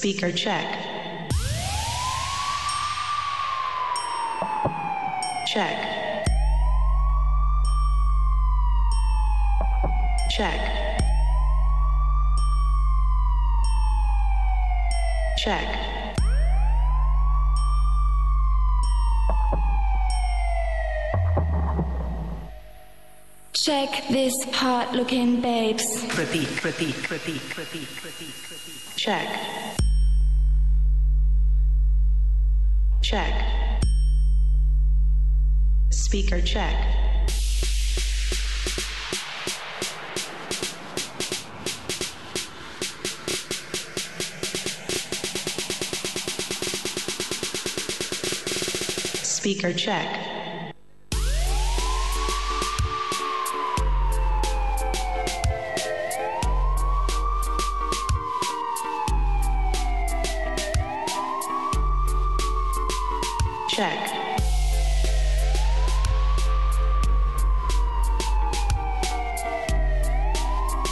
Speaker check. Check. Check. Check. Check this hot-looking babes. Check. Check. Speaker check. Speaker check. Check.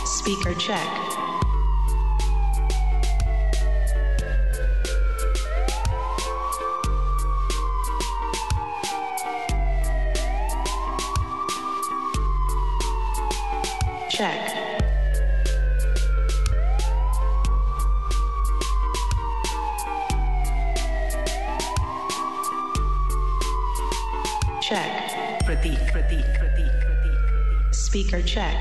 Speaker check. Check. Check. Speaker check.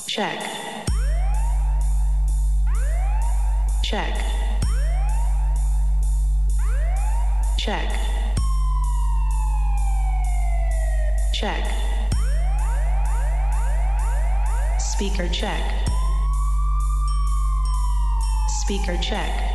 Check. Check. Check. Check. Speaker check. Speaker check.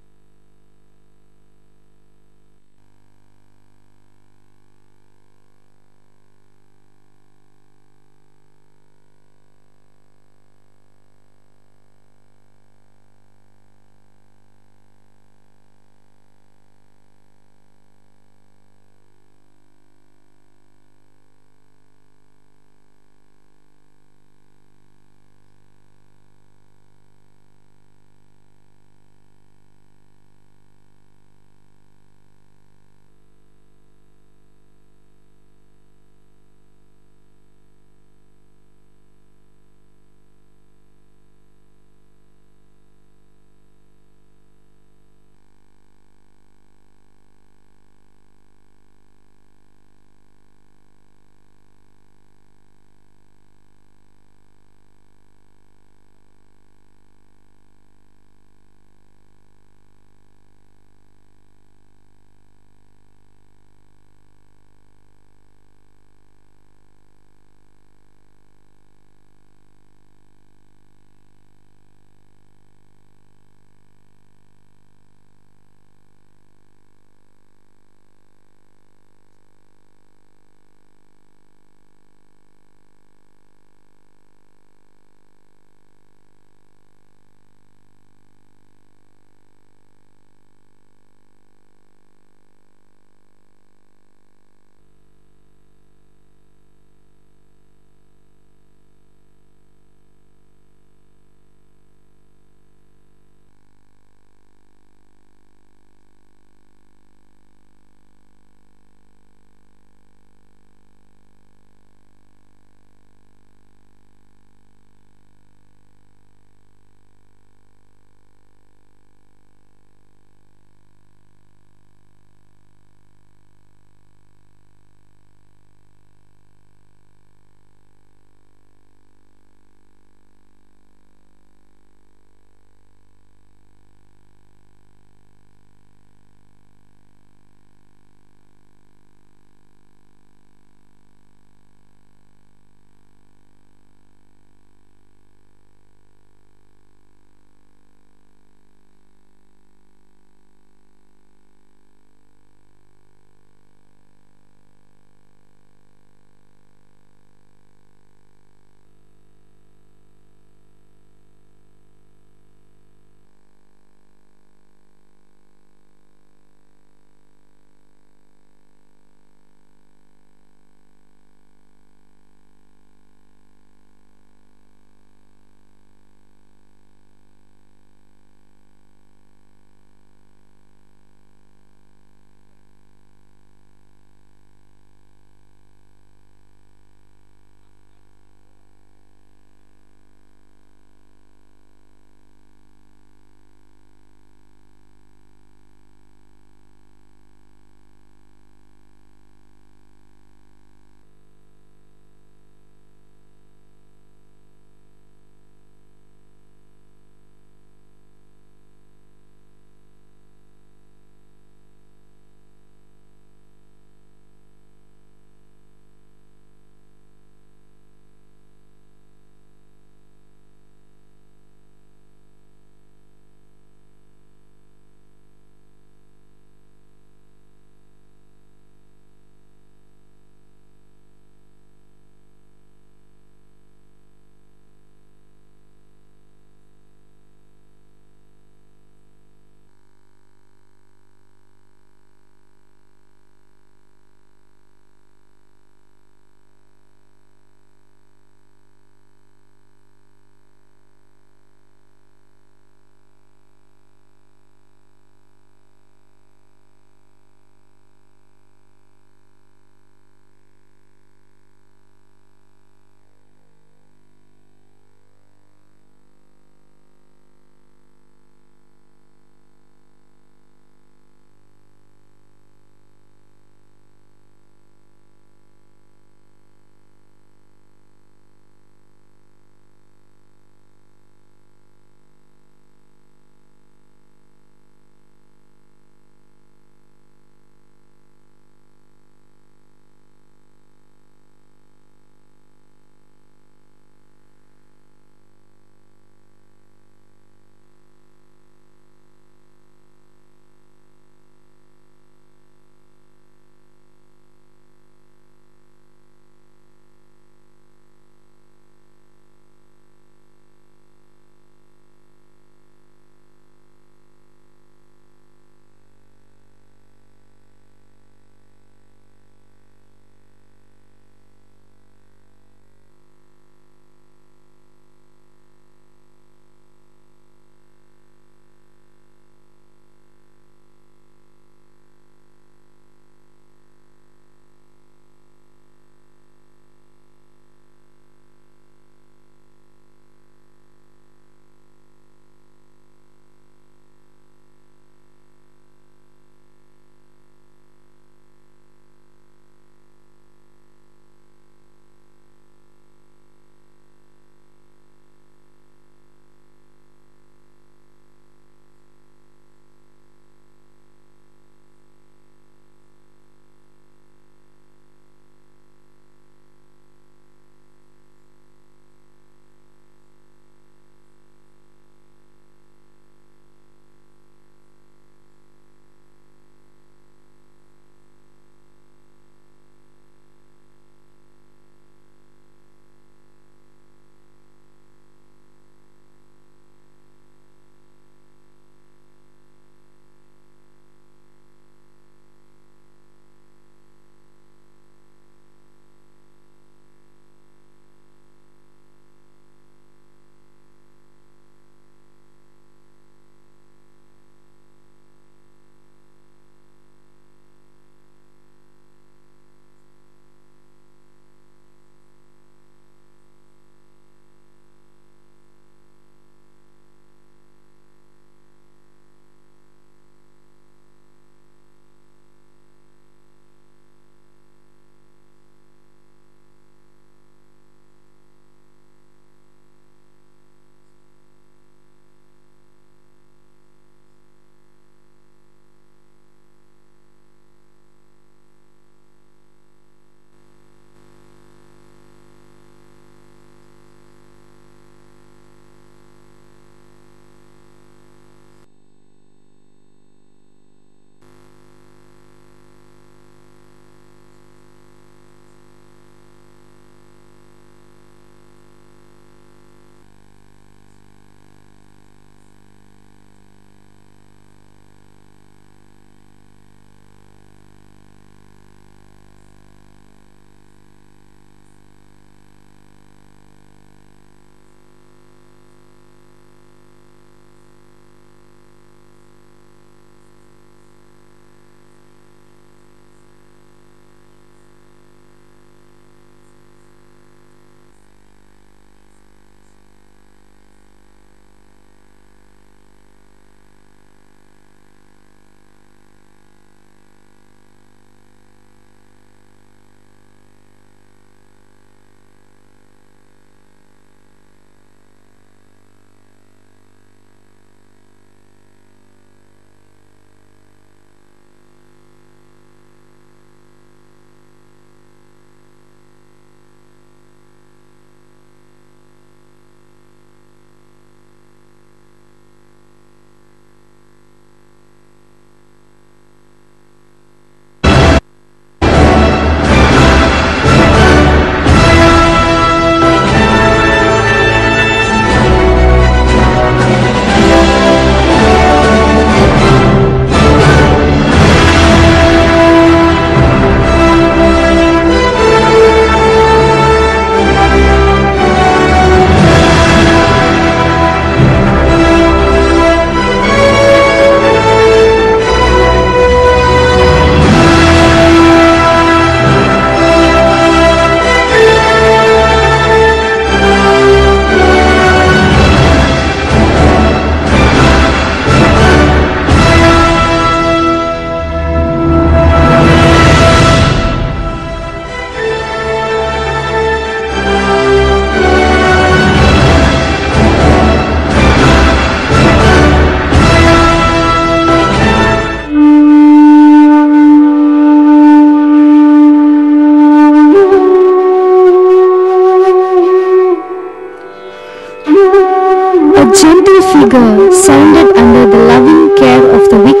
figure surrendered under the loving care of the wick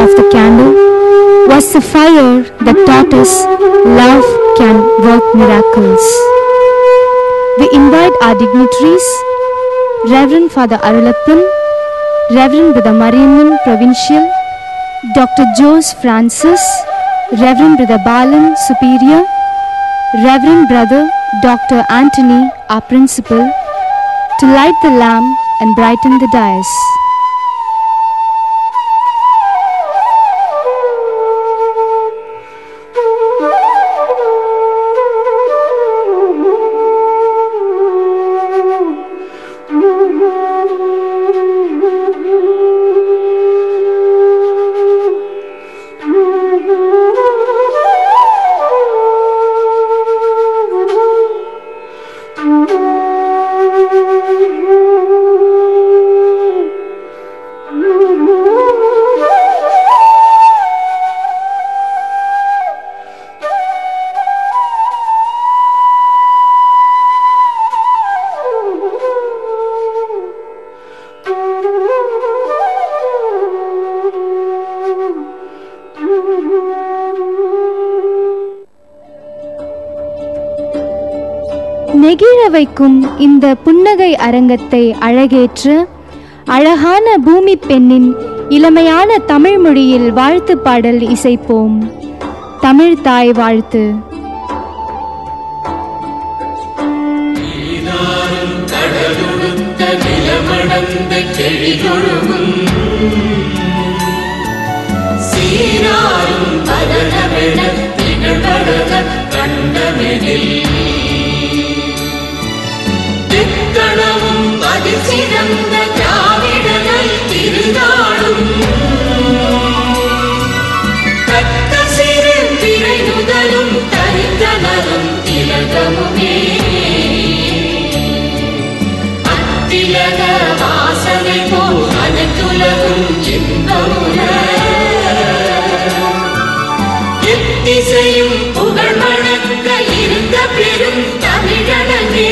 of the candle was the fire that taught us love can work miracles. We invite our dignitaries, Reverend Father Arulappan, Reverend Brother Mariamman Provincial, Dr. Jose Francis, Reverend Brother Balan Superior, Reverend Brother Dr. Anthony, our Principal, to light the lamp and brighten the dais. நெகிழ வைக்கும் இந்த புன்னகை அரங்கத்தை அழகேற்று அழகான பூமி பெண்ணின் இளமையான தமிழ் மொழியில் வாழ்த்து பாடல் இசைப்போம். தமிழ் தாய் வாழ்த்து. சிறந்த திராவிடர்கள் திருநாளும் தக்க சிறு திரை முதலும் தரித்தனரும் திலகமுமே அத்திலக வாசனை போல் அனைத்துலகும் இன்பமுற எத்திசையும் புகழ் மணக்க இருந்த பெரும் தமிழனே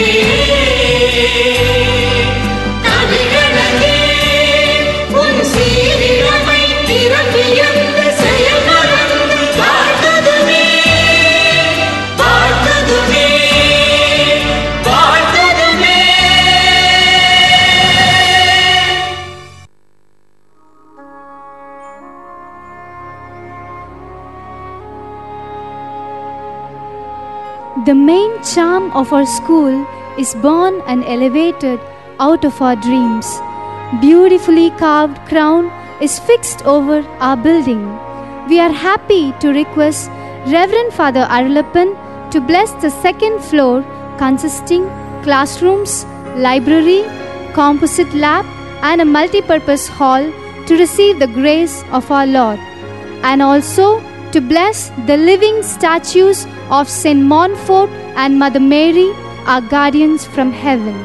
The main charm of our school is born and elevated out of our dreams. Beautifully carved crown is fixed over our building. We are happy to request Reverend Father Arulappan to bless the second floor consisting classrooms, library, composite lab and a multi-purpose hall to receive the grace of our Lord, and also to bless the living statues of St. Montfort and Mother Mary, our guardians from heaven.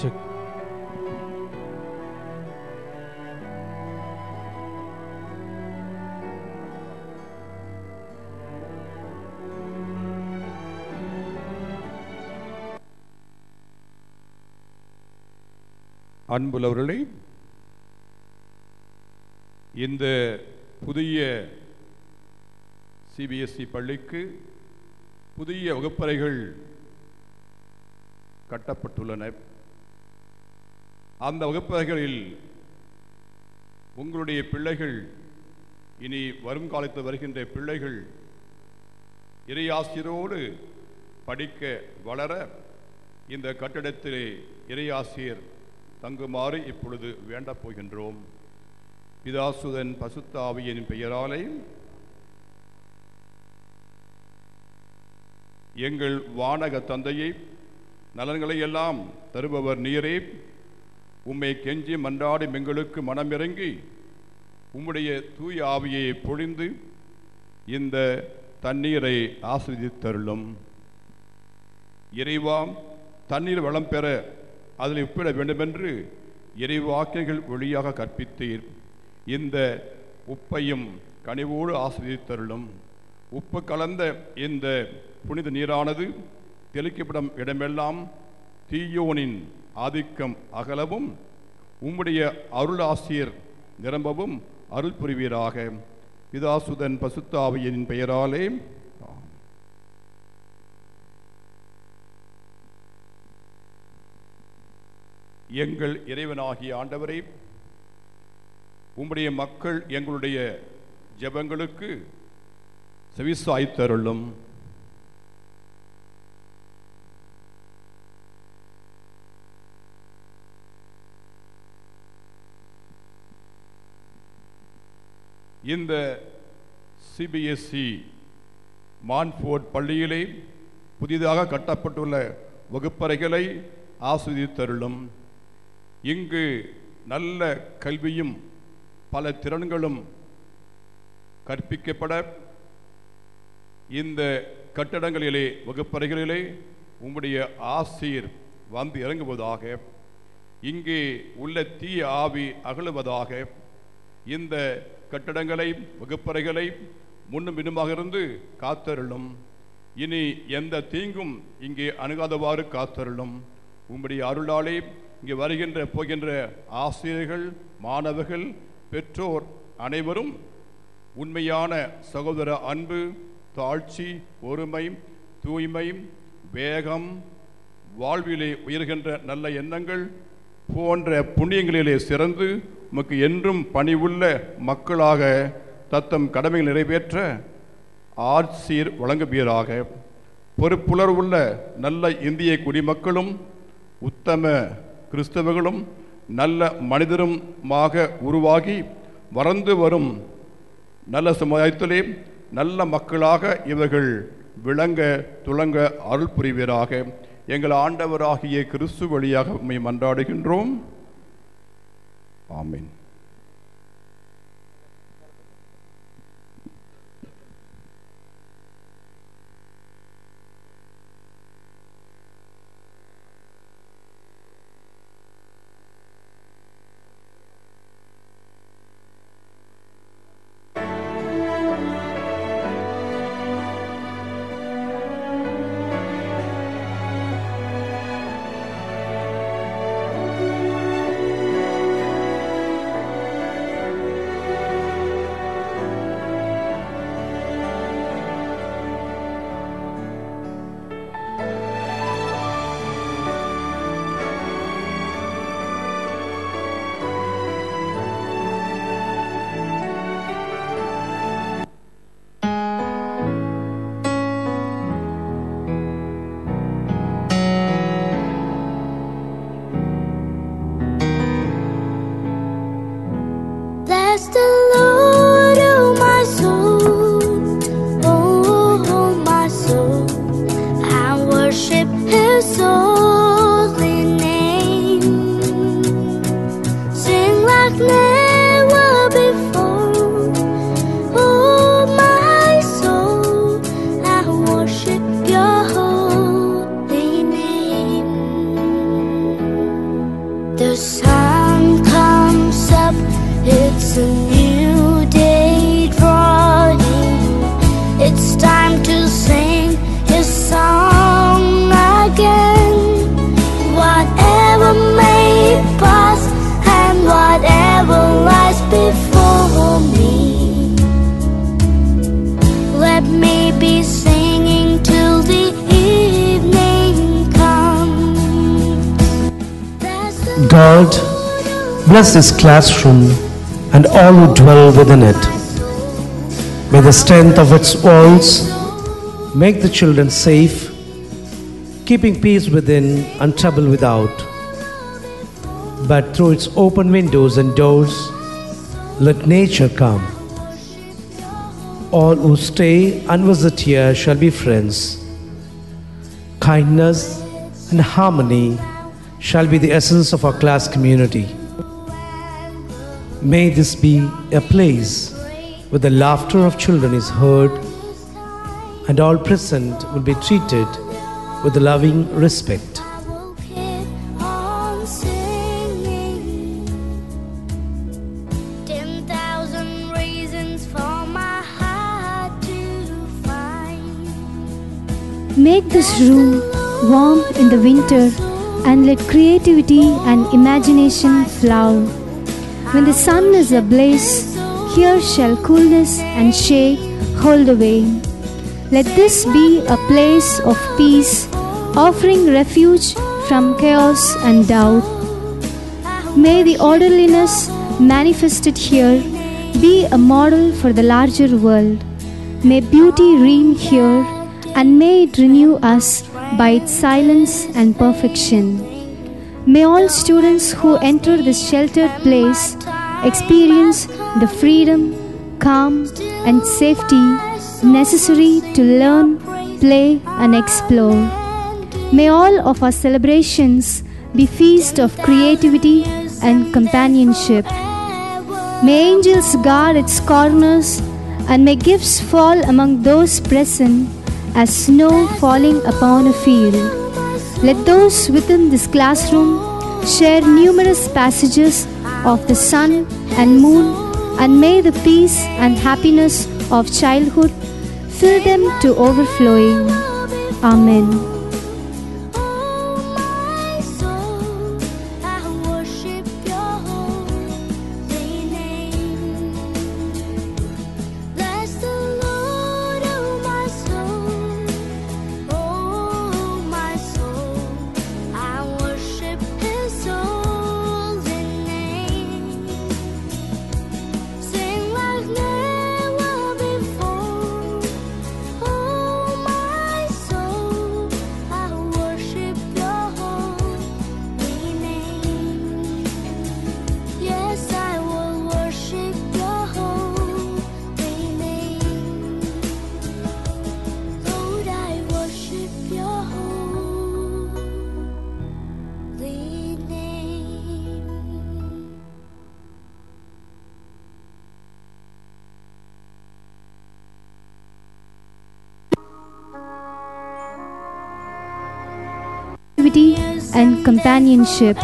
Check. அன்புள்ளவர்களே, இந்த புதிய CBSE பள்ளிக்கு புதிய வகுப்பறைகள் கட்டப்பட்டுள்ளன. அந்த வகுப்பறைகளில் உங்களுடைய பிள்ளைகள், இனி வரும் காலத்தில் வருகின்ற பிள்ளைகள் இறையாசிரியரோடு படிக்க வளர இந்த கட்டிடத்திலே இறையாசிரியர் தங்குமாறு இப்பொழுது வேண்டப் போகின்றோம். பிதாசுதன் பசுத்த ஆவியின் பெயராலே. எங்கள் வானக தந்தையை, நலன்களை எல்லாம் தருபவர் நீரே, உம்மை கெஞ்சி மன்றாடி எங்களுக்கு மனமிறங்கி உம்முடைய தூய ஆவியை பொழிந்து இந்த தண்ணீரை ஆசீர்வதித்தருளும். இறைவா, தண்ணீர் வளம் பெற அதில் உப்பிட வேண்டுமென்று இறைவாக்கியங்கள் வழியாக கற்பித்தீர். இந்த உப்பையும் கனிவோடு ஆசீர்வதித்தருளும். உப்பு கலந்த இந்த புனித நீரானது தெளிக்கப்படும் இடமெல்லாம் தீயோனின் ஆதிக்கம் அகலவும் உம்முடைய அருளாசிரியர் நிரம்பவும் அருள் புரிவீராக. பிதாசுதன் பசுத்த ஆவியின் பெயராலே. எங்கள் இறைவனாகிய ஆண்டவரே, உம்முடைய மக்கள் எங்களுடைய ஜெபங்களுக்கு செவிசாய்த்தருளும். இந்த சிபிஎஸ்இ மான்ஃபோர்ட் பள்ளியிலே புதிதாக கட்டப்பட்டுள்ள வகுப்பறைகளை ஆஸ்வதித்தருளும். இங்கு நல்ல கல்வியும் பல திறன்களும் கற்பிக்கப்பட இந்த கட்டடங்களிலே வகுப்பறைகளிலே உம்முடைய ஆசீர் வந்து இறங்குவதாக. இங்கே உள்ள தீய ஆவி அகலுவதாக. இந்த கட்டடங்களை வகுப்பறைகளை முன்னும் பின்னுமாக இருந்து காத்தருளும். இனி எந்த தீங்கும் இங்கே அணுகாதவாறு காத்தருளும். உம்முடைய அருளாலே இங்கே வருகின்ற போகின்ற ஆசிரியர்கள், மாணவர்கள், பெற்றோர் அனைவரும் உண்மையான சகோதர அன்பு, தாழ்ச்சி, ஒருமை, தூய்மை, வேகம், வாழ்விலே உயர்கின்ற நல்ல எண்ணங்கள் போன்ற புண்ணியங்களிலே சிறந்து உமக்கு என்றும் பணிவுள்ள மக்களாக தத்தம் கடமைகள் நிறைவேற்ற ஆட்சீர் வழங்குவீராக. பொறுப்புணர்வுள்ள நல்ல இந்திய குடிமக்களும் உத்தம கிறிஸ்தவர்களும் நல்ல மனிதருமாக உருவாகி வளர்ந்து வரும் நல்ல சமுதாயத்திலே நல்ல மக்களாக இவர்கள் விளங்க துளங்க அருள் புரிவீராக. எங்கள் ஆண்டவராகிய கிறிஸ்து வழியாக உம்மை மன்றாடுகின்றோம். ஆமென். Bless the Lord, oh my soul, oh my soul, and worship His holy name. Sing like never before, oh my soul, and worship Your holy name. The sun comes up, it's a new day drawing. It's time to sing His song again. Whatever may pass and whatever lies before me, let me be singing till the evening comes. God, bless this classroom and all who dwell within it. May the strength of its walls Make the children safe, keeping peace within and trouble without. But through its open windows and doors, let nature come. All who stay and visit here shall be friends. Kindness and harmony shall be the essence of our class community. May this be a place where the laughter of children is heard and all present will be treated with loving respect. I will keep on singing. 10,000 reasons for my heart to find. Make this room warm in the winter and let creativity and imagination flower. When the sun is ablaze, here shall coolness and shade hold away. Let this be a place of peace, offering refuge from chaos and doubt. May the orderliness manifested here be a model for the larger world. May beauty reign here, and may it renew us by its silence and perfection. May all students who enter this sheltered place experience the freedom, calm, and safety necessary to learn, play, and explore. May all of our celebrations be feast of creativity and companionship. May angels guard its corners, and may gifts fall among those present as snow falling upon a field. Let those within this classroom share numerous passages of the sun and moon, and may the peace and happiness of childhood fill them to overflowing. Amen. My soul, I worship your holy name. Bless the Lord, oh my soul, oh my soul. I worship His holy name. Sing like never before, oh my soul. I worship your holy name. Yes, I will worship your holy name. Lord, I worship your holy name. Creativity and companionship.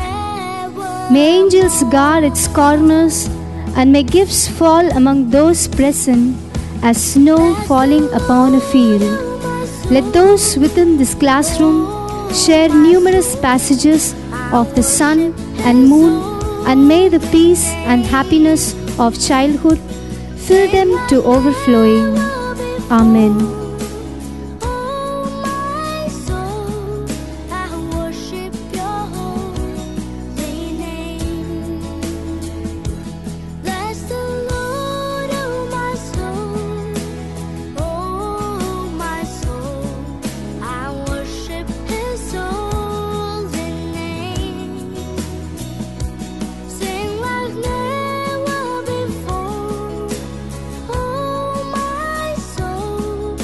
May angels guard its corners, and may gifts fall among those present as snow falling upon a field. Let those within this classroom share numerous passages of the sun and moon, and may the peace and happiness of childhood fill them to overflowing. Amen. My soul, I worship your holy name. Bless the Lord, oh my soul, oh my soul. I worship His holy name. Sing like never before, oh my soul.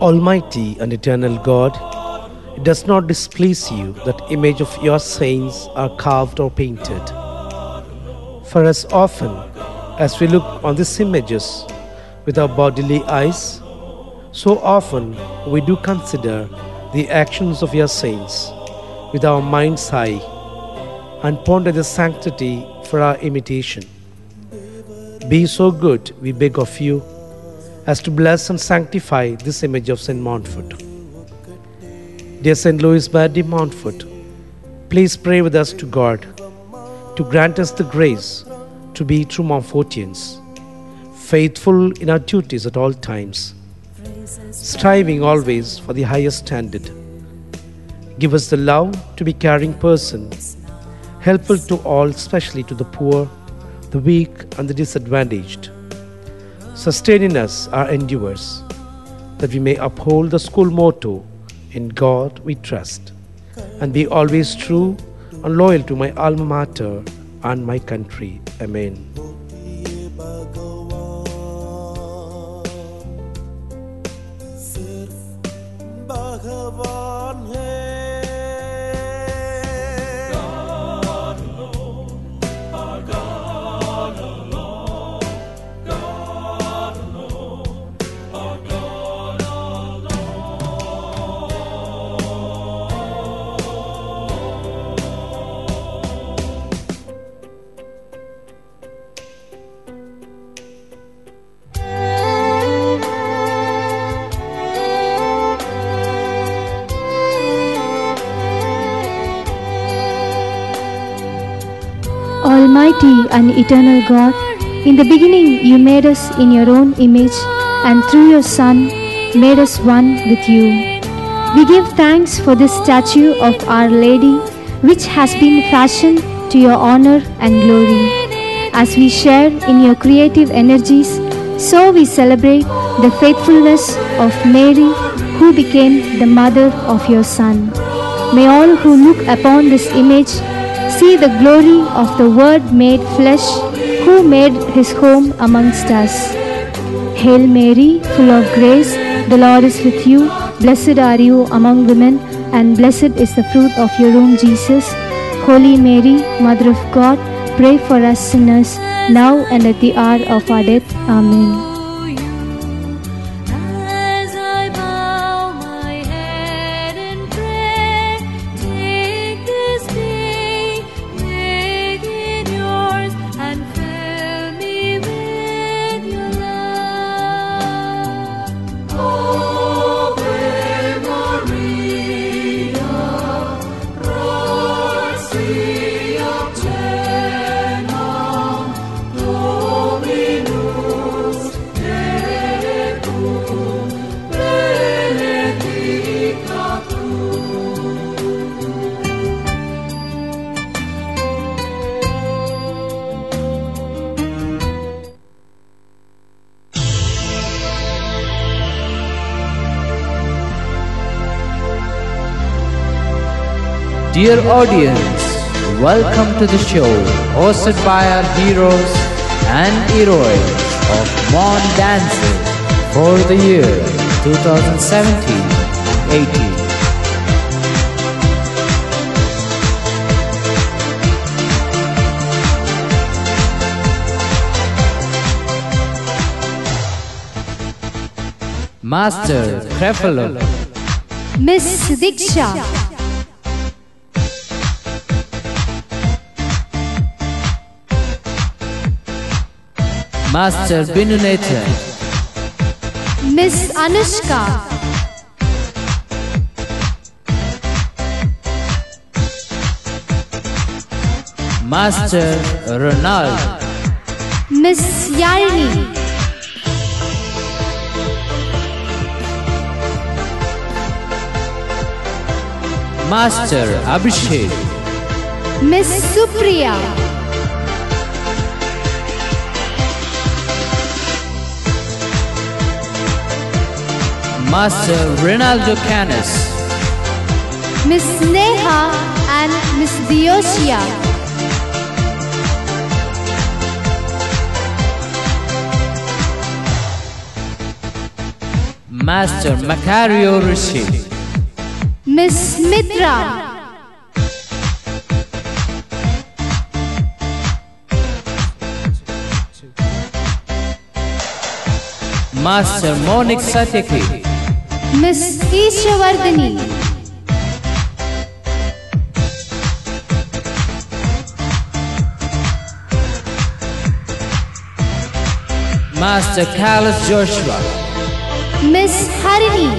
Almighty and eternal God, it does not displease you that image of your saints are carved or painted. For as often as we look on these images with our bodily eyes, so often we do consider the actions of your saints with our mind's eye and ponder the sanctity for our imitation. Be so good, we beg of you, as to bless and sanctify this image of St. Montfort. Dear St. Louis de Montfort, please pray with us to God to grant us the grace to be true Montfortians, faithful in our duties at all times, striving always for the highest standard. Give us the love to be caring person, helpful to all, especially to the poor, the weak and the disadvantaged. Sustain in us our endeavors, that we may uphold the school motto, "In God we trust," and be always true and loyal to my alma mater and my country. Amen. Almighty and eternal God, in the beginning you made us in your own image, and through your Son made us one with you. We give thanks for this statue of Our Lady, which has been fashioned to your honor and glory. As we share in your creative energies, so we celebrate the faithfulness of Mary, who became the mother of your Son. May all who look upon this image see the glory of the Word made flesh, who made his home amongst us. Hail Mary, full of grace, the Lord is with you. Blessed are you among women, and blessed is the fruit of your womb, Jesus. Holy Mary, Mother of God, pray for us sinners, now and at the hour of our death. Amen. As I bow my head in prayer, take this day, make it yours, and fill me with your love. Ave Maria, gratia plena, Dominus tecum, benedicta tu. Dear audience, welcome to the show hosted by our heroes and heroines of Mon Dancing for the year 2017-18. Master Crefalo, Miss Diksha, Master Binunetha, Miss Anushka, Master Ronald, Miss Yarini, Master Abhishek, Miss Supriya, Master Ronaldo Canis, Miss Neha and Miss Diosia, Master Macario Rishi, Miss Mitra, Master Monik Satyaki, Miss Ishavardhani, Master Carlos Joshua, Miss Harini,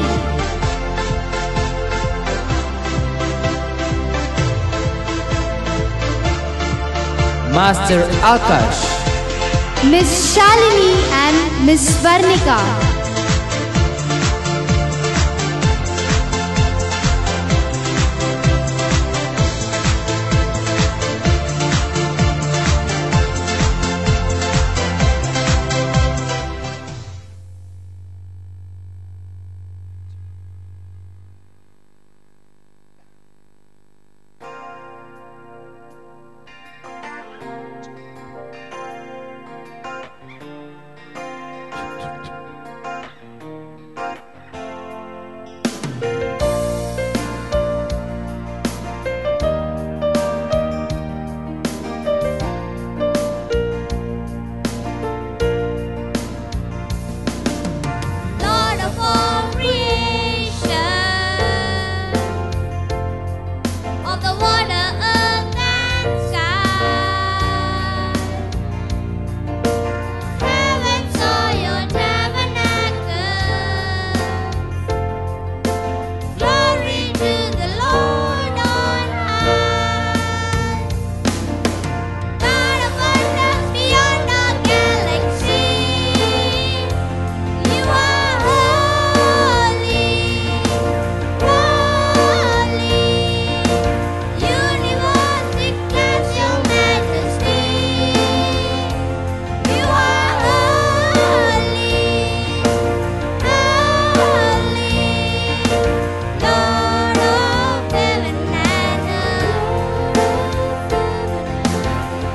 Master Akash, Miss Shalini and Miss Varnika, Lord of all creation, of the water, earth, and sky, heavens are your tabernacle. Glory to the Lord on high. God of wonders beyond our galaxy, you are holy, holy. Universe declares your majesty. You are holy, holy. Lord of heaven and earth,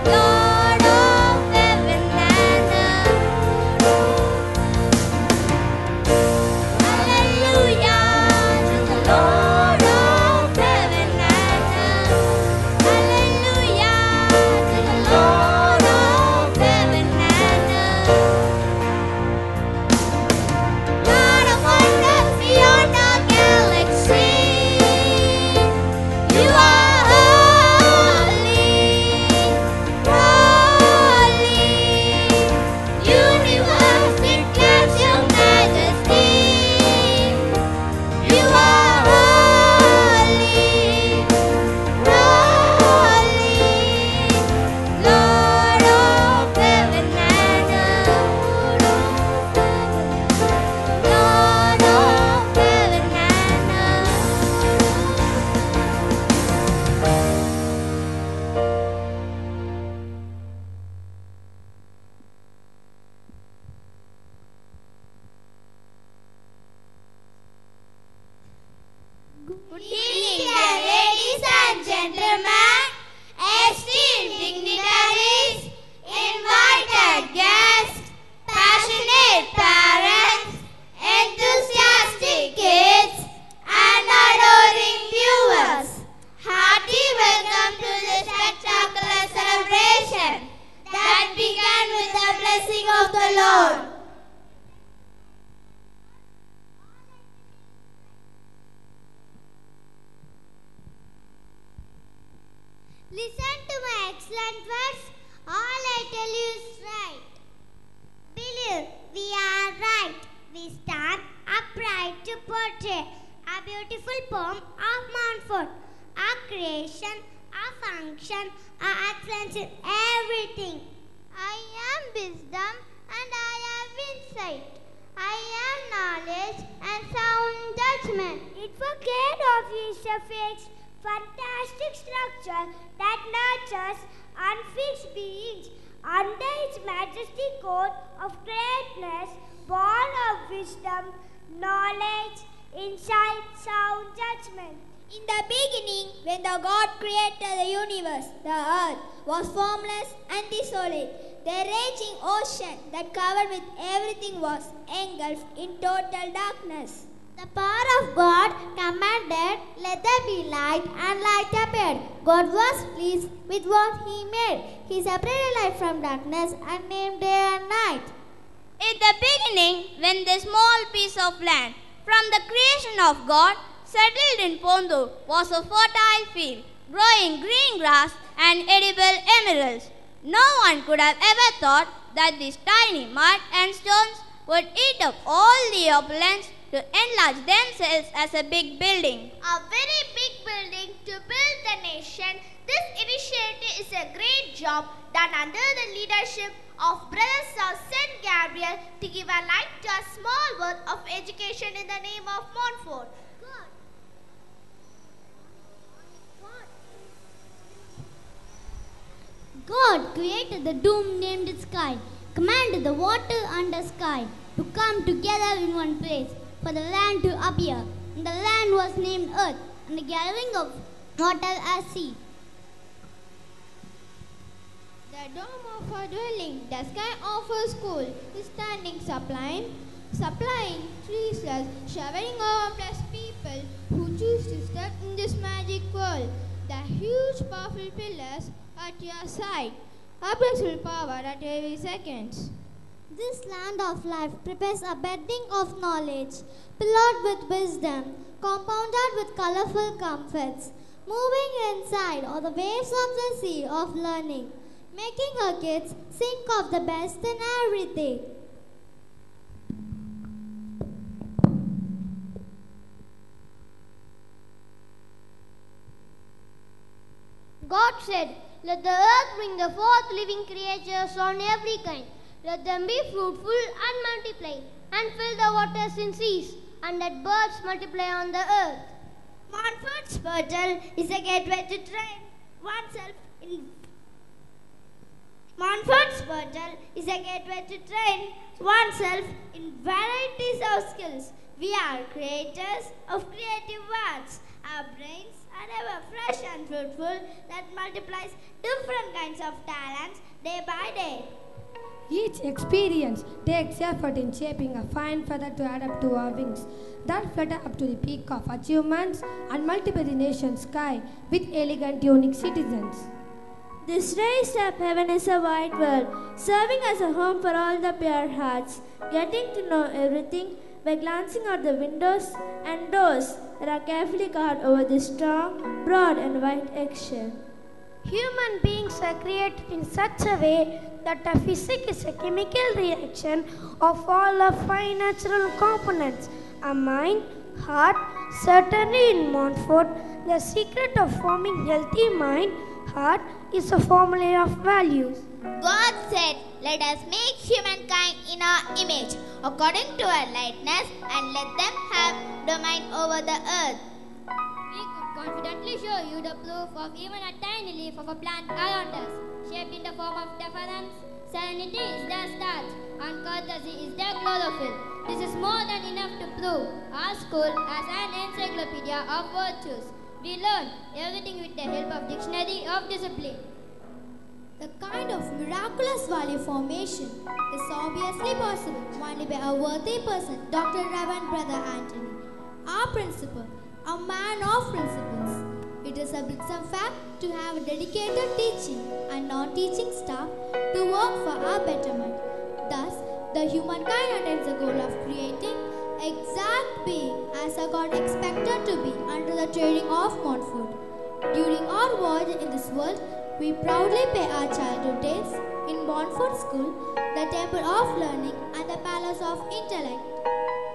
Lord of heaven and earth. Hallelujah to the Lord of heaven and earth. Hallelujah to the Lord of heaven and earth. God of wonders beyond our galaxy, you are holy, holy. Universe declares your majesty. You are holy, holy. Lord of heaven and earth, Lord of heaven and earth. Good evening, dear ladies and gentlemen, esteemed dignitaries, invited guests, passionate parents, enthusiastic kids, and adoring viewers. Hearty welcome to this spectacular celebration that began with the blessing of the Lord. Listen to my excellent words. All I tell you is right. Believe we are right. We stand upright to portray a beautiful poem of Montfort. Our creation, our function, our excellence in everything. I am wisdom and I have insight. I am knowledge and sound judgment. Advocate of his fixed, fantastic structure that nurtures unfixed beings under its majesty coat of greatness, born of wisdom, knowledge, insight, sound judgment. In the beginning, when the God created the universe, the earth was formless and desolate. the raging ocean that covered with everything was engulfed in total darkness. The power of God commanded, "Let there be light," and light appeared. God was pleased with what He made. He separated light from darkness and named day and night. In the beginning, when the small piece of land from the creation of God settled in Pondur was a fertile field, growing green grass and edible emeralds. No one could have ever thought that these tiny mud and stones would eat up all the opulence to enlarge themselves as a big building. A very big building to build the nation. This initiative is a great job done under the leadership of Brother Sir St. Gabriel to give a light to a small world of education in the name of Montfort. God created the dome named sky, commanded the water and the sky to come together in one place for the land to appear. And the land was named earth, and the gathering of water as sea. The dome of our dwelling, the sky of our school, is standing sublime, supplying treeless, showering over blessed people who choose to step in this magic world. The huge, powerful pillars at your side, appraisal power at every second. This land of life prepares a bedding of knowledge, pillared with wisdom, compounded with colorful comforts. Moving inside are the waves of the sea of learning, making her kids think of the best in everything. God said, "Let the earth bring the forth living creatures on every kind. Let them be fruitful and multiply, and fill the waters in seas, and let birds multiply on the earth." Montfort's portal is a gateway to train oneself in varieties of skills. We are creators of creative words. Our brains are ever fresh and fruitful that multiplies different kinds of talents day by day. Each experience takes effort in shaping a fine feather to adapt to our wings that flutter up to the peak of achievements and multiply the nation's sky with elegant, unique citizens. This raised up heaven is a wide world, serving as a home for all the pure hearts, getting to know everything by glancing out the windows and doors that are carefully guarded over this strong, broad and wide eggshell. Human beings are created in such a way that a physics is a chemical reaction of all of five natural components. A mind, heart, certainly in Montfort, the secret of forming healthy mind, heart is a formula of values. God said, "Let us make humankind in our image, according to our likeness, and let them have domain over the earth." We could confidently show you the proof of even a tiny leaf of a plant around us, shaped in the form of deference. Serenity is their starch, and courtesy is their chlorophyll. This is more than enough to prove our school as an encyclopedia of virtues. We learn everything with the help of dictionary of discipline. The kind of miraculous value formation is obviously possible only by a worthy person, Dr. Reverend Brother Anthony, our principal, a man of principles. It is a some fact to have a dedicated teaching and non-teaching staff to work for our betterment. Thus, the humankind attains the goal of creating exact being as a God expected to be under the training of Montfort. During our voyage in this world, we proudly pay our childhood days in Montfort School, the temple of learning and the palace of intellect.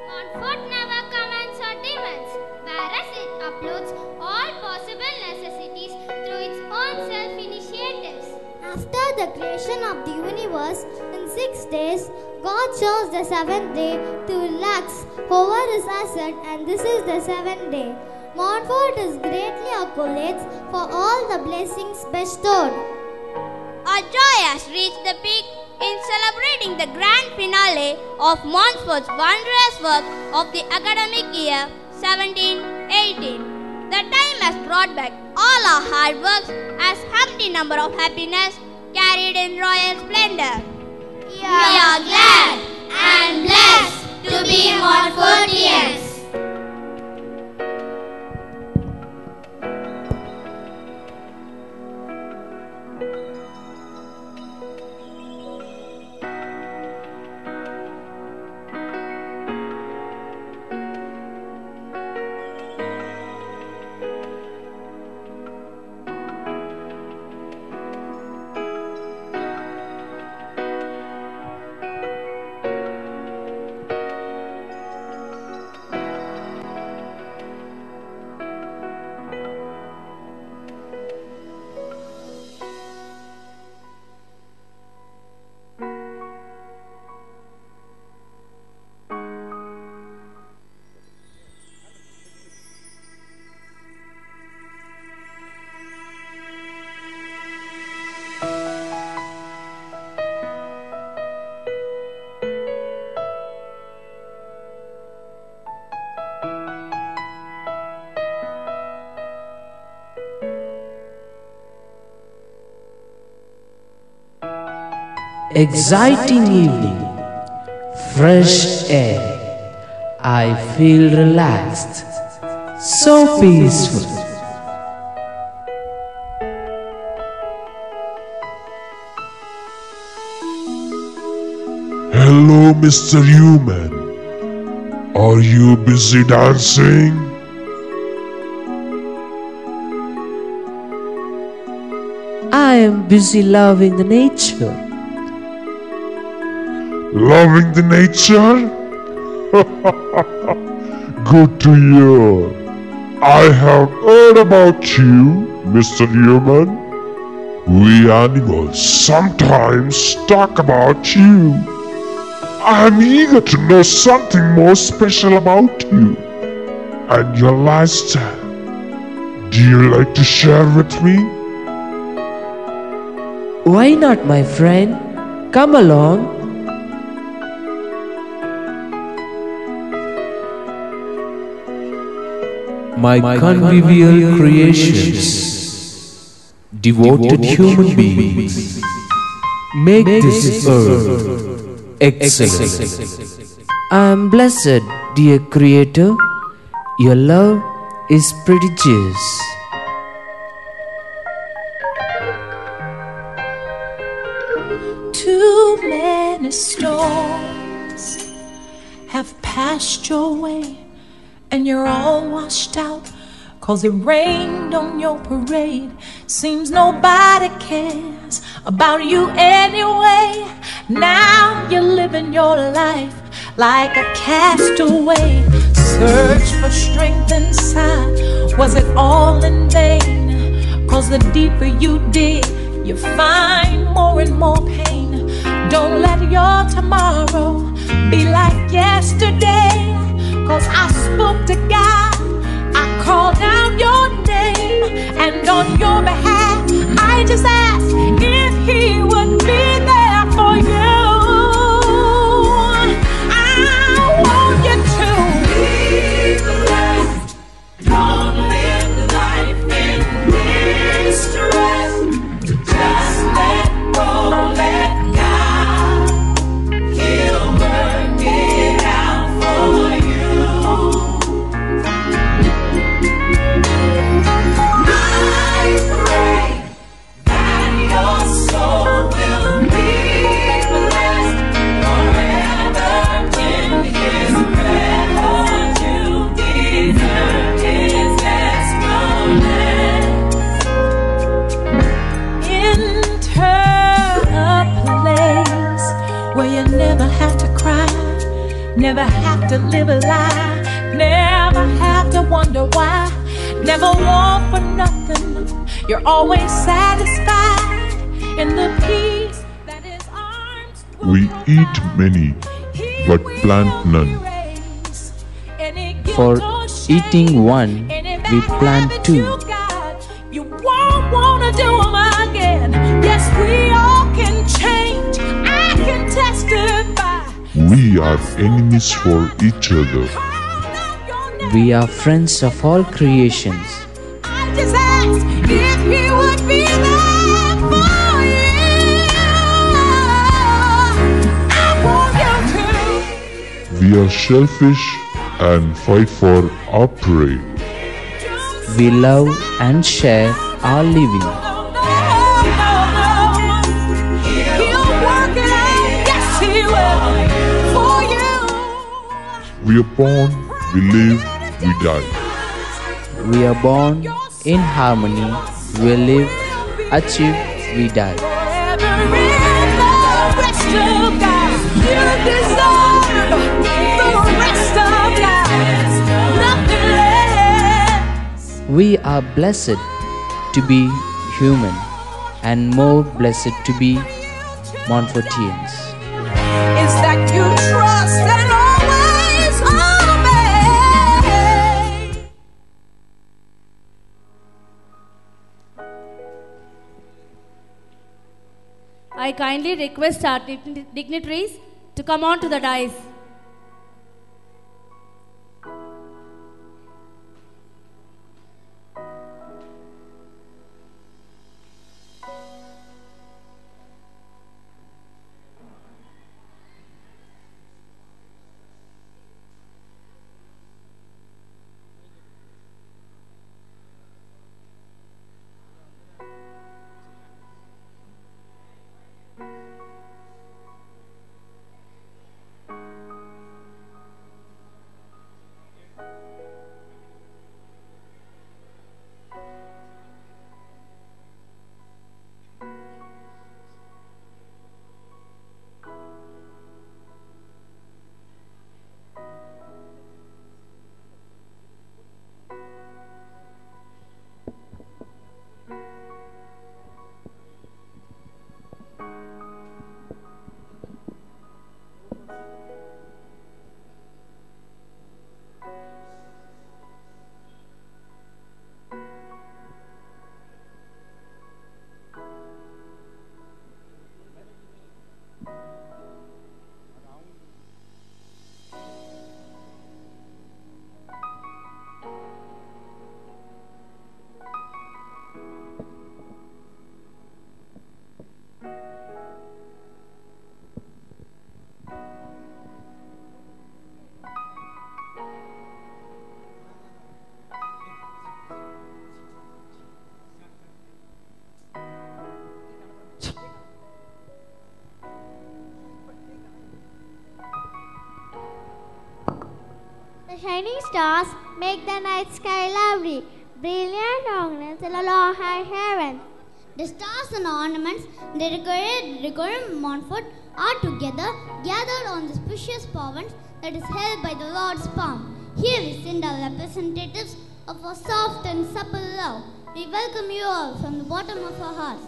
Montfort never commands or demands, whereas it uploads all possible necessities through its own self-initiatives. After the creation of the universe in 6 days, God chose the 7th day to relax over his asset, and this is the 7th day. Montfort is greatly accolades for all the blessings bestowed. Our joy has reached the peak in celebrating the grand finale of Montfort's wondrous work of the academic year 17-18. The time has brought back all our hard works as empty number of happiness, carried in royal splendor. We are glad and blessed to be Montfortians. Exciting evening, fresh air. I feel relaxed, so peaceful. Hello, Mr. Human. Are you busy dancing? I am busy loving the nature. Loving the nature? Good to hear. I have heard about you, Mr. Human. We animals sometimes talk about you. I am eager to know something more special about you and your lifestyle. Do you like to share with me? Why not, my friend? Come along. My convivial creations, devoted human beings, make this earth excellent. I am blessed, dear Creator. Your love is prodigious. Too many storms have passed your way, and you're all washed out, 'cause it rained on your parade. Seems nobody cares about you anyway. Now you're living your life like a castaway. Search for strength inside, was it all in vain? 'Cause the deeper you dig, you find more and more pain. Don't let your tomorrow be like yesterday, 'cause I spoke to God, I called out your name, and on your behalf I just asked if He would be there for you. I want you to be blessed. Don't live life in distress. Just let go, let God. He'll work it out for you. I pray that your soul will be blessed forever in His presence. You deserve His excellence. Enter a place where you never have to cry, never have to live a lie, never have to wonder why, never want for nothing. You're always satisfied in the peace that His arms We eat many, but plant none. For eating one, we plant two. You won't wanna do them again. Yes, we all can change. I can testify. We are enemies for each other. We are friends of all creations. I just asked if He would be there for you. We are selfish and fight for our prey. We love and share our living. We are born, we live, we die. We are born in harmony. We live, achieve, we die. We are blessed to be human and more blessed to be Montfortians. Is that you trust and always obey. I kindly request our dignitaries to come on to the dais. The shining stars make the night sky lovely, brilliant ornaments in the low high heaven. The stars and ornaments that decorate Montfort are together gathered on this precious province that is held by the Lord's palm. Here we send our representatives of our soft and supple love. We welcome you all from the bottom of our hearts.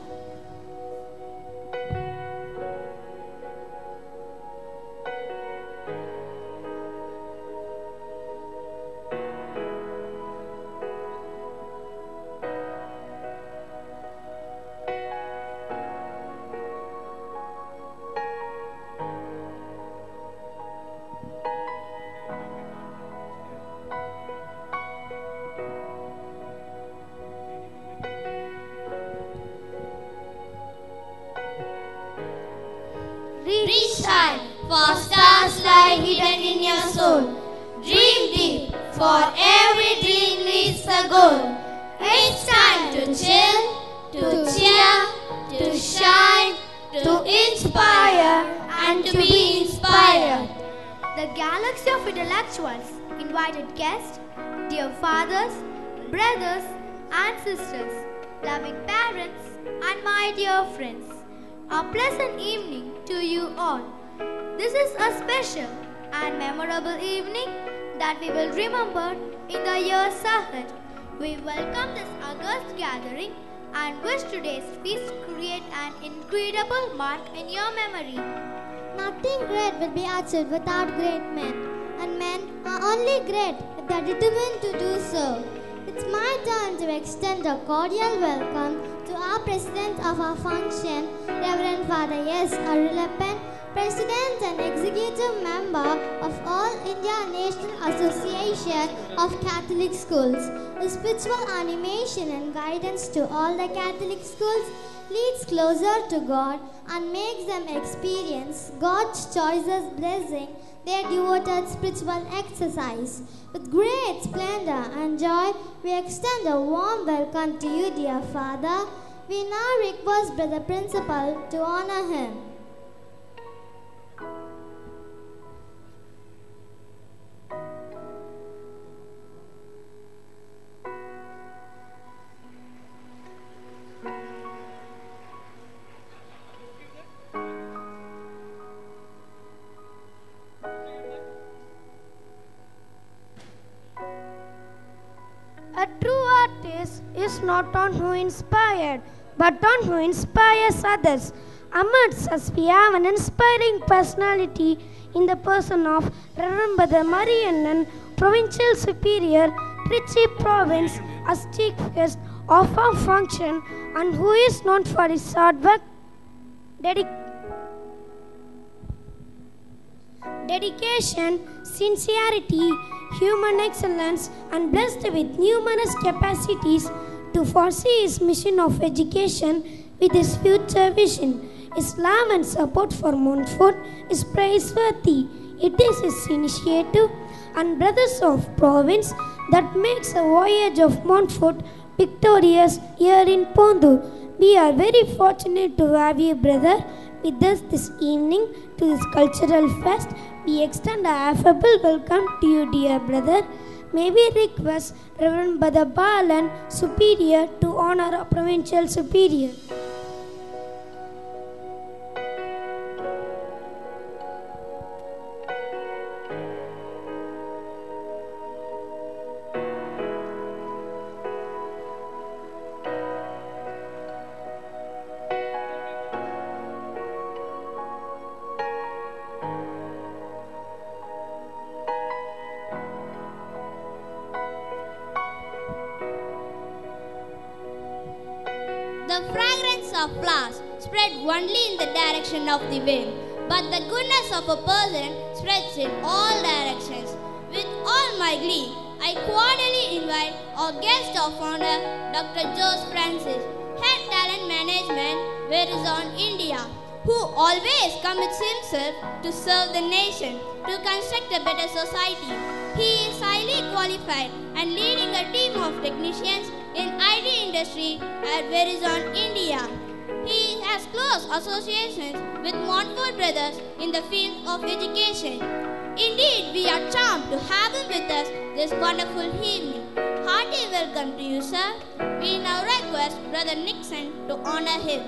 Reach high, for stars lie hidden in your soul. Dream deep, for every dream leads a goal. It's time to chill, to cheer, to shine, to inspire, and to be inspired. The galaxy of intellectuals, invited guests, dear fathers, brothers, and sisters, loving parents, and my dear friends. A pleasant evening to you all. This is a special and memorable evening that we will remember in the years ahead. We welcome this august gathering and wish today's feast create an incredible mark in your memory. Nothing great will be achieved without great men, and men are only great if they are determined to do so. It's my turn to extend a cordial welcome to our President of our function, Reverend Father S. Arulapan, President and Executive Member of All India National Association of Catholic Schools. The spiritual animation and guidance to all the Catholic schools leads closer to God and makes them experience God's choicest blessing, their devoted spiritual exercise. With great splendor and joy, we extend a warm welcome to you, dear Father. We now request Brother Principal to honor him. A true artist is not on who inspired, but on who inspires others. Amongst us, we have an inspiring personality in the person of Reverend Brother Mariannan, Provincial Superior, Trichy Province, as Chief Guest of our function, and who is known for his hard work, dedication, sincerity, human excellence, and blessed with numerous capacities to foresee his mission of education with his future vision. His love and support for Montfort is praiseworthy. It is his initiative and Brothers of Province that makes a voyage of Montfort victorious here in Pondur. We are very fortunate to have you, brother, with us this evening to this cultural fest. We extend our affable welcome to you, dear brother. May we request Reverend Brother Balan, Superior, to honor our Provincial Superior. The fragrance of flowers spread only in the direction of the wind, but the goodness of a person spreads in all directions. With all my glee, I cordially invite our guest of honor, Dr. Jose Francis, Head Talent Management, Verizon, India, who always commits himself to serve the nation, to construct a better society. He is highly qualified and leading a team of technicians in IT industry at Verizon, India. He has close associations with Montfort Brothers in the field of education. Indeed, we are charmed to have him with us this wonderful evening. Hearty welcome to you, sir. We now request Brother Nixon to honor him.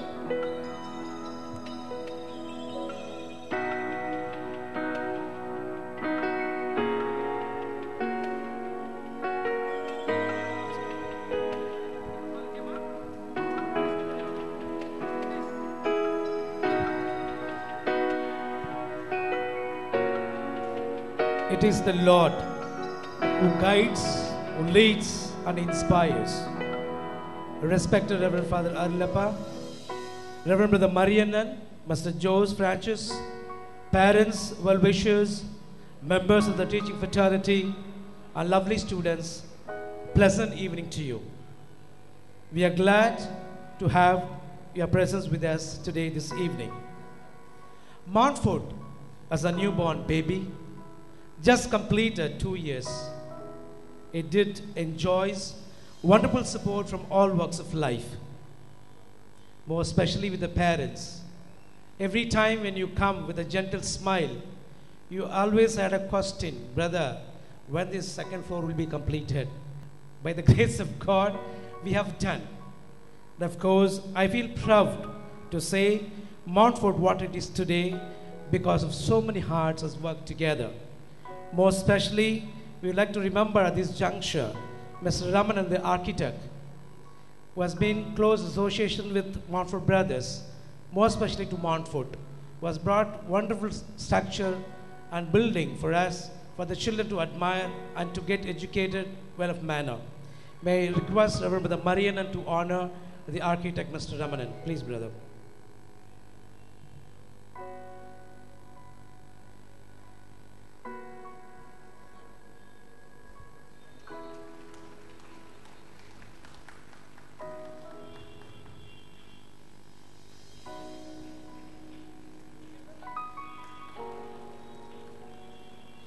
It is the Lord who guides, who leads, and inspires. Respected Reverend Father Arlappa, Reverend Brother Mariannan, Master Jose Francis, parents, well-wishers, members of the teaching fraternity, and lovely students, pleasant evening to you. We are glad to have your presence with us today, this evening. Montfort, as a newborn baby, just completed 2 years. It did enjoys wonderful support from all walks of life, more especially with the parents. Every time when you come with a gentle smile, you always had a question, brother, when this second floor will be completed. By the grace of God, we have done. And of course, I feel proud to say Montfort what it is today because of so many hearts has worked together. More especially, we would like to remember at this juncture Mr. Ramanan, the architect, who has been in close association with Montfort Brothers, more especially to Montfort, who has brought wonderful structure and building for us, for the children to admire and to get educated well of manner. May I request Reverend Brother Mariannan to honor the architect, Mr. Ramanan. Please, brother.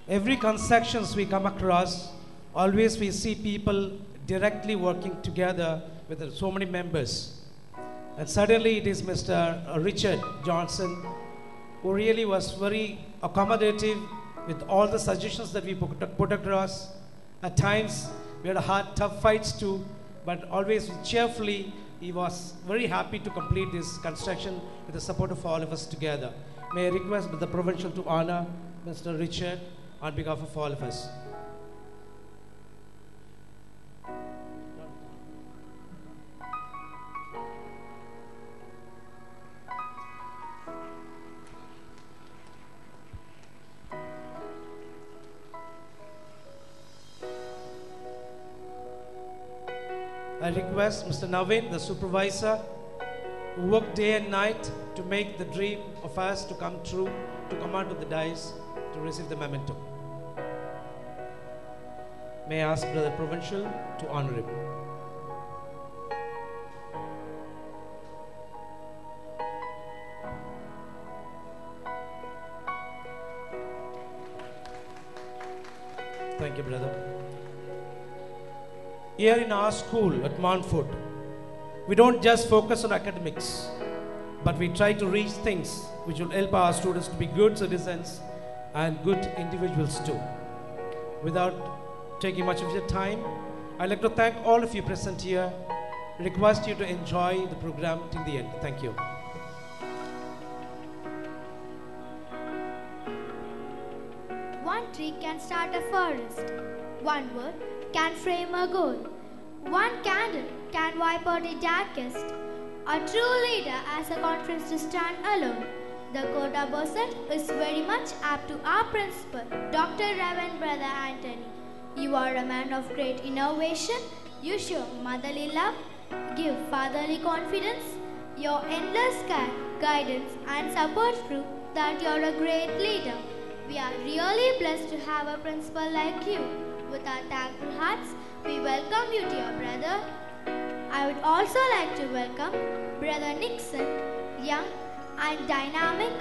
Every constructions we come across, always we see people directly working together with so many members. And suddenly it is Mr. Richard Johnson, who really was very accommodative with all the suggestions that we put across. At times we had hard, tough fights too, but always cheerfully he was very happy to complete this construction with the support of all of us together. May I request the Provincial to honor Mr. Richard on behalf of all of us. I request Mr. Navin, the supervisor, who worked day and night to make the dream of us to come true, to come onto the dais to receive the memento. May I ask Brother Provincial to honor him. Thank you, brother. Here in our school at Montfort, we don't just focus on academics, but we try to reach things which will help our students to be good citizens and good individuals too. Without taking much of your time, I'd like to thank all of you present here. Request you to enjoy the program till the end. Thank you. One tree can start a forest. One word can frame a goal. One candle can wipe out the darkest. A true leader has a confidence to stand alone. The quote opposite is very much apt to our principal, Dr. Reverend Brother Anthony. You are a man of great innovation. You show motherly love, give fatherly confidence. Your endless care, guidance and support prove that you are a great leader. We are really blessed to have a principal like you. With our thankful hearts, we welcome you, dear brother. I would also like to welcome Brother Nixon, young and dynamic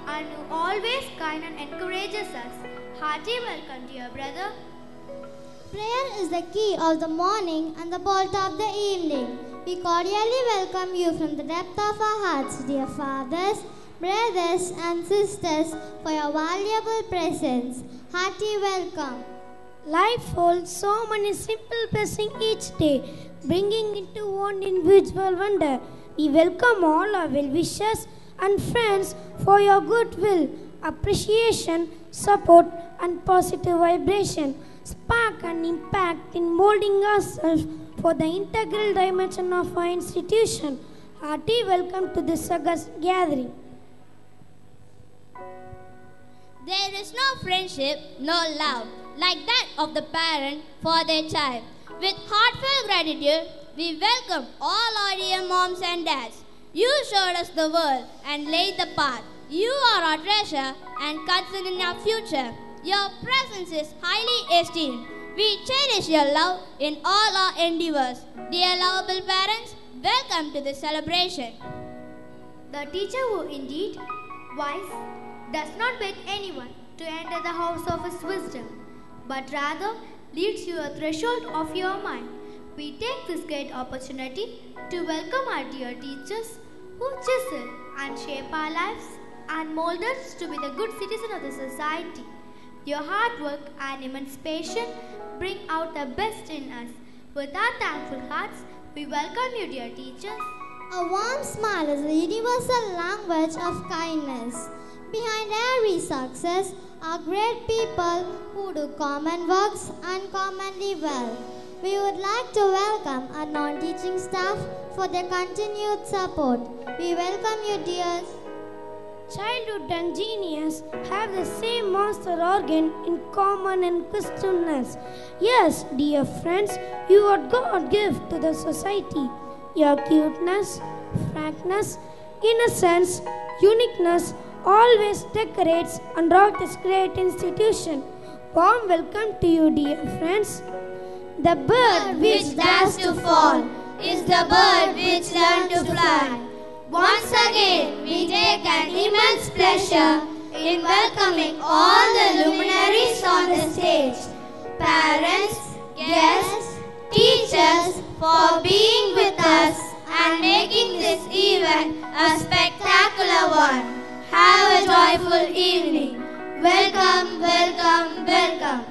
and who always kind and encourages us. Hearty welcome, dear brother. Prayer is the key of the morning and the bolt of the evening. We cordially welcome you from the depth of our hearts, dear fathers, brothers and sisters, for your valuable presence. Hearty welcome. Life holds so many simple blessings each day, bringing into one individual wonder. We welcome all our well-wishers and friends for your goodwill, appreciation, support and positive vibration, spark and impact in molding ourselves for the integral dimension of our institution. Hearty welcome to this august gathering. There is no friendship, no love, like that of the parent for their child. With heartfelt gratitude, we welcome all our dear moms and dads. You showed us the world and laid the path. You are our treasure and concern in our future. Your presence is highly esteemed. We cherish your love in all our endeavors. Dear lovable parents, welcome to this celebration. The teacher who indeed wise does not beg anyone to enter the house of his wisdom, but rather leads you a threshold of your mind. We take this great opportunity to welcome our dear teachers who chisel and shape our lives and mold us to be the good citizen of the society. Your hard work and immense patience bring out the best in us. With our thankful hearts, we welcome you, dear teachers. A warm smile is a universal language of kindness. Behind every success are great people who do common works uncommonly well. We would like to welcome our non-teaching staff for their continued support. We welcome you, dears. Childhood and genius have the same master organ in common and Christianness. Yes, dear friends, you are God gift to the society. Your cuteness, frankness, innocence, uniqueness always decorates and rock this great institution. Warm welcome to you, dear friends. The bird which dares to fall is the bird which learned to fly. Once again, we take an immense pleasure in welcoming all the luminaries on wonderful evening. Welcome, welcome, welcome.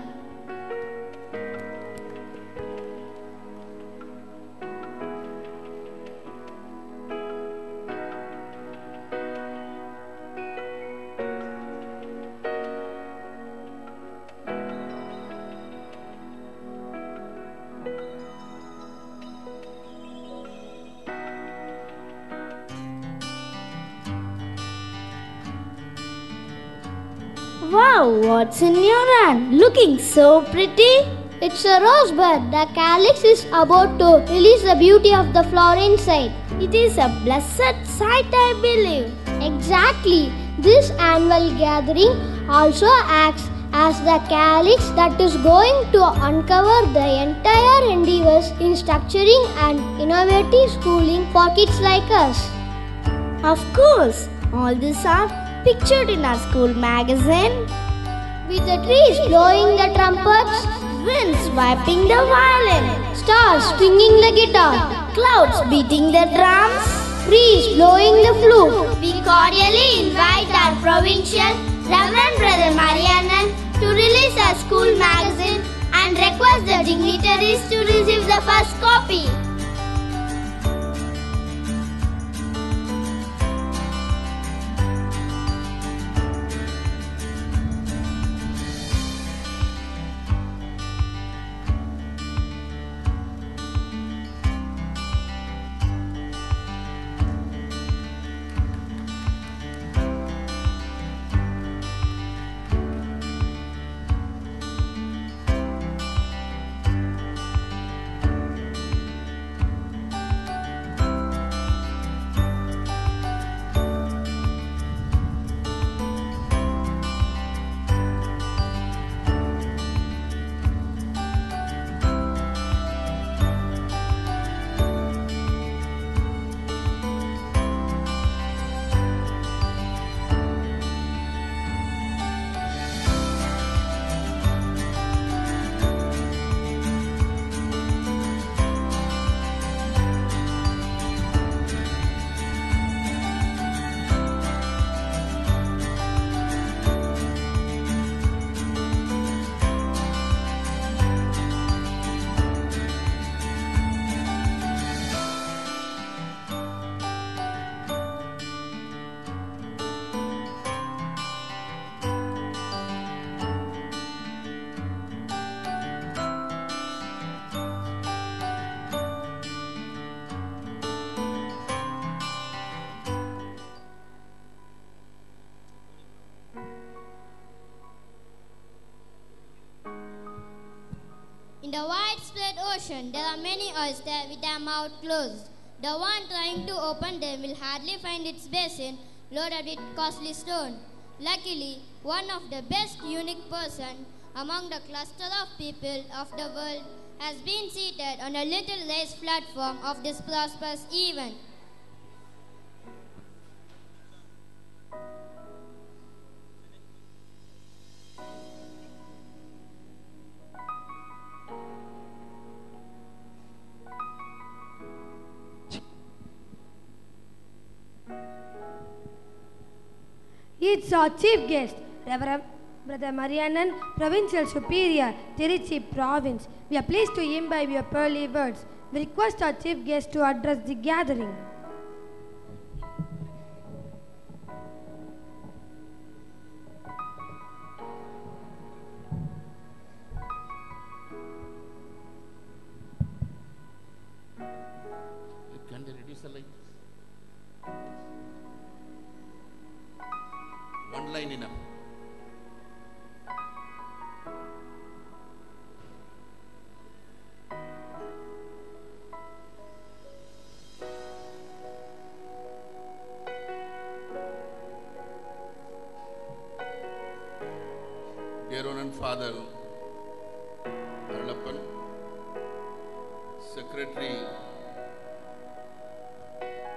Wow, what's in your hand? Looking so pretty. It's a rosebud. The calyx is about to release the beauty of the flower inside. It is a blessed sight, I believe. Exactly. This annual gathering also acts as the calyx that is going to uncover the entire endeavors in structuring and innovative schooling for kids like us. Of course, all these are pictured in our school magazine. With the trees blowing the trumpets, winds wiping the violin, stars stringing the guitar, clouds beating the drums, breeze blowing the flute. We cordially invite our provincial Reverend Brother Marianan to release our school magazine and request the dignitaries to receive the first copy. In the widespread ocean, there are many oysters with their mouth closed. The one trying to open them will hardly find its basin loaded with costly stone. Luckily, one of the best unique person among the cluster of people of the world has been seated on a little raised platform of this prosperous event. It's our chief guest, Reverend Brother Marianan, Provincial Superior, Tiruchi Province. We are pleased to imbibe your pearly words. We request our chief guest to address the gathering. Can they reduce the light? One line enough. Dear Honored Father Arlappan, Secretary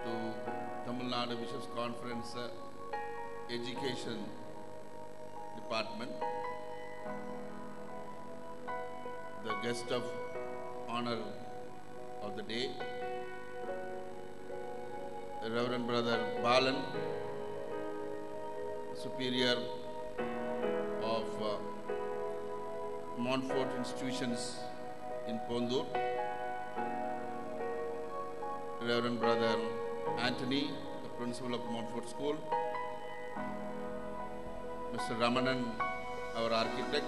to Tamil Nadu Bishops Conference Education Department, the guest of honor of the day, the Reverend Brother Balan, superior of Montfort institutions in Pondur, Reverend Brother Anthony, the principal of Montfort School, Mr. Ramanan, our architect,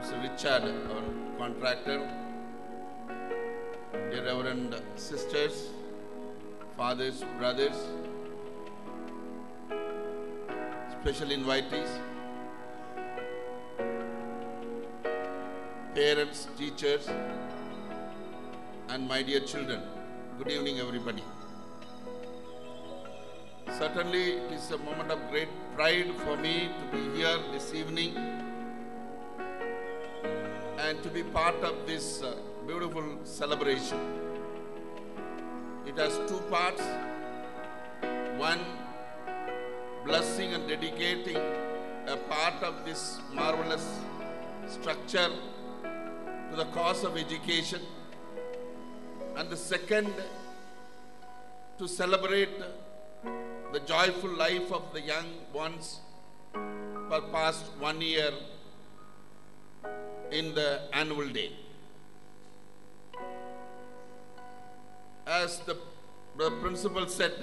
Mr. Richard, our contractor, dear Reverend sisters, fathers, brothers, special invitees, parents, teachers, and my dear children. Good evening, everybody. Certainly, it is a moment of great pride for me to be here this evening and to be part of this beautiful celebration. It has two parts. One, blessing and dedicating a part of this marvelous structure to the cause of education. And the second, to celebrate the joyful life of the young ones for past 1 year in the annual day. As the principal said,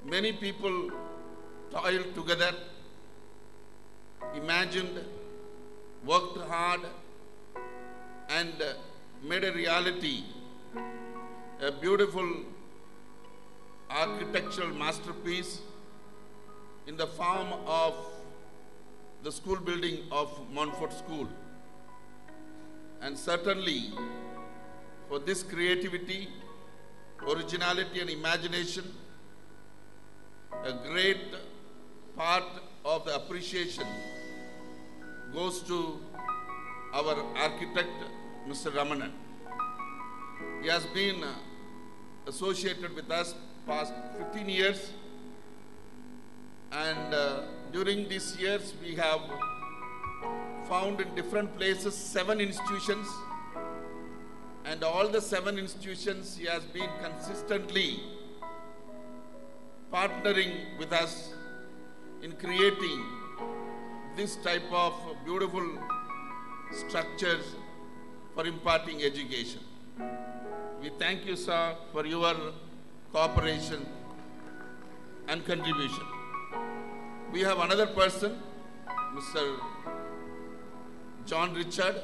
many people toiled together, imagined, worked hard, and made a reality a beautiful architectural masterpiece in the form of the school building of Montfort School. And certainly, for this creativity, originality, and imagination, a great part of the appreciation goes to our architect, Mr. Ramanan. He has been associated with us past 15 years, and during these years we have found in different places 7 institutions, and all the 7 institutions he has been consistently partnering with us in creating this type of beautiful structures for imparting education. We thank you, sir, for your cooperation and contribution. We have another person, Mr. John Richard,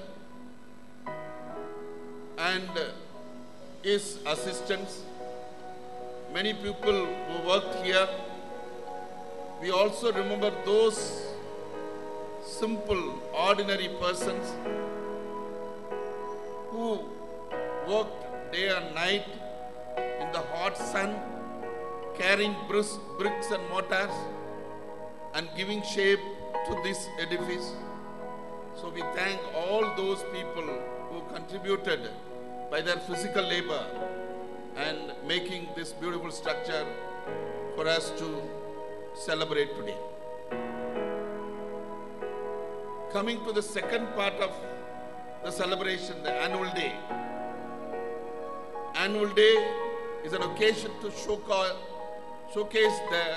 and his assistants, many people who worked here. We also remember those simple, ordinary persons who worked day and night in the hot sun, carrying bricks and mortars and giving shape to this edifice. So we thank all those people who contributed by their physical labor and making this beautiful structure for us to celebrate today. Coming to the second part of the celebration, the annual day. Annual day is an occasion to showcase the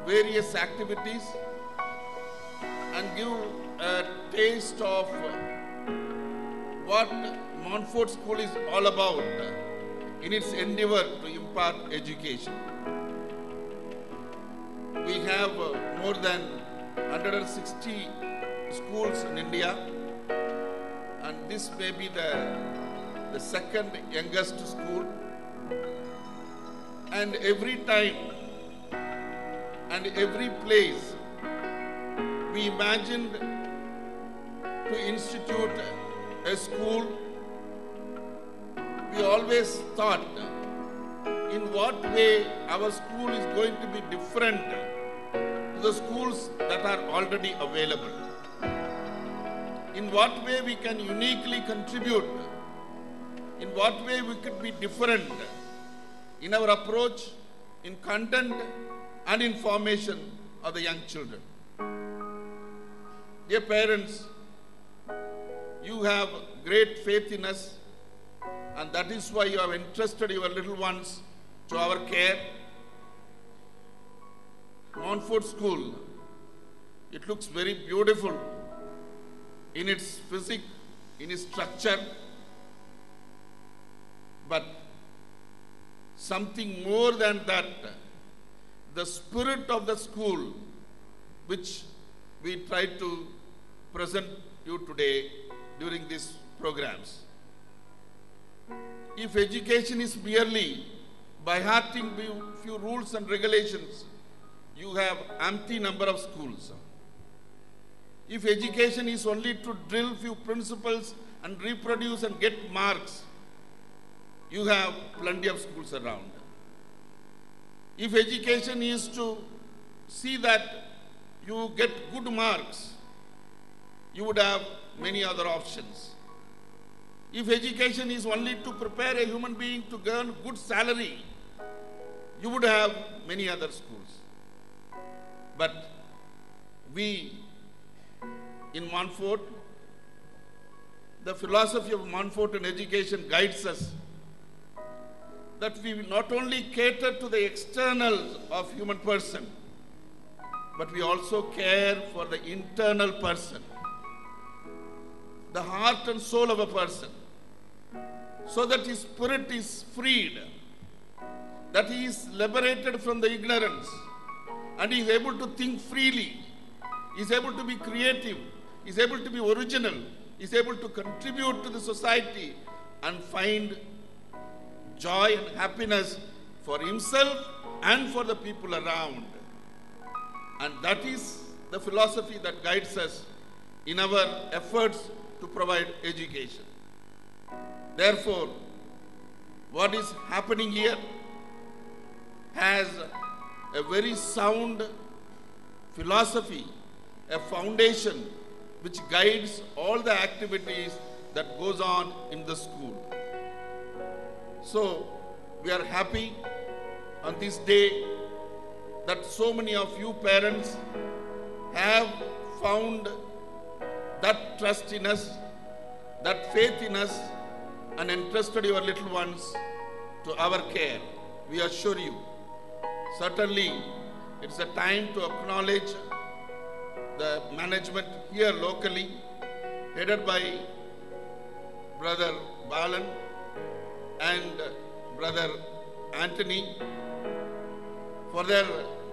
various activities and give a taste of what Montfort School is all about in its endeavor to impart education. We have more than 160 schools in India, and this may be the second youngest school. And every time and every place we imagined to institute a school, we always thought in what way our school is going to be different to the schools that are already available. In what way we can uniquely contribute, in what way we could be different in our approach, in content and in formation of the young children. Dear parents, you have great faith in us, and that is why you have entrusted your little ones to our care. Montfort School, it looks very beautiful in its physics, in its structure, but something more than that, the spirit of the school, which we try to present you today during these programs. If education is merely by hearting few rules and regulations, you have empty number of schools. If education is only to drill few principles and reproduce and get marks, you have plenty of schools around. If education is to see that you get good marks, you would have many other options. If education is only to prepare a human being to earn good salary, you would have many other schools. But we in Montfort, the philosophy of Montfort and education guides us that we not only cater to the externals of human person, but we also care for the internal person, the heart and soul of a person, so that his spirit is freed, that he is liberated from the ignorance, and he is able to think freely, he is able to be creative, he is able to be original, he is able to contribute to the society and find joy and happiness for himself and for the people around. And that is the philosophy that guides us in our efforts to provide education. Therefore, what is happening here has a very sound philosophy, a foundation which guides all the activities that goes on in the school. So, we are happy on this day that so many of you parents have found that trust in us, that faith in us, and entrusted your little ones to our care. We assure you, certainly it's a time to acknowledge the management here locally, headed by Brother Balan and Brother Anthony, for their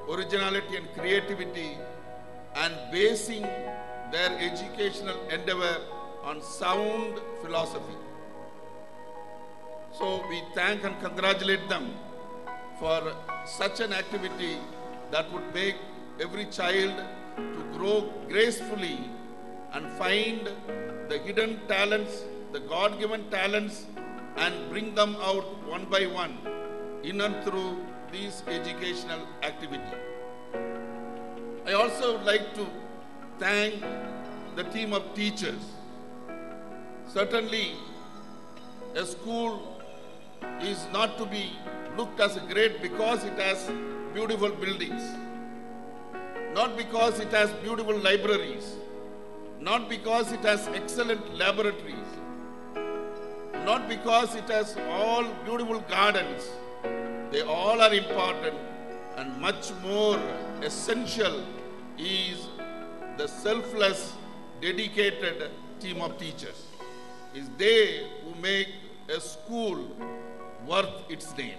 originality and creativity and basing their educational endeavor on sound philosophy. So we thank and congratulate them for such an activity that would make every child to grow gracefully and find the hidden talents, the God-given talents, and bring them out one by one in and through these educational activity. I also would like to thank the team of teachers. Certainly, a school is not to be looked as great because it has beautiful buildings, not because it has beautiful libraries, not because it has excellent laboratories, not because it has all beautiful gardens. They all are important, and much more essential is the selfless, dedicated team of teachers. It's they who make a school worth its name.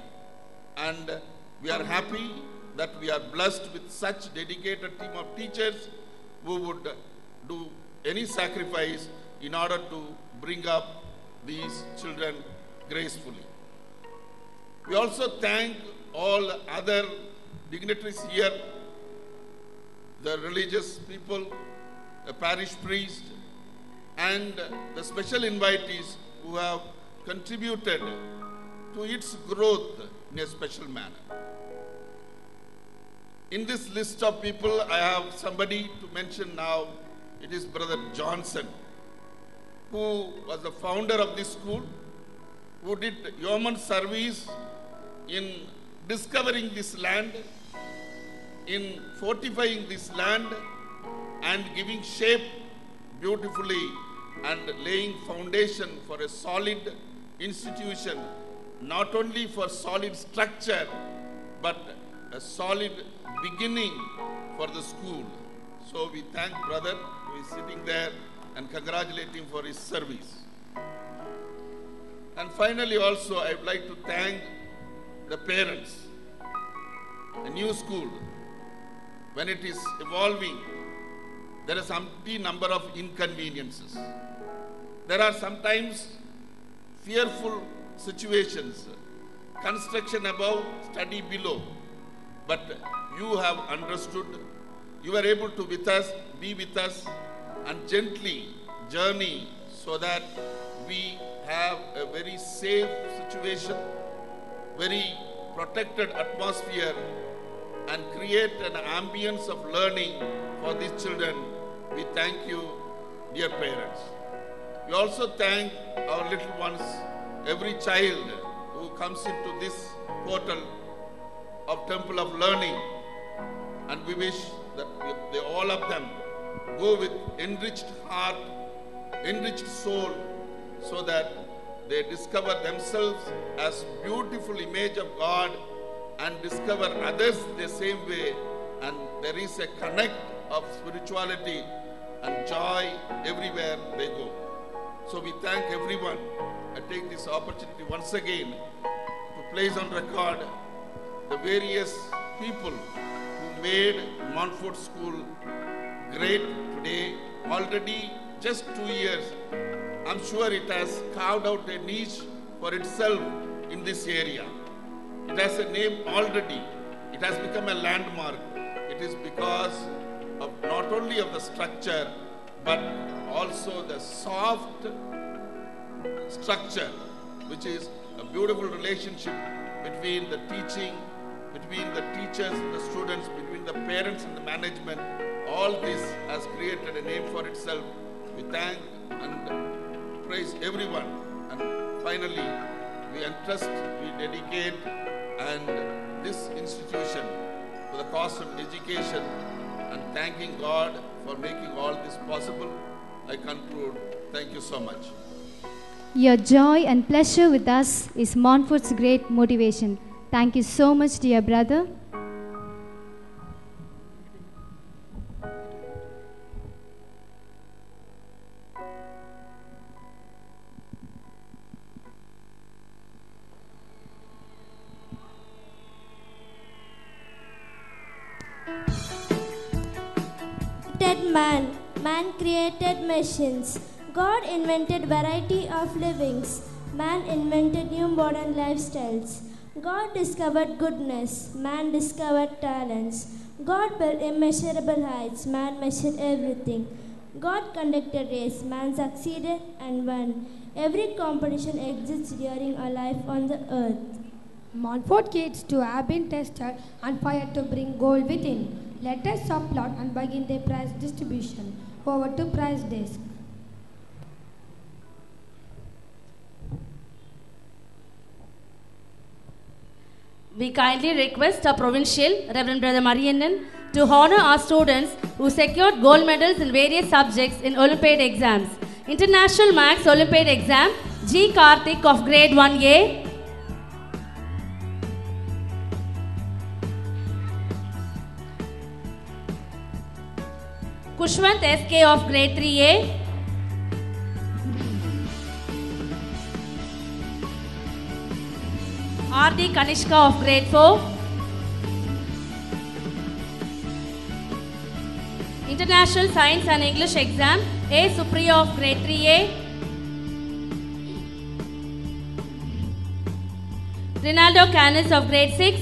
And we are happy that we are blessed with such dedicated team of teachers who would do any sacrifice in order to bring up these children gracefully. We also thank all other dignitaries here, the religious people, the parish priest, and the special invitees who have contributed to its growth in a special manner. In this list of people, I have somebody to mention now. It is Brother Johnson, who was the founder of this school, who did yeoman service in discovering this land, in fortifying this land, and giving shape beautifully and laying foundation for a solid institution, not only for solid structure, but a solid beginning for the school. So we thank brother who is sitting there and congratulate him for his service. And finally also I would like to thank the parents. A new school, when it is evolving, there is some number of inconveniences. There are sometimes fearful situations, construction above, study below. But you have understood, you are able to be with us and gently journey so that we have a very safe situation, very protected atmosphere, and create an ambience of learning for these children. We thank you, dear parents. We also thank our little ones, every child who comes into this portal of Temple of Learning, and we wish that all of them go with enriched heart, enriched soul, so that they discover themselves as beautiful image of God and discover others the same way, and there is a connect of spirituality and joy everywhere they go. So we thank everyone. I take this opportunity once again to place on record the various people who made Montfort School great today. Already just 2 years, I'm sure it has carved out a niche for itself in this area. It has a name already. It has become a landmark. It is because of not only of the structure, but also the soft structure, which is a beautiful relationship between the teaching, between the teachers and the students, between the parents and the management. All this has created a name for itself. We thank and praise everyone. And finally, we entrust, we dedicate, and this institution to the cause of education, and thanking God for making all this possible. I conclude. Thank you so much. Your joy and pleasure with us is Montfort's great motivation. Thank you so much, dear brother. Man created machines. God invented variety of livings. Man invented new modern lifestyles. God discovered goodness. Man discovered talents. God built immeasurable heights. Man measured everything. God conducted race. Man succeeded and won. Every competition exists during our life on the earth. Montfort kids too have been tested and fired to bring gold within. Let us applaud and begin the prize distribution. Over to prize desk. We kindly request our provincial, Reverend Brother Mariannan, to honor our students who secured gold medals in various subjects in Olympiad exams. International Maths Olympiad exam, G. Karthik of grade 1A. Kushwant SK of grade 3A. R.D. Kanishka of grade 4. International Science and English exam, A. Supriya of grade 3A. Rinaldo Canis of grade 6.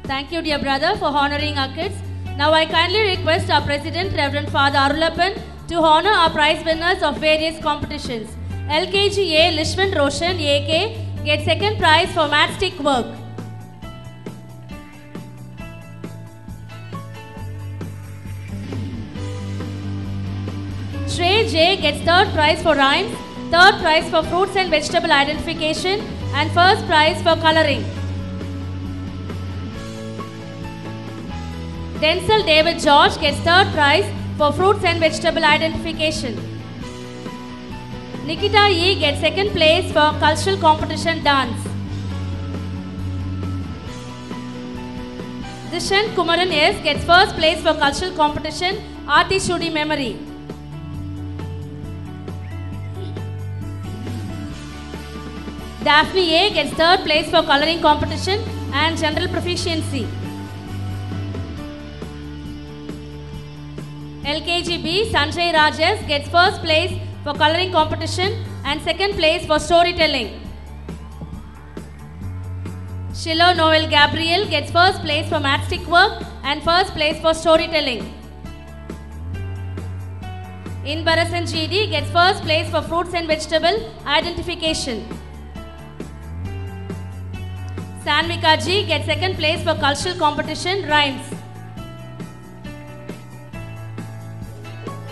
Thank you, dear brother, for honoring our kids. Now I kindly request our President, Reverend Father Arulappan, to honor our prize winners of various competitions. LKGA Lishman Roshan, AK, gets second prize for matchstick work. Shrey J gets third prize for rhymes, third prize for fruits and vegetable identification, and first prize for coloring. Denzel David George gets third prize for fruits and vegetable identification. Nikita E gets second place for cultural competition dance. Dishan Kumaran S gets first place for cultural competition Aati Shudi memory. Daphne A gets third place for coloring competition and general proficiency. LKG B Sanjay Rajesh gets first place for coloring competition and second place for storytelling. Shiloh Noel Gabriel gets first place for matchstick work and first place for storytelling. Inbarasan GD gets first place for fruits and vegetable identification. Sanvika G gets second place for cultural competition rhymes.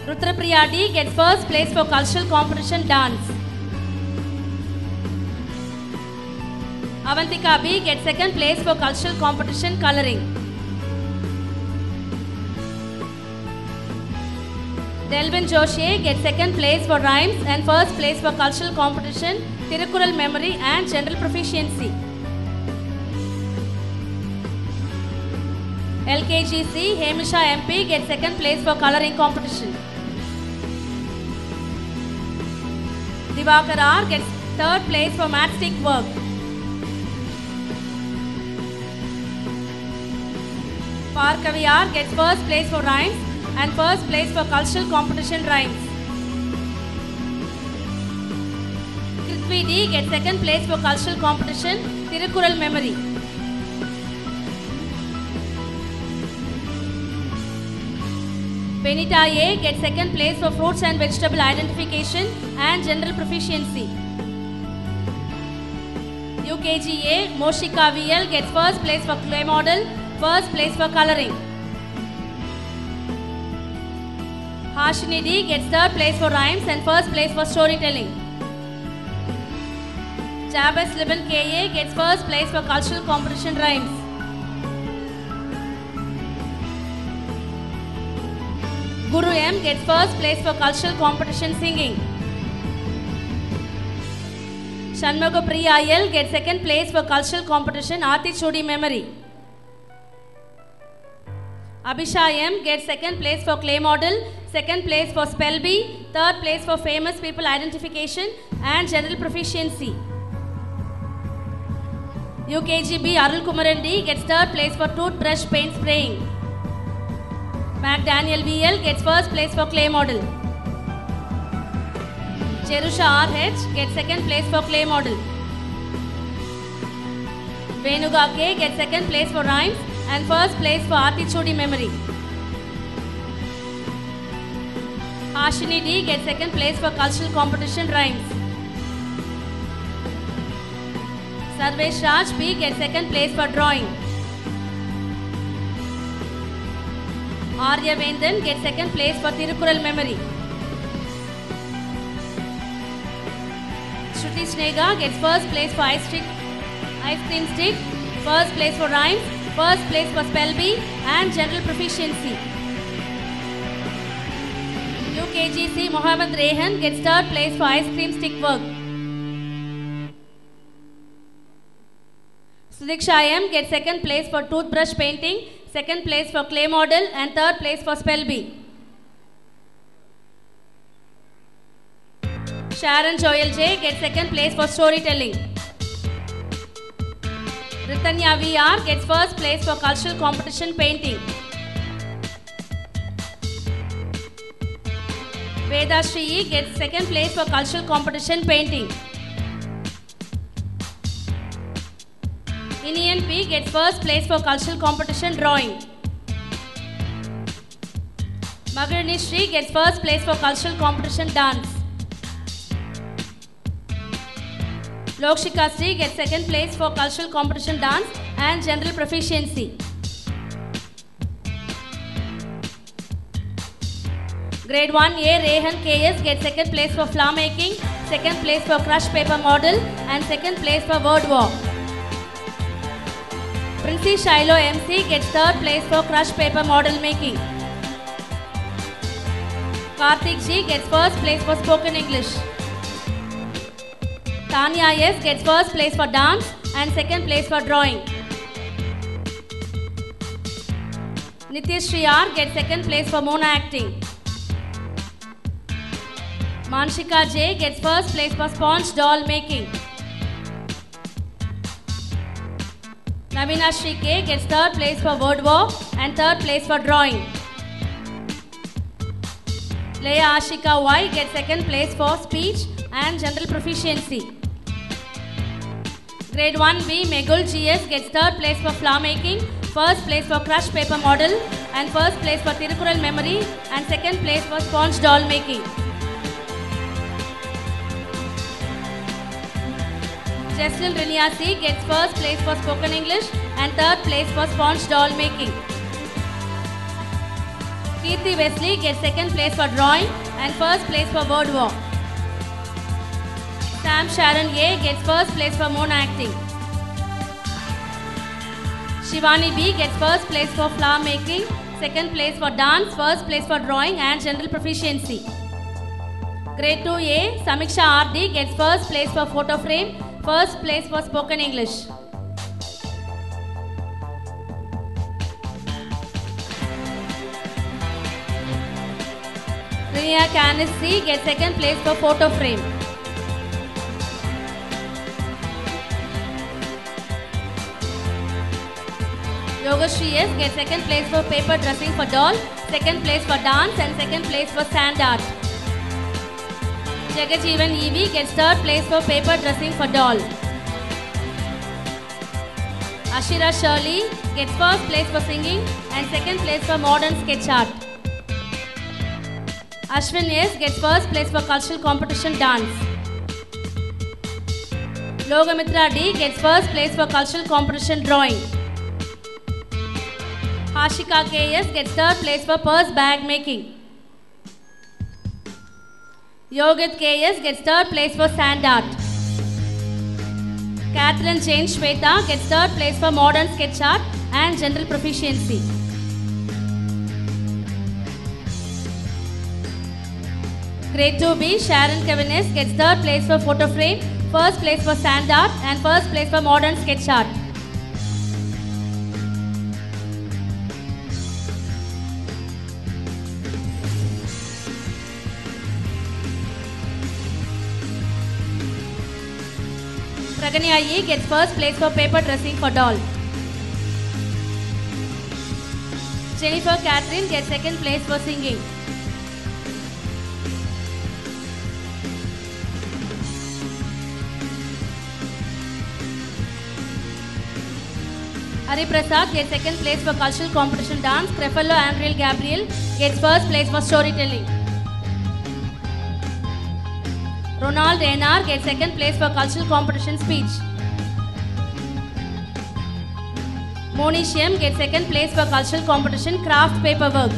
Rutrapriya D gets first place for cultural competition dance. Avantika B gets second place for cultural competition coloring. Delvin Joshi gets second place for rhymes and first place for cultural competition, Tirukural memory and general proficiency. LKGC Hemisha MP gets second place for coloring competition. Divakar R gets third place for matchstick work. Parkavi R gets first place for rhymes and first place for cultural competition rhymes. Krithvi D gets second place for cultural competition Tirukural memory. Benita A gets second place for fruits and vegetable identification and general proficiency. UKG A Moshika VL gets first place for clay model, first place for coloring. Hashini D gets third place for rhymes and first place for storytelling. Jabez Liban KA gets first place for cultural competition rhymes. Guru M gets first place for cultural competition singing. Shanmuga Priya IL gets second place for cultural competition Aati Chudi memory. Abhisha M gets second place for clay model, second place for spell bee, third place for famous people identification and general proficiency. UKGB Arul Kumaran D gets third place for toothbrush paint spraying. Mac Daniel VL gets first place for clay model. Cherusha RH gets second place for clay model. Venuga K gets second place for rhymes and first place for Aati Chudi memory. Hashini D gets second place for cultural competition rhymes. Sarvesh Raj P gets second place for drawing. Arya Vendan gets second place for Tirukural memory. Shruti Snega gets first place for ice cream stick, first place for rhymes, first place for spell bee and general proficiency. UKGC Mohammed Rehan gets third place for ice cream stick work. Sudiksha M gets second place for toothbrush painting, second place for clay model and third place for spell bee. Sharon Joel J gets second place for storytelling. Ritanya VR gets first place for cultural competition painting. Veda Shri gets second place for cultural competition painting. Inian P gets first place for cultural competition drawing. Magarni Shri gets first place for cultural competition dance. Lokshika Sri gets second place for cultural competition dance and general proficiency. Grade 1A Rehan KS gets second place for flower making, second place for crushed paper model and second place for word walk. Princey Shiloh MC gets third place for crushed paper model making. Karthik G gets first place for spoken English. Tanya S gets first place for dance and second place for drawing. Nitya R gets second place for mono acting. Manshika J gets first place for sponge doll making. Navina Shri K gets third place for word walk and third place for drawing. Leia Ashika Y gets second place for speech and general proficiency. Grade 1B Megul GS gets third place for flower making, first place for crushed paper model and first place for Tirukural memory and second place for sponge doll making. Jesslyn Riniasi gets first place for spoken English and third place for sponge doll making. Kirti Wesley gets second place for drawing and first place for word walk. Sam Sharon Ye gets first place for mono acting. Shivani B gets first place for flower making, second place for dance, first place for drawing and general proficiency. Grade 2A Samiksha RD gets first place for photo frame, first place for spoken English. Riya Canis C gets second place for photo frame. Yogashri S gets second place for paper dressing for doll, second place for dance and second place for sand art. Jagajeevan EV gets third place for paper dressing for doll. Ashira Shirley gets first place for singing and second place for modern sketch art. Ashwin S gets first place for cultural competition dance. Logamitra D gets first place for cultural competition drawing. Hashika KS gets third place for purse bag making. Yogit KS gets third place for sand art. Catherine Jane Shweta gets third place for modern sketch art and general proficiency. Grade 2B Sharon Kevin S gets third place for photo frame, first place for sand art and first place for modern sketch art. Pragani IE gets first place for paper dressing for doll. Jennifer Catherine gets second place for singing. Hari Prasad gets second place for cultural competition dance. Creflo Andriel Gabriel gets first place for storytelling. Ronald NR gets second place for cultural competition speech. Monish M gets second place for cultural competition craft paperwork.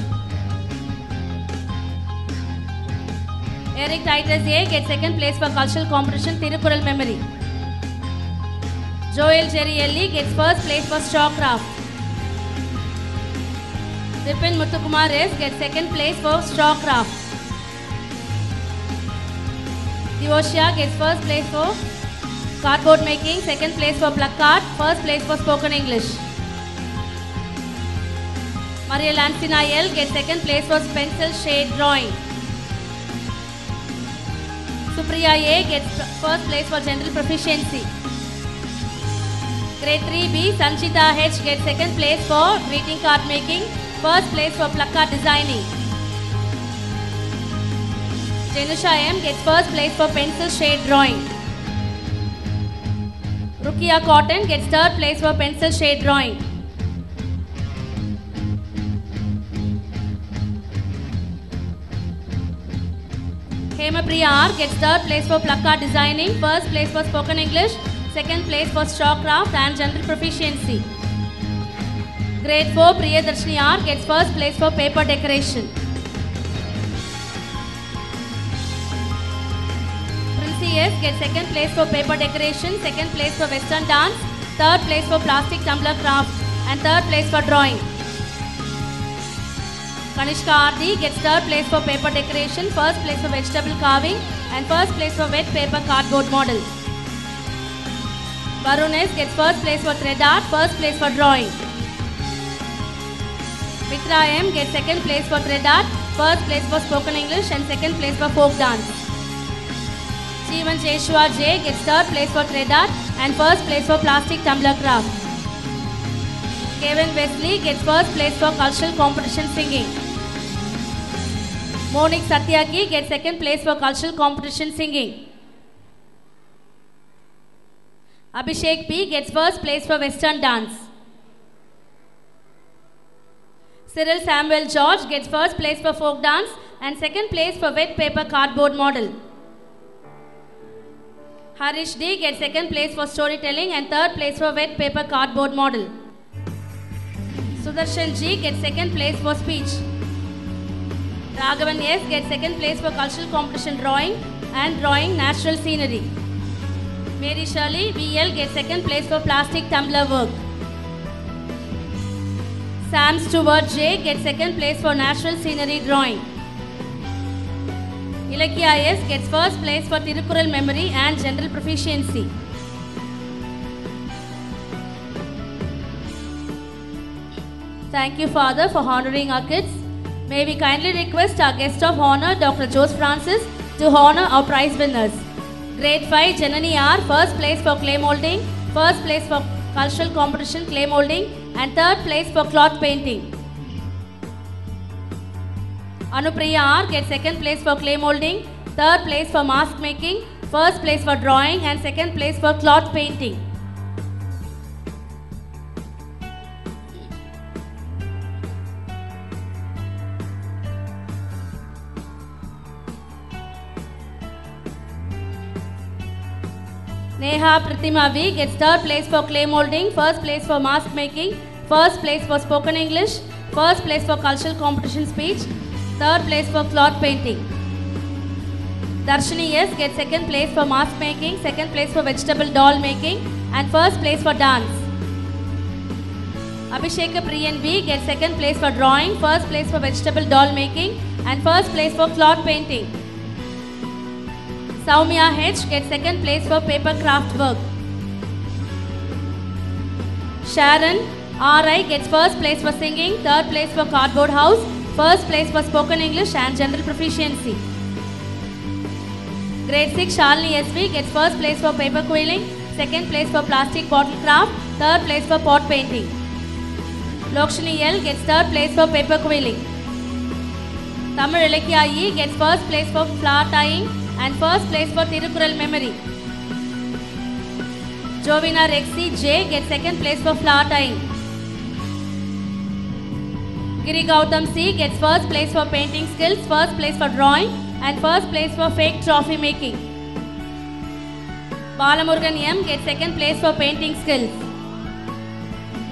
Eric Titus A gets second place for cultural competition Tirukural memory. Joel Jerry Ellie gets first place for straw craft. Vipin Muthukumar S gets second place for straw craft. Devoshia gets first place for cardboard making, second place for placard, first place for spoken English. Maria Lancina L gets second place for pencil shade drawing. Supriya A gets first place for general proficiency. Grade 3B Sanchita H gets second place for greeting card making, first place for placard designing. Janusha M gets first place for pencil shade drawing. Rukia Cotton gets third place for pencil shade drawing. Hemapriya R gets third place for placard designing, first place for spoken English, second place for straw craft and general proficiency. Grade 4 Priyadarshini R gets first place for paper decoration. CS gets second place for paper decoration, second place for western dance, third place for plastic tumbler craft and third place for drawing. Kanishka RD gets third place for paper decoration, first place for vegetable carving and first place for wet paper cardboard model. Varun S gets first place for thread art, first place for drawing. Mitra M gets second place for thread art, first place for spoken English and second place for folk dance. Jeevan Jeshua J gets third place for thread art and first place for plastic tumbler craft. Kevin Wesley gets first place for cultural competition singing. Monik Satyaki gets second place for cultural competition singing. Abhishek P gets first place for western dance. Cyril Samuel George gets first place for folk dance and second place for wet paper cardboard model. Harish D gets second place for storytelling and third place for wet paper cardboard model. Sudarshan G gets second place for speech. Raghavan S gets second place for cultural competition drawing and drawing natural scenery. Mary Shirley VL gets second place for plastic tumbler work. Sam Stewart J gets second place for natural scenery drawing. Ilakya S gets first place for Tirukural memory and general proficiency. Thank you, Father, for honoring our kids. May we kindly request our guest of honor, Dr. Jose Francis, to honor our prize winners. Grade 5 Janani R, first place for clay molding, first place for cultural competition clay molding, and third place for cloth painting. Anupriya R gets second place for clay molding, third place for mask making, first place for drawing, and second place for cloth painting. Neha Pratima V gets third place for clay molding, first place for mask making, first place for spoken English, first place for cultural competition speech, third place for cloth painting. Darshini S gets second place for mask making, second place for vegetable doll making, and first place for dance. Abhisheka Priyan V gets second place for drawing, first place for vegetable doll making, and first place for cloth painting. Saumya H gets second place for paper craft work. Sharon R.I. gets first place for singing, third place for cardboard house, first place for spoken English and general proficiency. Grade 6 Shalini S.V. gets first place for paper quilling, second place for plastic bottle craft, third place for pot painting. Lokshini L gets third place for paper quilling. Tamil Ilakya E gets first place for flower tying and first place for Tirukural memory. Jovina Rexy J gets second place for flower tying. Giri Gautam C gets first place for painting skills, first place for drawing, and first place for fake trophy making. Balamurgan M gets second place for painting skills.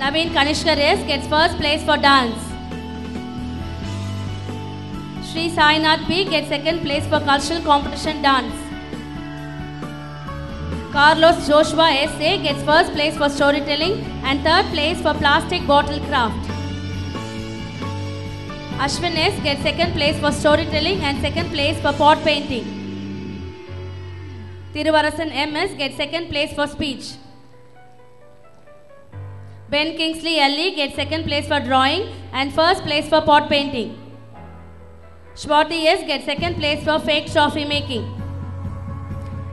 Naveen Kanishkar S gets first place for dance. Sri Sainath P gets second place for cultural competition dance. Carlos Joshua S.A. gets first place for storytelling and third place for plastic bottle craft. Ashwin S. gets second place for storytelling and second place for pot painting. Thiruvarasan M.S. gets second place for speech. Ben Kingsley L.E. gets second place for drawing and first place for pot painting. Shwati S. gets second place for fake trophy making.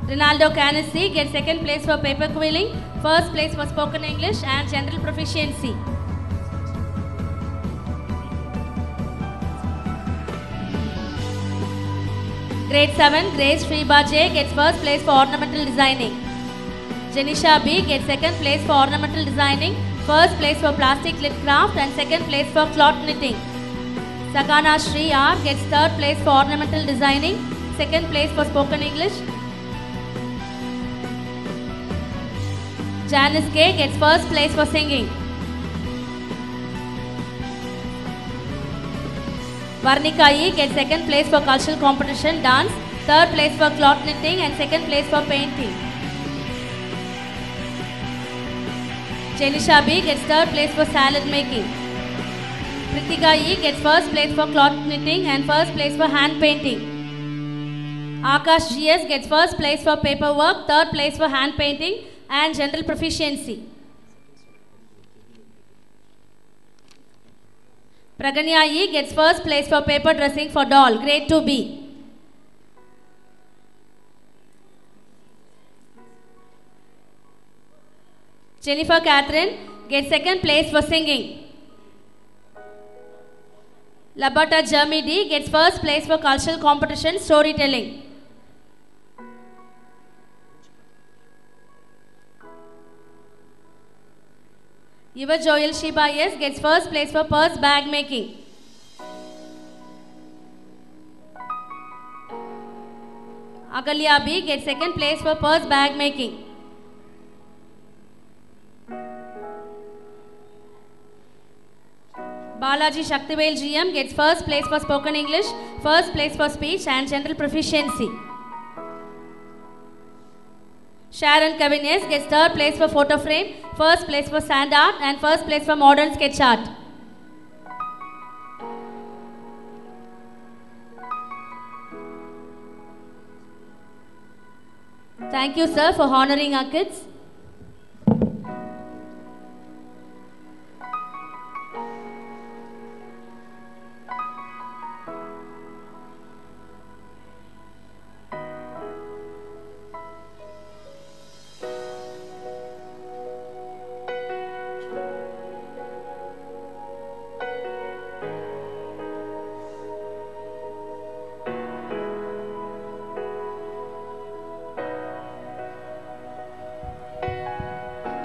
Ronaldo Canesi gets second place for paper quilling, first place for spoken English and general proficiency. Grade 7 Grace Shriba J gets first place for ornamental designing. Janisha B gets second place for ornamental designing, first place for plastic lid craft and second place for cloth knitting. Sakana Shri R gets third place for ornamental designing, second place for spoken English. Janice K gets first place for singing. Varnika E gets second place for cultural competition dance, third place for cloth knitting and second place for painting. Jenisha B gets third place for salad making. Pritika E gets first place for cloth knitting and first place for hand painting. Akash GS gets first place for paperwork, third place for hand painting, and general proficiency. Praganya E gets first place for paper dressing for doll, grade 2B. Jennifer Catherine gets second place for singing. Labata Jeremy D gets first place for cultural competition storytelling. Yuva Joel Shiba S gets first place for purse bag making. Agalya B gets second place for purse bag making. Balaji Shaktivel GM gets first place for spoken English, first place for speech and general proficiency. Sharon Kevin S gets third place for photo frame, first place for sand art and first place for modern sketch art. Thank you, sir, for honoring our kids.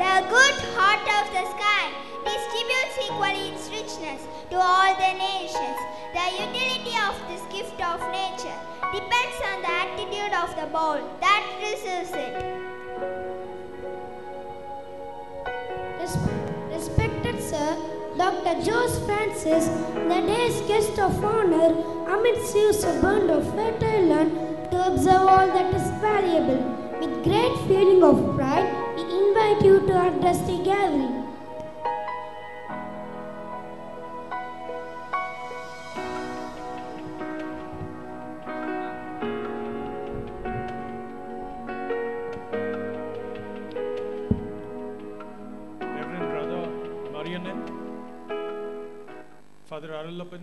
The good heart of the sky distributes equally its richness to all the nations. The utility of this gift of nature depends on the attitude of the bowl that receives it. Respected Sir, Dr. Jose Francis, the day's guest of honor, amidst you a bond of fertile land to observe all that is valuable. With great feeling of pride, we invite you to address the gathering. Reverend Brother Marianan, Father Arulapan,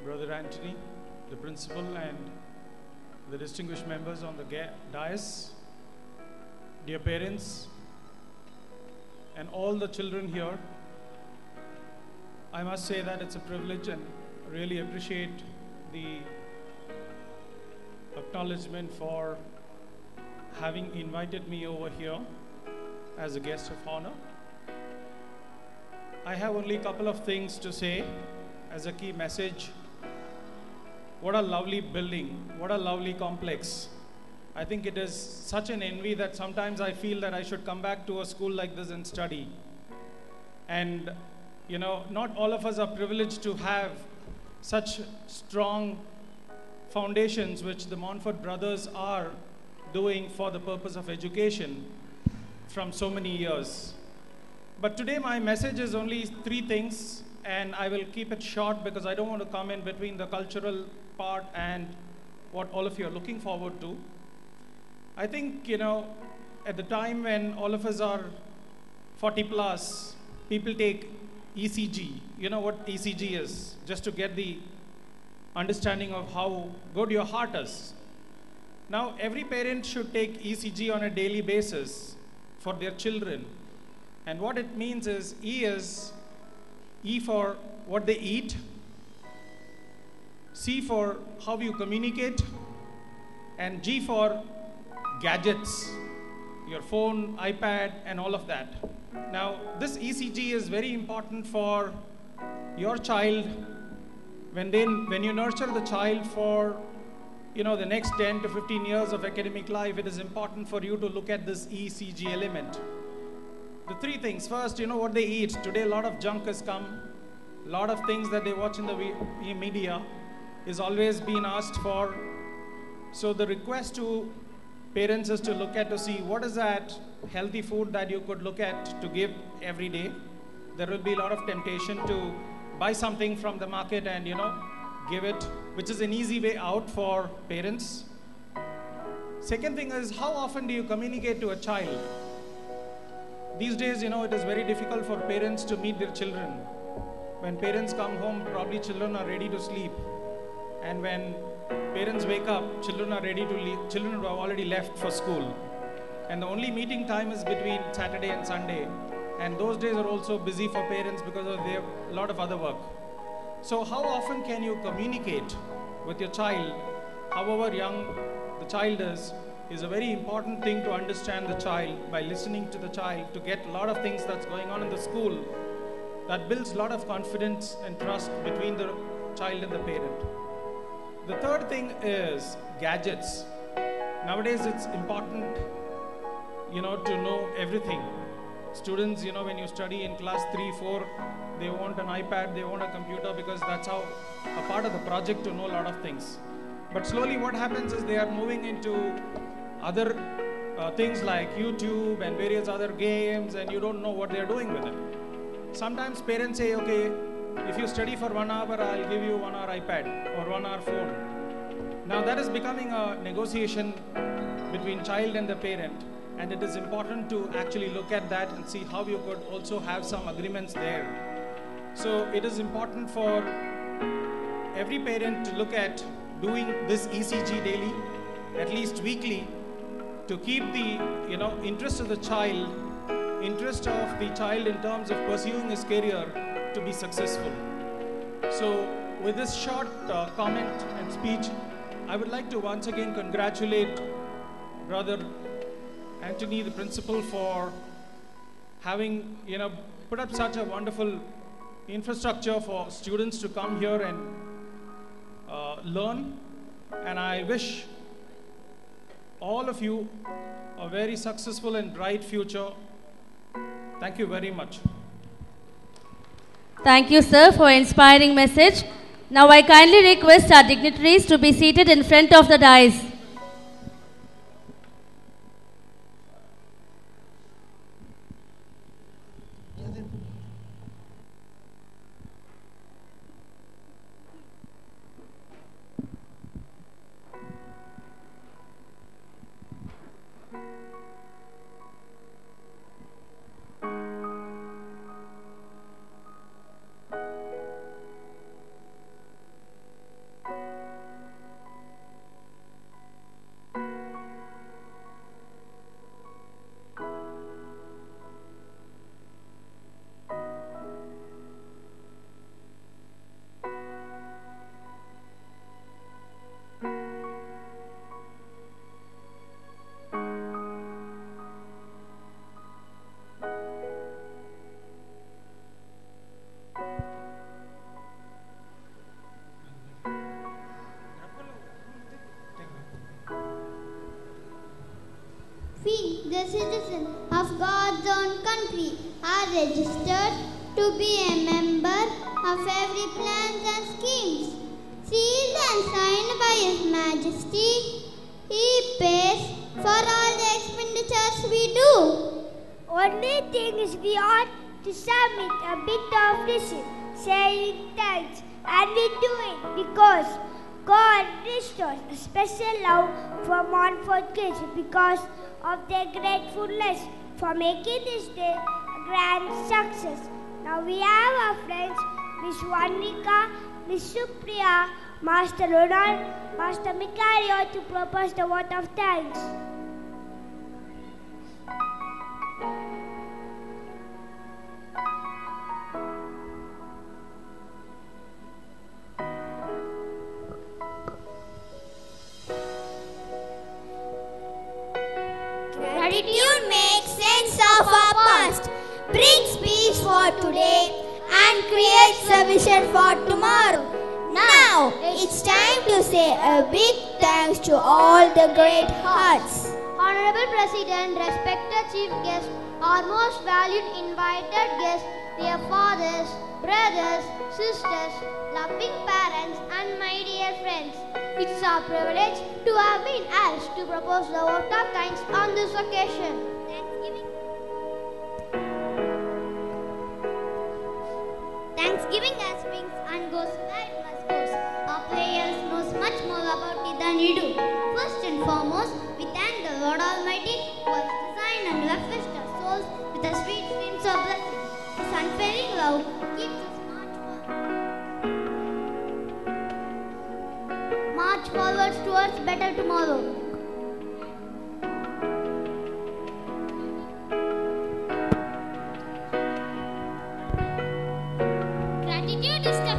Brother Anthony, the principal and the distinguished members on the dais, dear parents, and all the children here, I must say that it's a privilege and really appreciate the acknowledgement for having invited me over here as a guest of honor. I have only a couple of things to say as a key message. What a lovely building, what a lovely complex. I think it is such an envy that sometimes I feel that I should come back to a school like this and study. And, you know, not all of us are privileged to have such strong foundations which the Montfort brothers are doing for the purpose of education from so many years. But today my message is only 3 things, and I will keep it short because I don't want to come in between the cultural part and what all of you are looking forward to. I think, you know, at the time when all of us are 40 plus, people take ECG. You know what ECG is, just to get the understanding of how good your heart is. Now, every parent should take ECG on a daily basis for their children. And what it means is E for what they eat, C for how you communicate, and G for gadgets, your phone, iPad, and all of that. Now, this ECG is very important for your child when you nurture the child for, you know, the next 10 to 15 years of academic life. It is important for you to look at this ECG element. The 3 things. First, you know what they eat. Today, a lot of junk has come. A lot of things that they watch in the media is always being asked for. So the request to parents is to look at to see what is that healthy food that you could look at to give every day. There will be a lot of temptation to buy something from the market and, you know, give it, which is an easy way out for parents. Second thing is, how often do you communicate to a child? These days, it is very difficult for parents to meet their children. When parents come home, probably children are ready to sleep. And when parents wake up, children are ready to leave. Children have already left for school. And the only meeting time is between Saturday and Sunday. And those days are also busy for parents because they have a lot of other work. So how often can you communicate with your child? However young the child is a very important thing to understand the child by listening to the child, to get a lot of things that's going on in the school that builds a lot of confidence and trust between the child and the parent. The third thing is gadgets. Nowadays it's important, to know everything. Students, when you study in class 3, 4, they want an iPad, they want a computer, because that's how a part of the project to know a lot of things. But slowly what happens is they are moving into other things like YouTube and various other games, and you don't know what they're doing with it. Sometimes parents say, okay, if you study for 1 hour, I'll give you 1 hour iPad or 1 hour phone. Now that is becoming a negotiation between child and the parent, and it is important to actually look at that and see how you could also have some agreements there. So it is important for every parent to look at doing this ECG daily, at least weekly, to keep the interest of the child in terms of pursuing his career to be successful. So with this short comment and speech, I would like to once again congratulate Brother Anthony, the principal, for having put up such a wonderful infrastructure for students to come here and learn. And I wish all of you a very successful and bright future. Thank you very much. Thank you, sir, for an inspiring message. Now I kindly request our dignitaries to be seated in front of the dais. We, the citizens of God's own country, are registered to be a member of every plans and schemes, sealed and signed by His Majesty. He pays for all the expenditures we do. Only thing is we ought to submit a bit of receipt, saying thanks, and we do it because God restores a special love for Montfort kids because of their gratefulness for making this day a grand success. Now we have our friends Miss Vanika, Miss Supriya, Master Ronald, Master Mikario to propose the vote of thanks. Gratitude makes sense of our past, brings peace for today, and creates a vision for tomorrow. Now, it's time to say a big thanks to all the great hearts. Honorable President, respected Chief Guest, our most valued invited guests, dear fathers, brothers, sisters, loving parents, and my dear friends. It's our privilege to have been asked to propose the vote of thanks on this occasion. Thanksgiving as wings and goes where it must go. Our players knows much more about it than we do. First and foremost, we thank the Lord Almighty, who has designed and refreshed our souls with the sweet streams of blessing. His unfailing love keeps us march forwards towards better tomorrow. Gratitude is the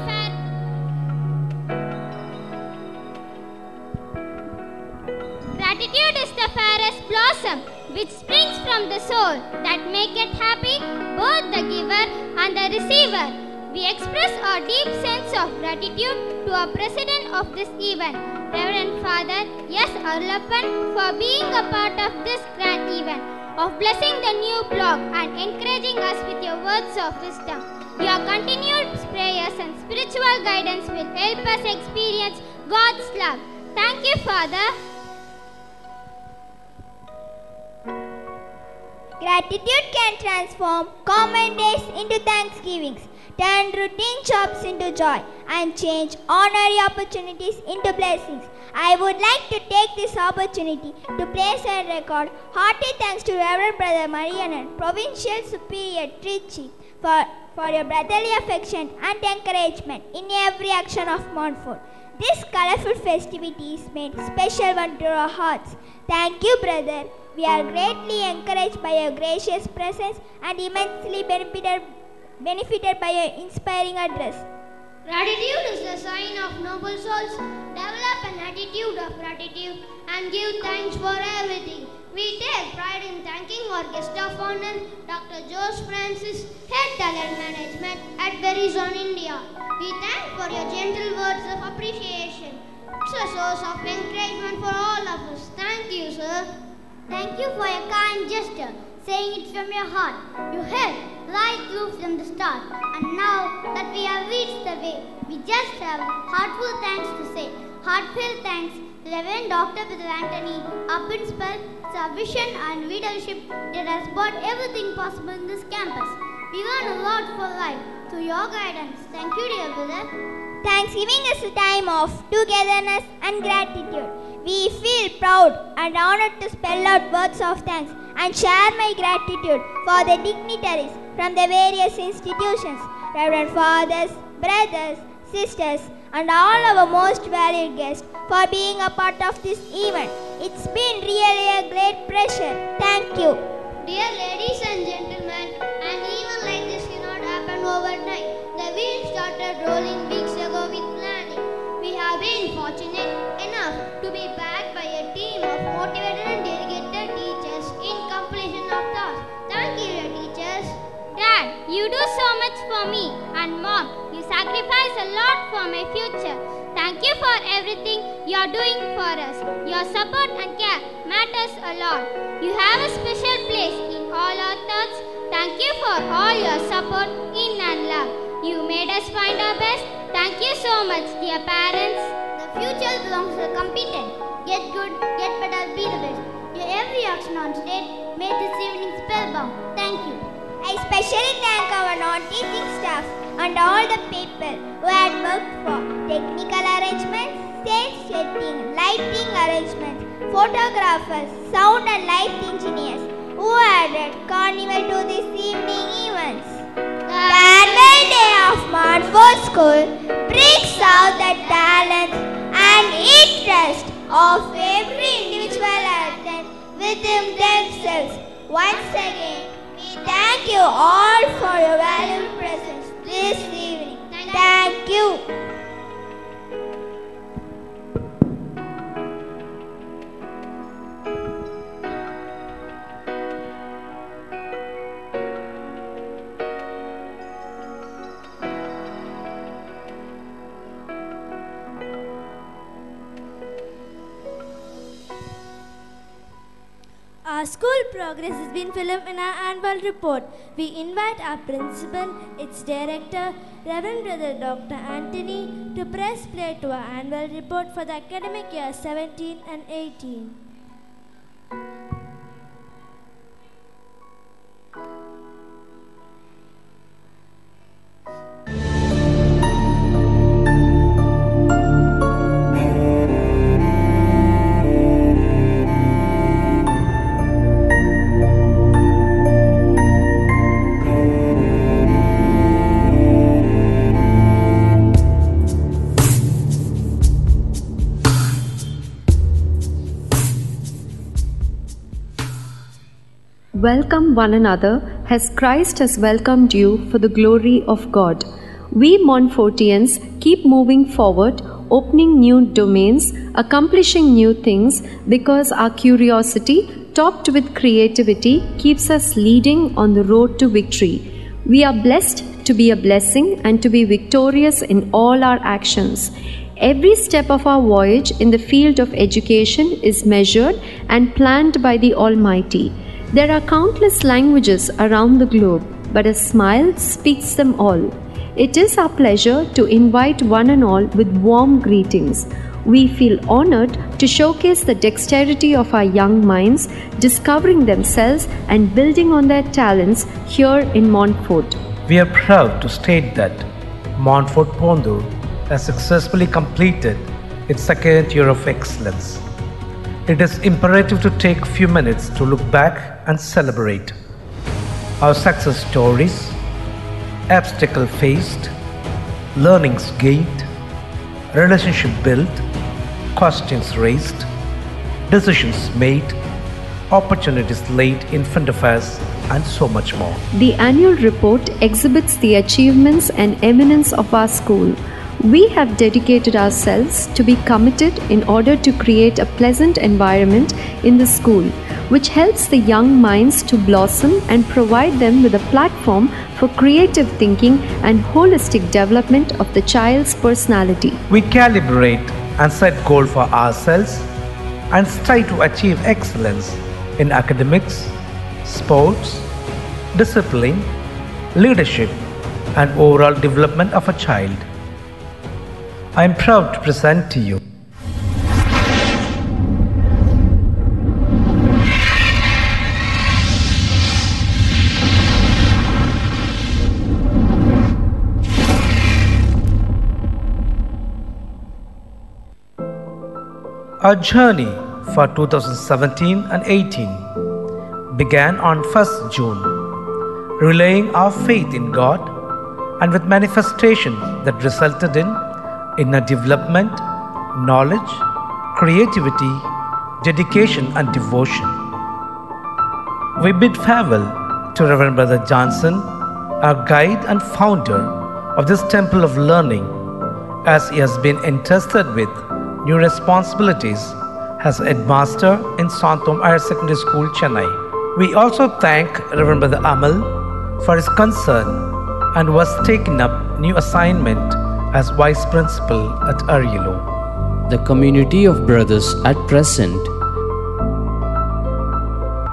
Gratitude is the fairest blossom which springs from the soul that maketh happy both the giver and the receiver. We express our deep sense of gratitude to our president of this event, Reverend Father S. Arulappan, for being a part of this grand event, of blessing the new block and encouraging us with your words of wisdom. Your continued prayers and spiritual guidance will help us experience God's love. Thank you, Father. Gratitude can transform common days into thanksgivings, turn routine jobs into joy, and change ordinary opportunities into blessings. I would like to take this opportunity to place and record hearty thanks to Reverend Brother Marianan, Provincial Superior Trichy, for your brotherly affection and encouragement in every action of Montfort. This colorful festivity is made special one to our hearts. Thank you, brother. We are greatly encouraged by your gracious presence and immensely benefited by your inspiring address. Gratitude is the sign of noble souls. Develop an attitude of gratitude and give thanks for everything. We take pride in thanking our guest of honor, Dr. Jose Francis, Head Talent Management at Verizon India. We thank for your gentle words of appreciation. It's a source of encouragement for all of us. Thank you, sir. Thank you for your kind gesture, saying it from your heart. You helped right through from the start, and now that we have reached the way, we just have heartful thanks to say. Heartfelt thanks, Reverend Dr. Peter Anthony, our principal, our vision and leadership that has brought everything possible in this campus. We learn a lot for life through your guidance. Thank you, dear brother. Thanksgiving is a time of togetherness and gratitude. We feel proud and honored to spell out words of thanks and share my gratitude for the dignitaries from the various institutions, Reverend Fathers, brothers, sisters, and all our most valued guests for being a part of this event. It's been really a great pleasure. Thank you. Dear ladies and gentlemen, an event like this cannot happen overnight. The wheels started rolling weeks ago with planning. We have been fortunate enough to be backed by a team of motivated and dedicated teachers in completion of tasks. Thank you, dear teachers. Dad, you do so much for me, and Mom, you sacrifice a lot for my future. Thank you for everything you are doing for us. Your support and care matters a lot. You have a special place in all our thoughts. Thank you for all your support in and love. You made us find our best. Thank you so much, dear parents. The future belongs to the competent. Get good, get better, be the best. Your every action on stage made this evening spellbound. Thank you. I especially thank our non-teaching staff and all the people who had worked for technical arrangements, stage setting, lighting arrangements, photographers, sound and light engineers who added carnival to this evening events. The annual day of Montfort School brings out the talents and interest of every individual attendant within themselves. Once again, we thank you all for your valuable presence this evening. Thank you. Our school progress has been filmed in our annual report. We invite our principal, its director, Reverend Brother Dr. Anthony, to press play to our annual report for the academic year 17 and 18. welcome one another as Christ has welcomed you for the glory of God. We Montfortians keep moving forward, opening new domains, accomplishing new things because our curiosity, topped with creativity, keeps us leading on the road to victory. We are blessed to be a blessing and to be victorious in all our actions. Every step of our voyage in the field of education is measured and planned by the Almighty. There are countless languages around the globe, but a smile speaks them all. It is our pleasure to invite one and all with warm greetings. We feel honored to showcase the dexterity of our young minds, discovering themselves and building on their talents here in Montfort. We are proud to state that Montfortpondur has successfully completed its second year of excellence. It is imperative to take a few minutes to look back and celebrate our success stories, obstacle faced, learnings gained, relationship built, questions raised, decisions made, opportunities laid in front of us, and so much more. The annual report exhibits the achievements and eminence of our school. We have dedicated ourselves to be committed in order to create a pleasant environment in the school, which helps the young minds to blossom and provide them with a platform for creative thinking and holistic development of the child's personality. We calibrate and set goals for ourselves and strive to achieve excellence in academics, sports, discipline, leadership, and overall development of a child. I am proud to present to you our journey for 2017 and 18 began on 1st June, relaying our faith in God and with manifestation that resulted in inner development, knowledge, creativity, dedication and devotion. We bid farewell to Reverend Brother Johnson, our guide and founder of this temple of learning, as he has been entrusted with new responsibilities as headmaster in Santom Higher Secondary School, Chennai. We also thank Reverend Brother Amal for his concern and was taken up new assignment as Vice Principal at Ariyalo. The community of brothers at present.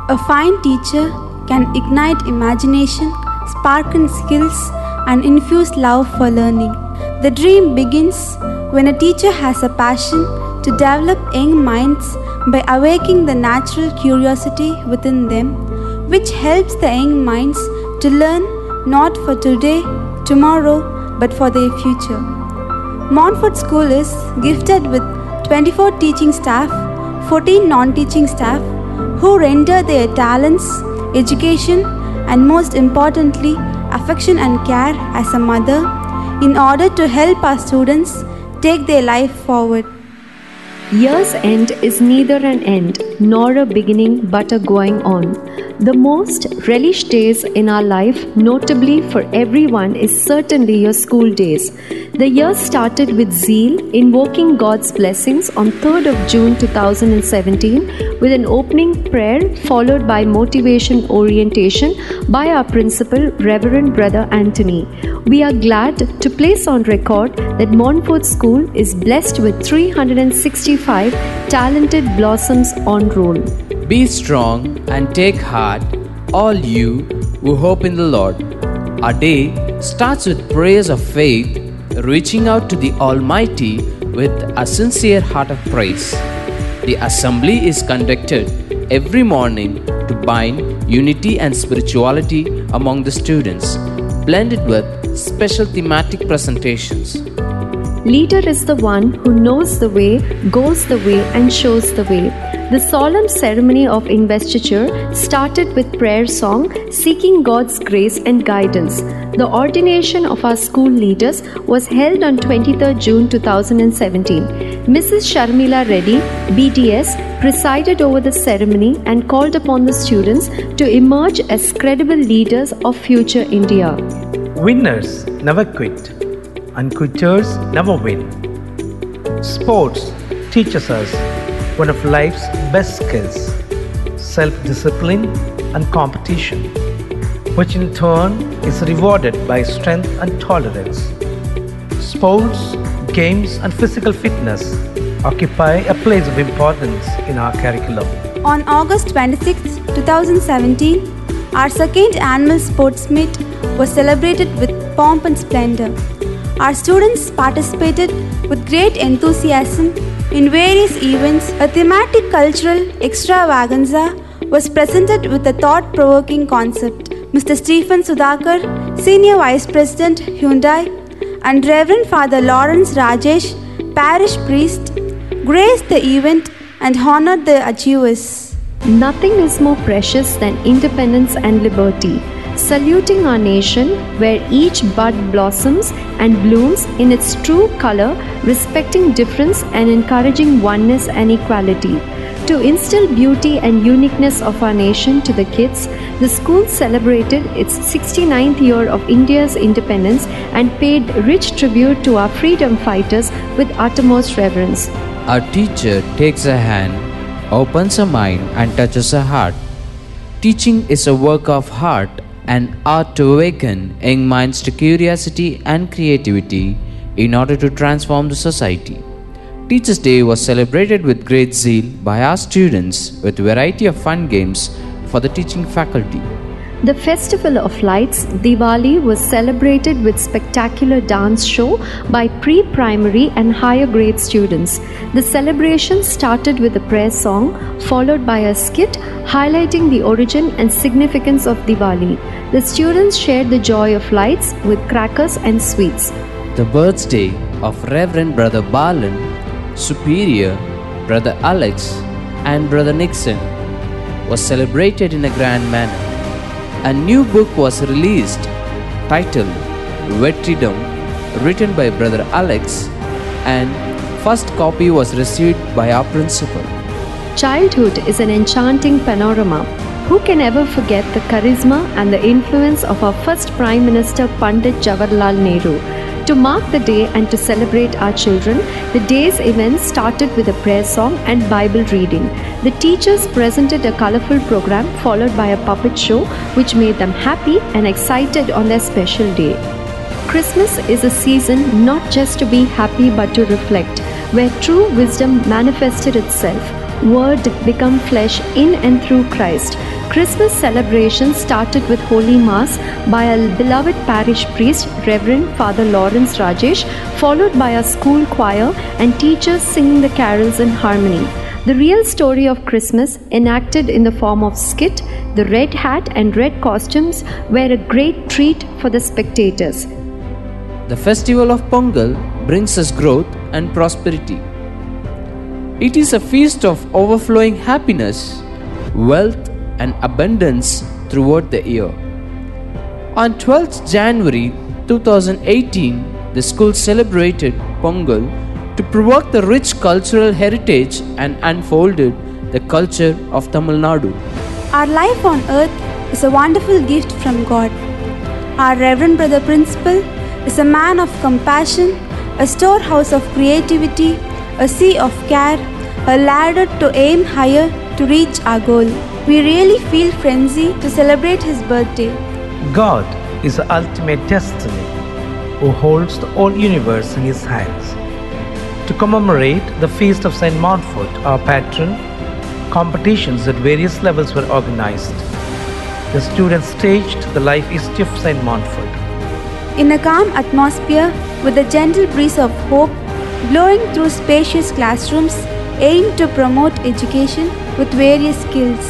A fine teacher can ignite imagination, sparken skills, and infuse love for learning. The dream begins when a teacher has a passion to develop young minds by awakening the natural curiosity within them, which helps the young minds to learn not for today, tomorrow, but for their future. Montfort School is gifted with 24 teaching staff, 14 non-teaching staff who render their talents, education, and most importantly, affection and care as a mother in order to help our students take their life forward. Year's end is neither an end nor a beginning but a going on. The most relished days in our life, notably for everyone, is certainly your school days. The year started with zeal, invoking God's blessings on 3rd of June 2017 with an opening prayer followed by motivation orientation by our principal, Reverend Brother Anthony. We are glad to place on record that Montfort School is blessed with 365 talented blossoms on roll. Be strong and take heart, all you who hope in the Lord. Our day starts with prayers of faith, reaching out to the Almighty with a sincere heart of praise. The assembly is conducted every morning to bind unity and spirituality among the students, blended with special thematic presentations. leader is the one who knows the way, goes the way, and shows the way. The solemn ceremony of investiture started with prayer song, seeking God's grace and guidance. The ordination of our school leaders was held on 23rd June 2017. Mrs. Sharmila Reddy, BDS, presided over the ceremony and called upon the students to emerge as credible leaders of future India. Winners never quit, and quitters never win. Sports teaches us one of life's best skills, self-discipline and competition, which in turn is rewarded by strength and tolerance. Sports, games and physical fitness occupy a place of importance in our curriculum. On August 26, 2017, our second annual sports meet was celebrated with pomp and splendor. Our students participated with great enthusiasm in various events. A thematic cultural extravaganza was presented with a thought-provoking concept. Mr. Stephen Sudhakar, Senior Vice President, Hyundai, and Reverend Father Lawrence Rajesh, Parish Priest, graced the event and honored the achievers. Nothing is more precious than independence and liberty. Saluting our nation, where each bud blossoms and blooms in its true color, respecting difference and encouraging oneness and equality. To instill beauty and uniqueness of our nation to the kids, the school celebrated its 69th year of India's independence and paid rich tribute to our freedom fighters with uttermost reverence. Our teacher takes a hand, opens a mind and touches a heart. Teaching is a work of heart and art to awaken young minds to curiosity and creativity in order to transform the society. Teachers' Day was celebrated with great zeal by our students with a variety of fun games for the teaching faculty. The Festival of Lights, Diwali, was celebrated with spectacular dance show by pre-primary and higher grade students. The celebration started with a prayer song followed by a skit highlighting the origin and significance of Diwali. The students shared the joy of lights with crackers and sweets. The birthday of Reverend Brother Balan, Superior Brother Alex and Brother Nixon was celebrated in a grand manner. A new book was released titled Vettridam, written by Brother Alex, and first copy was received by our principal. Childhood is an enchanting panorama. Who can ever forget the charisma and the influence of our first Prime Minister Pandit Jawaharlal Nehru? To mark the day and to celebrate our children, the day's events started with a prayer song and Bible reading. The teachers presented a colorful program followed by a puppet show which made them happy and excited on their special day. Christmas is a season not just to be happy but to reflect, where true wisdom manifested itself. Word become flesh in and through Christ. Christmas celebrations started with Holy Mass by our beloved parish priest, Reverend Father Lawrence Rajesh, followed by a school choir and teachers singing the carols in harmony. The real story of Christmas, enacted in the form of skit, the red hat and red costumes, were a great treat for the spectators. The festival of Pongal brings us growth and prosperity. It is a feast of overflowing happiness, wealth and abundance throughout the year. On 12th January 2018, the school celebrated Pongal to provoke the rich cultural heritage and unfolded the culture of Tamil Nadu. Our life on earth is a wonderful gift from God. Our Reverend Brother Principal is a man of compassion, a storehouse of creativity, a sea of care, a ladder to aim higher to reach our goal. We really feel frenzy to celebrate his birthday. God is the ultimate destiny, who holds the whole universe in his hands. To commemorate the feast of St. Montfort, our patron, competitions at various levels were organized. The students staged the life history of St. Montfort. In a calm atmosphere, with a gentle breeze of hope blowing through spacious classrooms, aimed to promote education with various skills.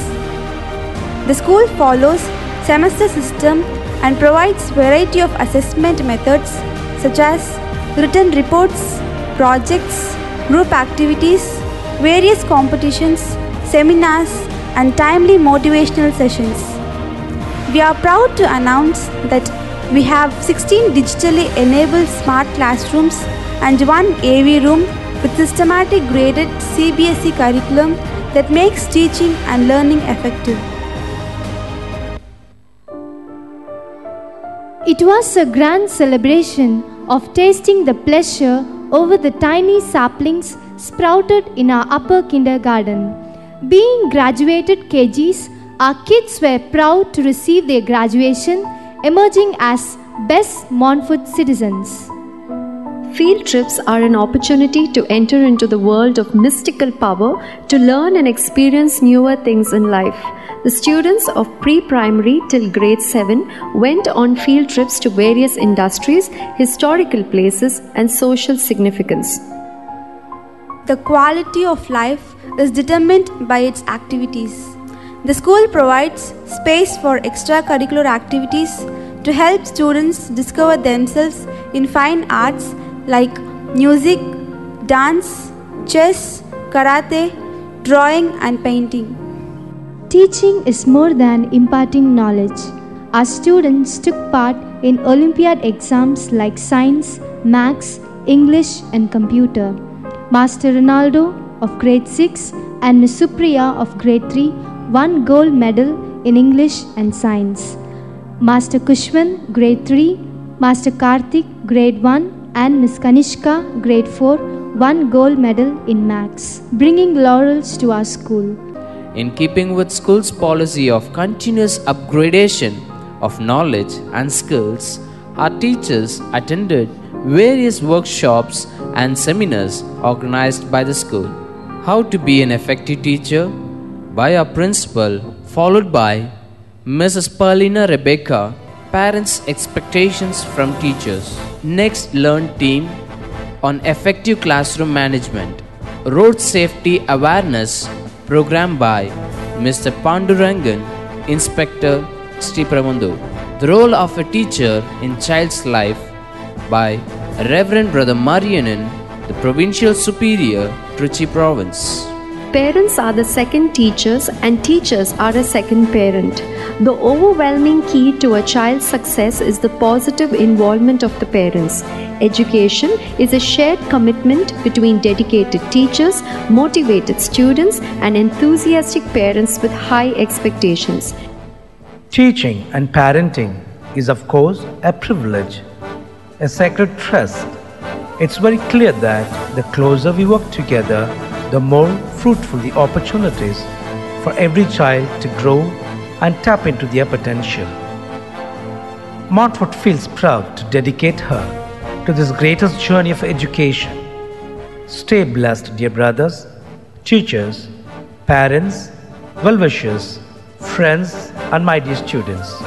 The school follows semester system and provides variety of assessment methods such as written reports, projects, group activities, various competitions, seminars, and timely motivational sessions. We are proud to announce that we have 16 digitally enabled smart classrooms and 1 AV room with systematic graded CBSE curriculum that makes teaching and learning effective. It was a grand celebration of tasting the pleasure over the tiny saplings sprouted in our upper kindergarten. Being graduated KGs, our kids were proud to receive their graduation, emerging as best Montfort citizens. Field trips are an opportunity to enter into the world of mystical power, to learn and experience newer things in life. The students of pre-primary till grade 7 went on field trips to various industries, historical places, and social significance. The quality of life is determined by its activities. The school provides space for extracurricular activities to help students discover themselves in fine arts like music, dance, chess, karate, drawing, and painting. Teaching is more than imparting knowledge. Our students took part in Olympiad exams like science, maths, English, and computer. Master Ronaldo of grade 6 and Miss Supriya of grade 3 won gold medal in English and science. Master Kushman, grade 3, Master Karthik, grade 1, and Miss Kanishka, grade 4, won gold medal in maths, bringing laurels to our school. In keeping with school's policy of continuous upgradation of knowledge and skills, our teachers attended various workshops and seminars organized by the school. How to be an effective teacher? By our principal, followed by Mrs. Paulina Rebecca, parents' expectations from teachers. Next, learn team on effective classroom management. Road safety awareness program by Mr. Pandurangan, Inspector Stipramandu. The role of a teacher in child's life by Reverend Brother Marianan, the Provincial Superior, Trichy Province. Parents are the second teachers and teachers are a second parent. The overwhelming key to a child's success is the positive involvement of the parents. Education is a shared commitment between dedicated teachers, motivated students, and enthusiastic parents with high expectations. Teaching and parenting is, of course, a privilege, a sacred trust. It's very clear that the closer we work together, the more fruitful the opportunities for every child to grow and tap into their potential. Montfort feels proud to dedicate her to this greatest journey of education. Stay blessed, dear brothers, teachers, parents, well-wishers, friends, and my dear students.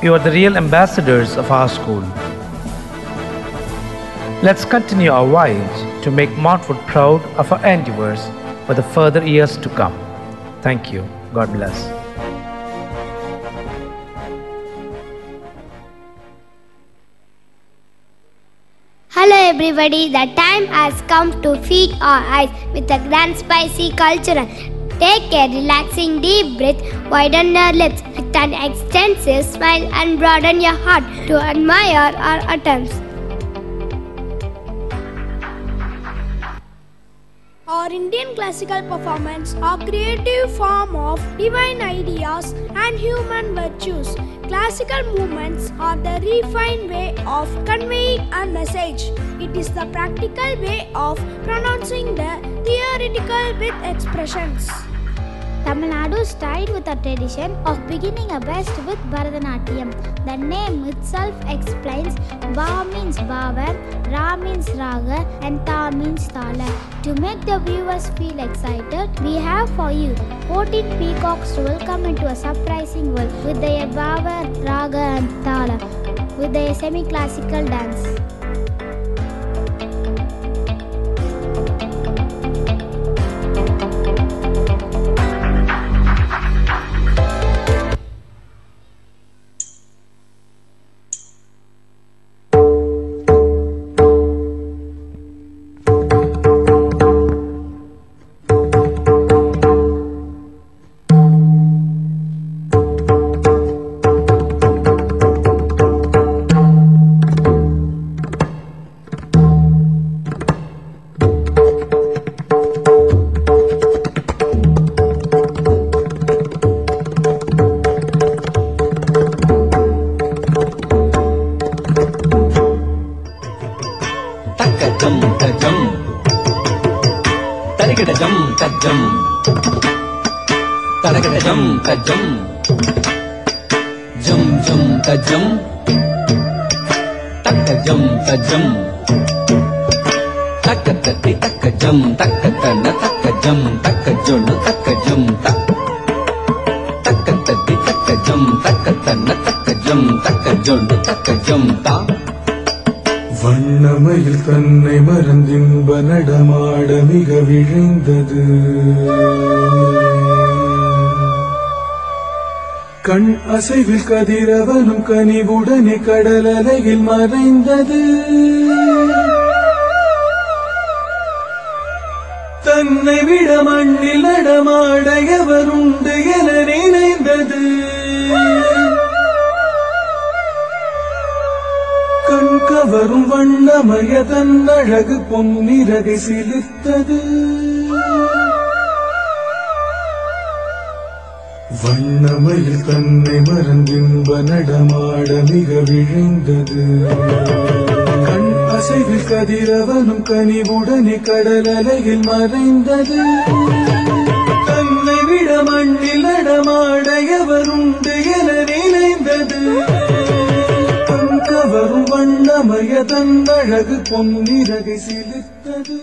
You are the real ambassadors of our school. Let's continue our voyage to make Montfort proud of our endeavors for the further years to come. Thank you. God bless. Hello everybody, the time has come to feed our eyes with a grand spicy cultural. Take a relaxing deep breath, widen your lips with an extensive smile and broaden your heart to admire our attempts. Our Indian classical performance are creative form of divine ideas and human virtues. Classical movements are the refined way of conveying a message. It is the practical way of pronouncing the theoretical with expressions. Tamil Nadu started with a tradition of beginning a best with Bharatanatyam. The name itself explains Ba means Bhavan, Ra means Raga, and Ta means Tala. To make the viewers feel excited, we have for you 14 peacocks to welcome into a surprising world with their Bhava, Raga, and Tala, with their semi-classical dance. Taraka jum ta jum. Jum jum ta jum. Taka jum ta jum. Taka tati taka jum. Taka tana taka jum. Taka junu taka jum ta. Taka tati taka jum. Taka tana taka jum. Taka junu taka jum ta. வண்ணமயில் தன்னை மறந்தின்ப நடமாட மிக விழைந்தது. கண் அசைவில் கதிரவனும் கனிவுடனே கடல் அலையில் மறைந்தது. தன்னை விட மண்ணில் நடமாட எவருண்டு என நினைந்தது. கண் கவரும் வண்ணமய தன் அழகு பொன்னிறகை சிலிர்த்தது. வண்ணமயில் தன்னை மறந்தின்ப நடமாட மிக விழைந்தது. கண் அசைவில் கதிரவனும் கனிவுடனே கடல் அலையில் மறைந்தது. தன்னை விட மண்ணில் நடமாட எவருண்டு என நினைந்தது. கவரும் வண்ணமய தன் அழகு பொன்னிறகை சிலிர்த்தது.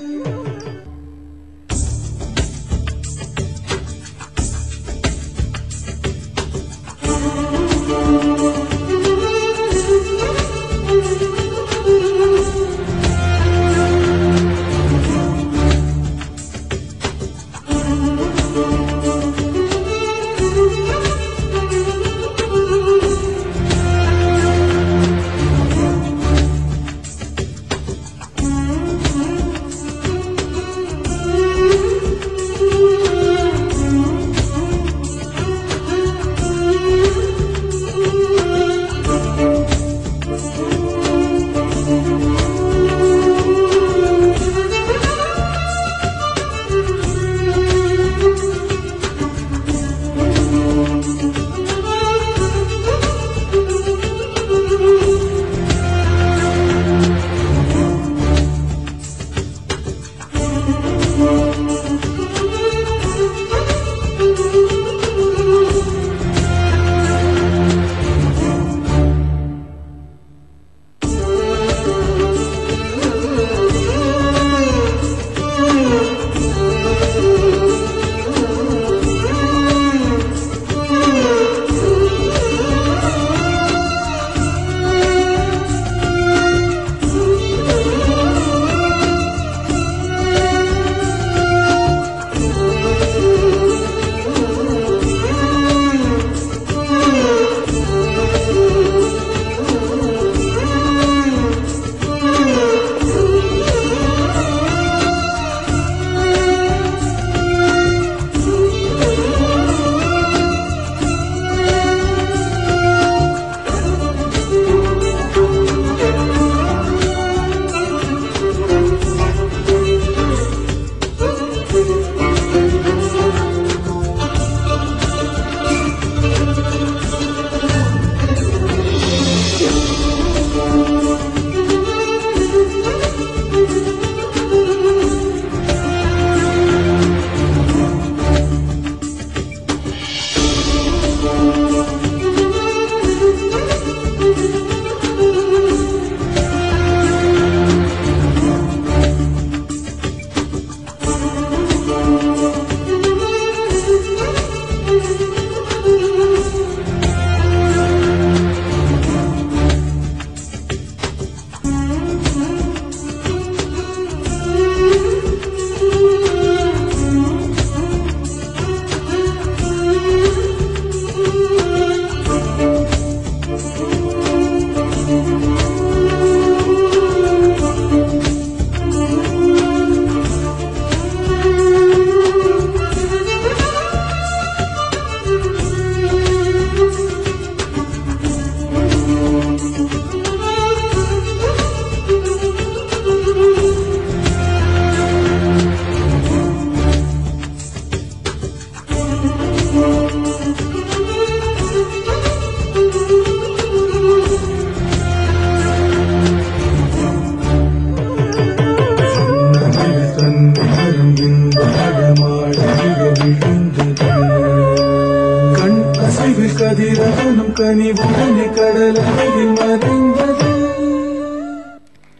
பனி கடலையில் மறைந்தது.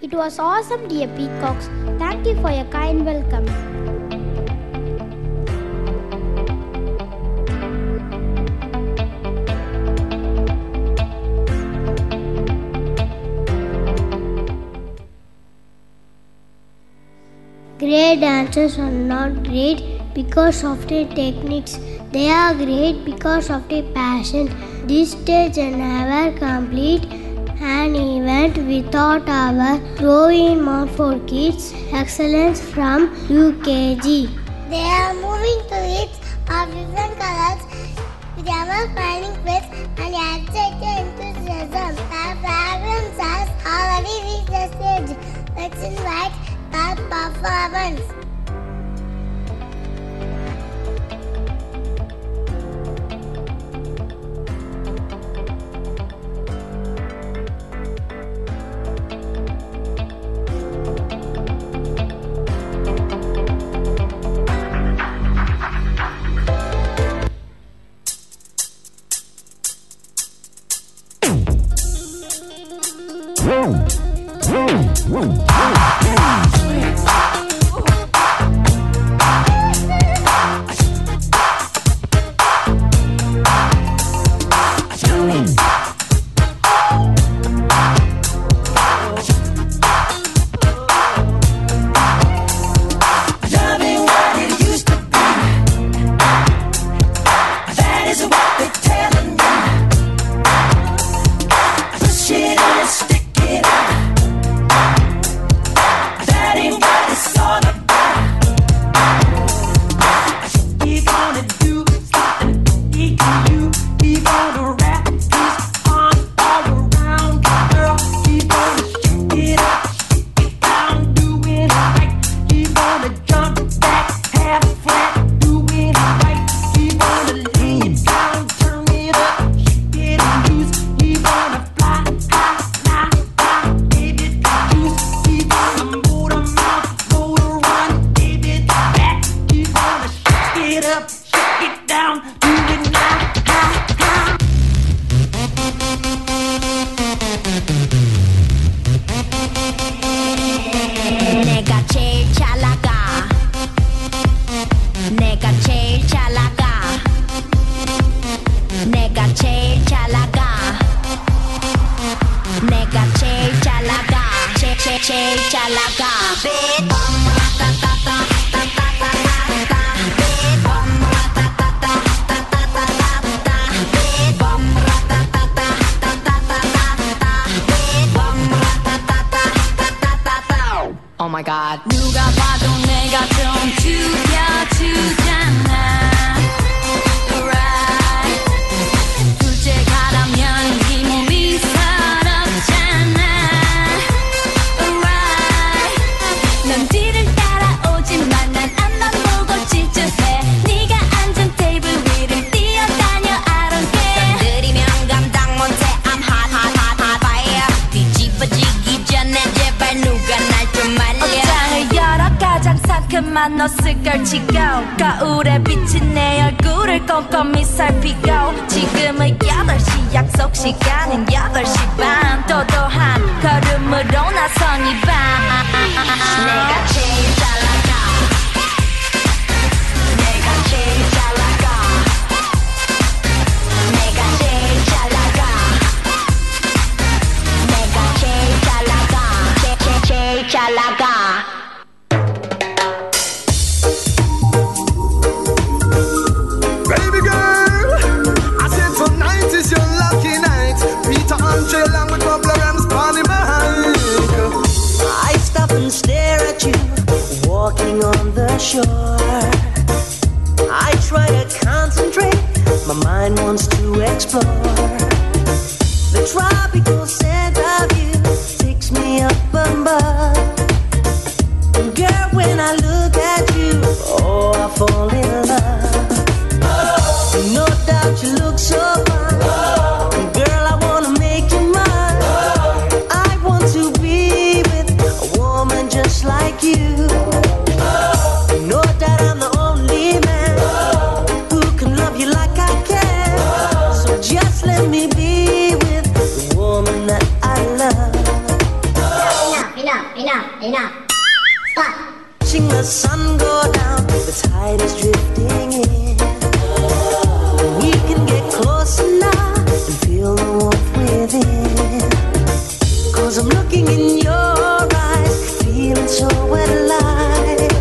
It was awesome, dear peacocks. Thank you for your kind welcome. Great dancers are not great because of their techniques. They are great because of their passion. This stage never complete an event without our 2ndannualdaymontfort kids excellence from UKG. They are moving to it of different colors with ever smiling face and excited enthusiasm. Our fragrance has already reached the stage. Let's invite our performance. Oh my god. 누가 봐도 내가 좀 죽여주잖아. Right. 둘째 가라면 이 몸이 서럽잖아. Right. 넌 뒤를 따라오지만 난 앞만 보고 질주해. 네가 앉은 테이블 위를 뛰어다녀 I don't care. 건드리면 감당 못해 I'm hot hot hot hot fire. 뒤집어지기 전에 제발 누가 날 좀 말려. 옷장을 열어 가장 상큼한 옷을 걸치고 거울에 비친 내 얼굴을 꼼꼼히 살피고 지금은 8시 약속 시간은 8시 반 도도한 걸음으로 나선 이 밤 내가 제일 잘 나가 내가 제일 잘 나가 내가 제일 잘 나가 내가 제일 잘 나가 제일 잘 나가. Baby girl, I said tonight is your lucky night. Peter Andre along with Bubba Rams on the mic. I stop and stare at you, walking on the shore. I try to concentrate, my mind wants to explore. The tropical scent of you takes me up above. And girl, when I look at you, oh, I fall in love. No doubt you look so fine. Girl, I wanna make you mine. I want to be with a woman just like you. No doubt I'm the only man who can love you like I can. So just let me be with enough. Stop. Watching the sun go down, the tide is drifting in. We can get closer now and feel the warmth within. 'Cause I'm looking in your eyes, feeling so alive.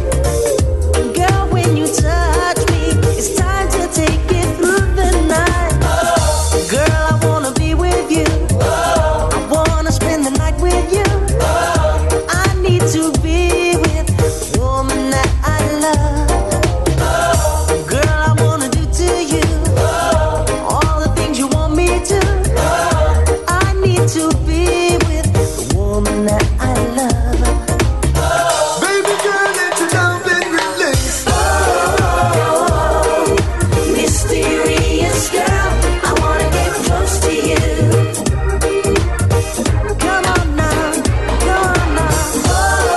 And girl, when you touch me, it's time to take it through the night. Girl, I wanna be with you. I wanna spend the night with you. I need to be with the woman that I love. Girl, I wanna do to you all the things you want me to. I need to be with the woman that I love. Baby girl, let you down, then release. Oh, mysterious girl, I wanna get close to you. Come on now, come on now. Oh,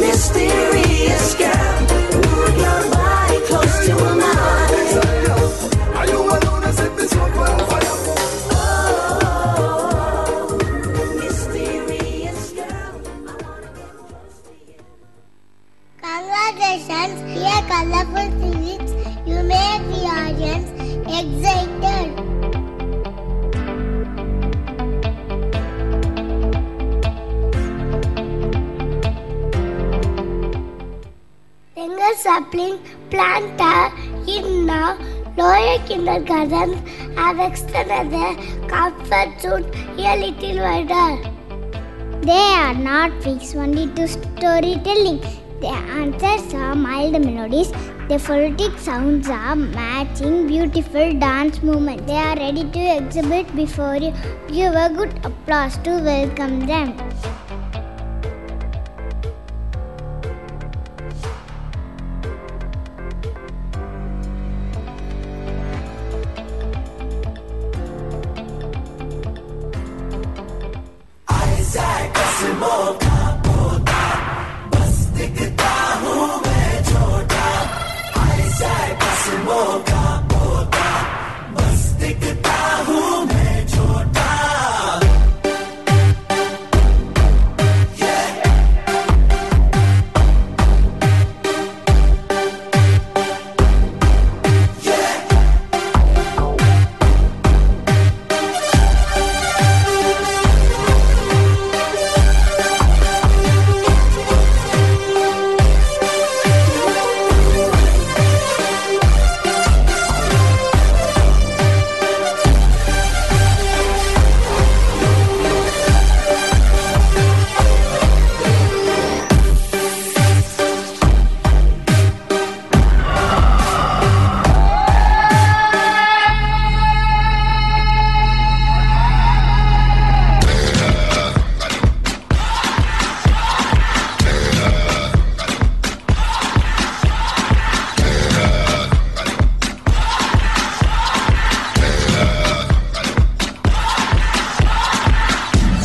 mysterious girl, move your body close to mine. Are you alone? I set this one on fire. Oh, mysterious girl, I wanna get close to you. Congratulations, dear colorful seeds. You made the audience excited. Younger sapling planter in the lower kindergarten have extended their comfort zone a little wider. They are not fixed only to storytelling. Their answers are mild melodies. Their phonetic sounds are matching beautiful dance movements. They are ready to exhibit before you. Give a good applause to welcome them.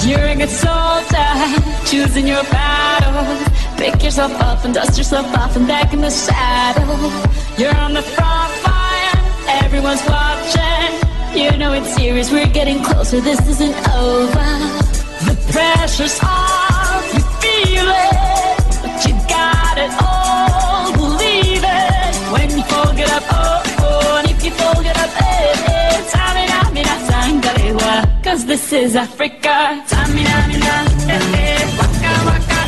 You're a good soldier, choosing your battles. Pick yourself up and dust yourself off and back in the saddle. You're on the front line, everyone's watching. You know it's serious, we're getting closer, this isn't over. The pressure's on, you feel it, but you got it all, believe it. When you fold it up, oh, oh, and if you fold it up, Tamina, mina, sangalewa, 'cause this is Africa. Tamina, mina, waka, waka,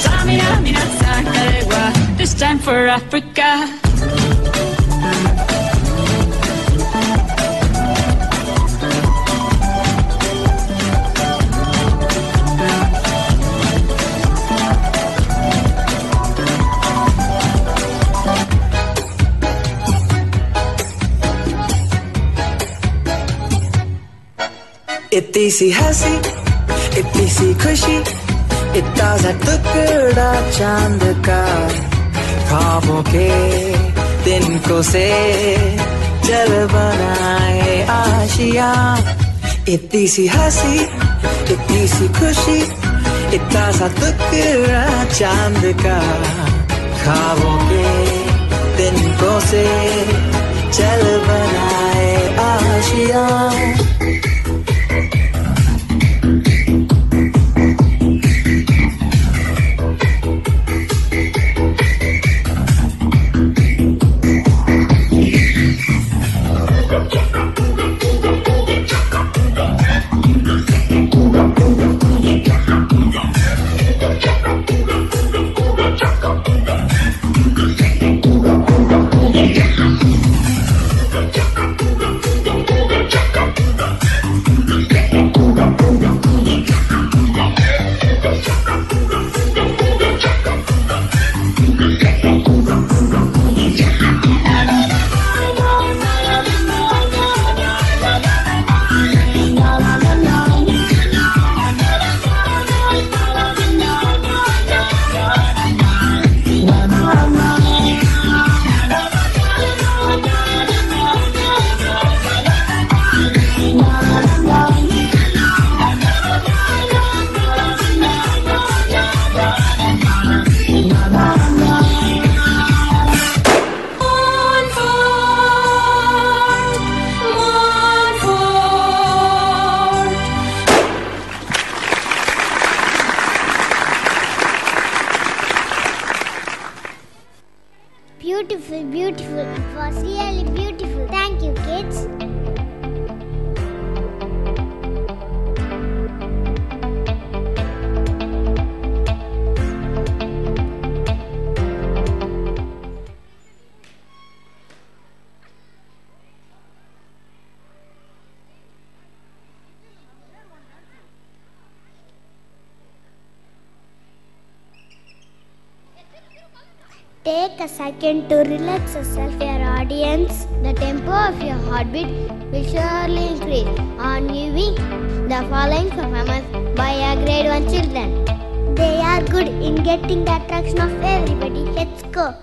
Tamina, mina, sangalewa, this time for Africa. इतनी सी हंसी, इतनी सी खुशी, इतना सा टुकड़ा चांद का, ख्वाबों के दिन को से चल बनाए आशिया. इतनी सी हंसी, इतनी सी खुशी, इतना सा टुकड़ा चांद का, ख्वाबों के दिन को से चल बनाए Asia. Take a second to relax yourself. Your audience, the tempo of your heartbeat will surely increase on viewing the following performance by our grade 1 children. They are good in getting the attraction of everybody. Let's go.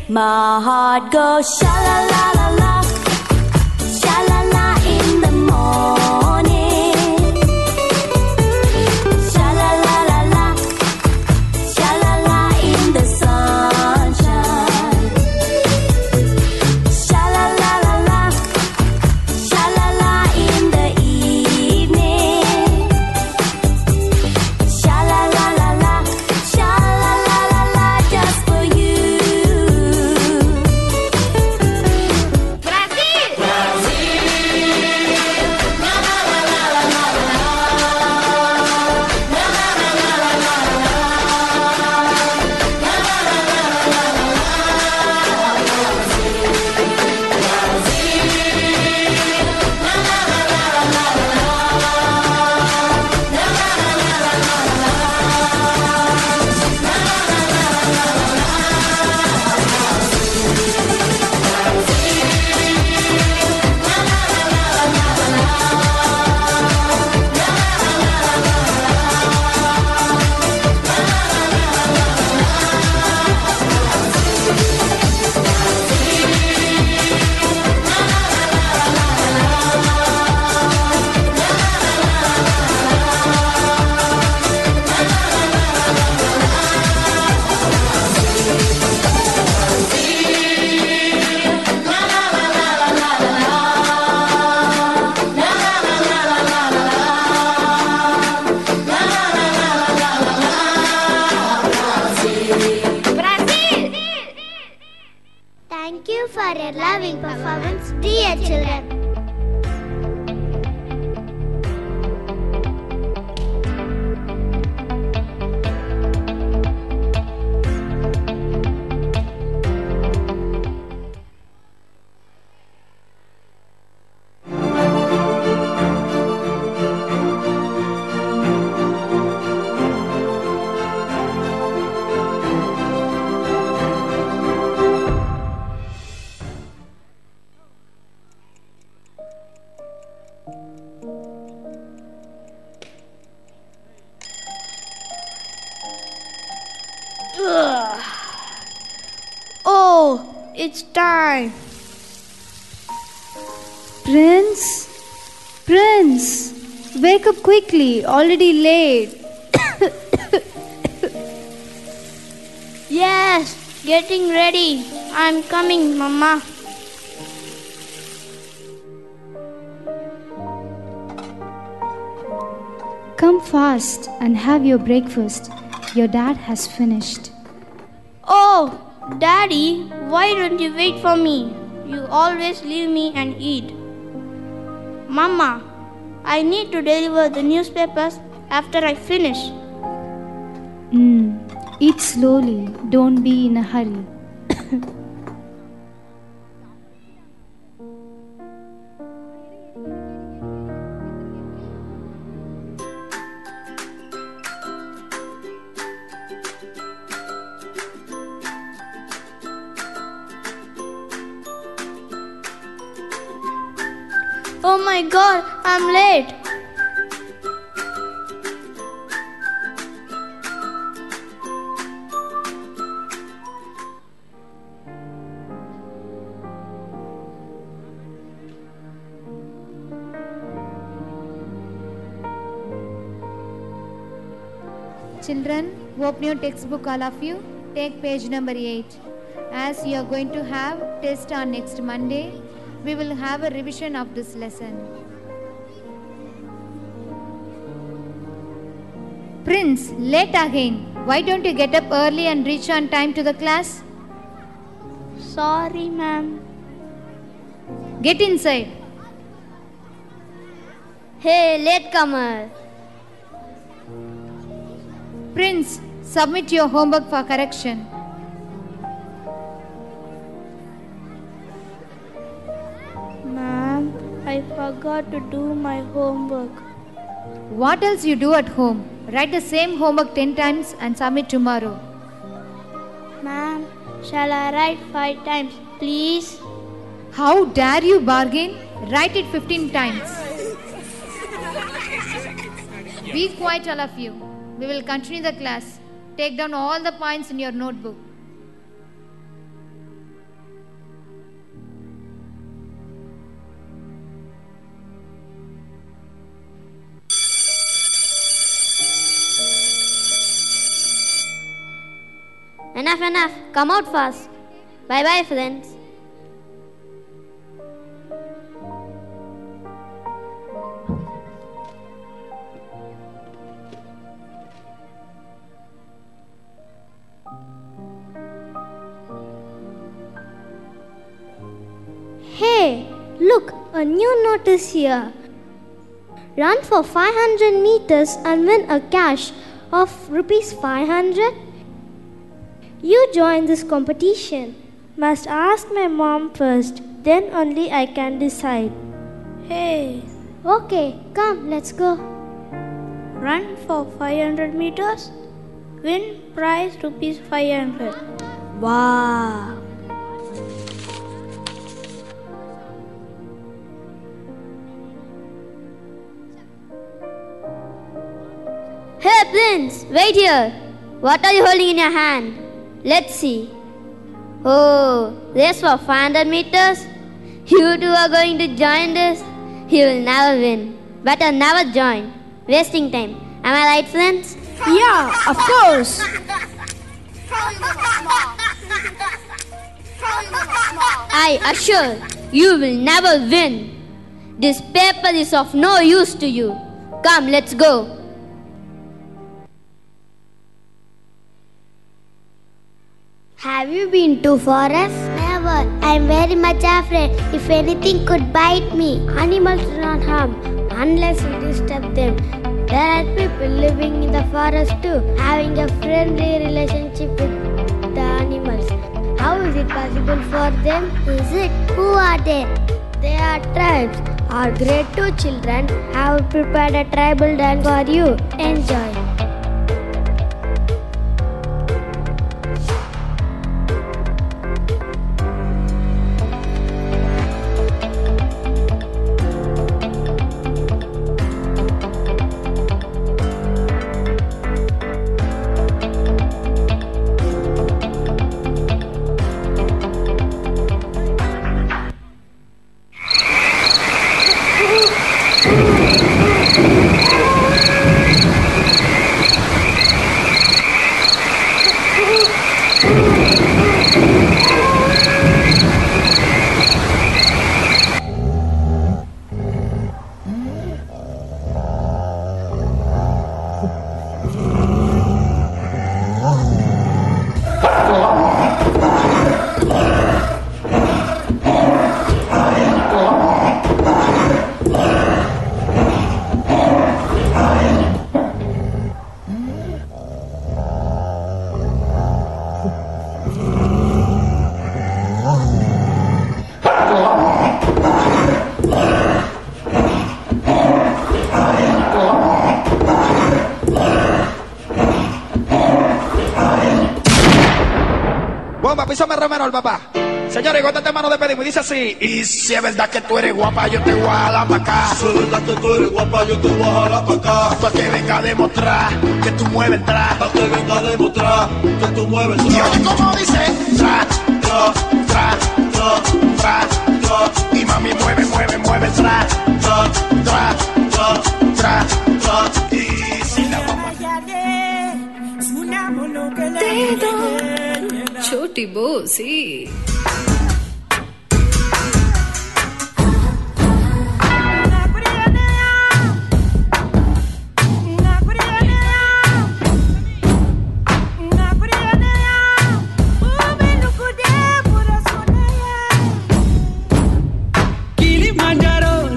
My heart goes sha-la-la-la-la, sha-la-la in the morning. Sha-la-la-la-la, sha-la-la in the sunshine. Sha-la-la-la-la, sha-la-la in the evening. Sha-la-la-la-la, sha-la-la-la-la just for you. Thank you for your loving performance, dear children. Ugh. Oh, it's time. Prince, Prince, Wake up quickly, already late. Yes, getting ready. I'm coming, Mama. Come fast and have your breakfast. Your dad has finished. Oh, Daddy, why don't you wait for me? You always leave me and eat. Mama, I need to deliver the newspapers after I finish. Eat slowly. Don't be in a hurry. Oh my God, I'm late. Children, open your textbook, all of you. Take page number 8. As you are going to have test on next Monday, we will have a revision of this lesson. Prince, late again. Why don't you get up early and reach on time to the class? Sorry, ma'am. Get inside. Hey, latecomer. Prince, submit your homework for correction. Ma'am, I forgot to do my homework. What else you do at home? Write the same homework 10 times and submit tomorrow. Ma'am, shall I write 5 times, please? How dare you bargain? Write it 15 times. Be quiet, all of you. We will continue the class. Take down all the points in your notebook. Enough. Come out fast. Bye-bye, friends. Hey, look, a new notice here. Run for 500 meters and win a cash of rupees 500. You join this competition. Must ask my mom first, then only I can decide. Hey. Okay, come, let's go. Run for 500 meters. Win prize rupees 500. Wow. Hey Prince, wait here. What are you holding in your hand? Let's see. Oh, race for 500 meters? You two are going to join this? You will never win. Better never join. Wasting time. Am I right, friends? Yeah, of course. I assure you will never win. This paper is of no use to you. Come, let's go. Have you been to forest? Never. I'm very much afraid. If anything could bite me. Animals do not harm unless we disturb them. There are people living in the forest too, having a friendly relationship with the animals. How is it possible for them? Is it? Who are they? They are tribes. Our grade 2 children have prepared a tribal dance for you. Enjoy. de re menor, papá. Señores, con este tema nos despedimos y dice así. Y si es verdad que tú eres guapa, yo te voy a jalar pa' acá. Si es verdad que tú eres guapa, yo te voy a jalar pa' acá. Pa' que venga a demostrar que tú mueves el tra. Pa' que venga a demostrar que tú mueves el tra. Y oye como dice, tra, tra, tra, tra, tra, tra. Y mami mueve, mueve, mueve el tra, tra, tra, tra, tra, tra. Y si la mamá छोटी बोसी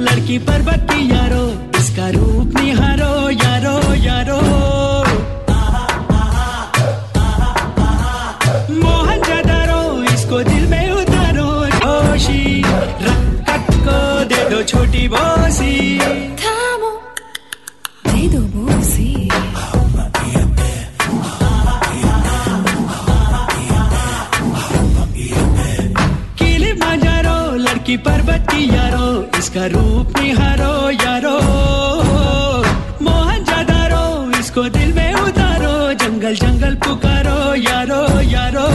लड़की पर्वत की यारो इसका रूप निहारो यारो यारो मोहन जादारो इसको दिल में उतारो जोशी रक्कत को दे दो छोटी बोसी थामो दे दो बोसी किलिमांजारो लड़की पर्वत की यारो इसका रूप निहारो यारो मोहन जादारो इसको दिल में उतारो जंगल जंगल पुकारो यारो यारो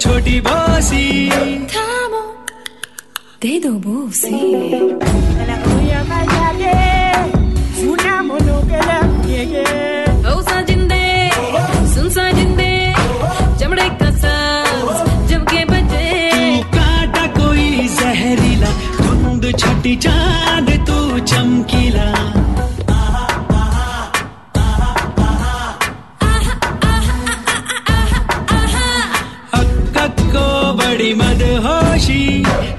छोटी बोसी थामो दे दो बोसी ओ साजिंदे सुन साजिंदे चमड़े का साज जम के बजे तू काटा कोई जहरीला धुंध छठी चांद तू चमकीला बड़ी मदहोशी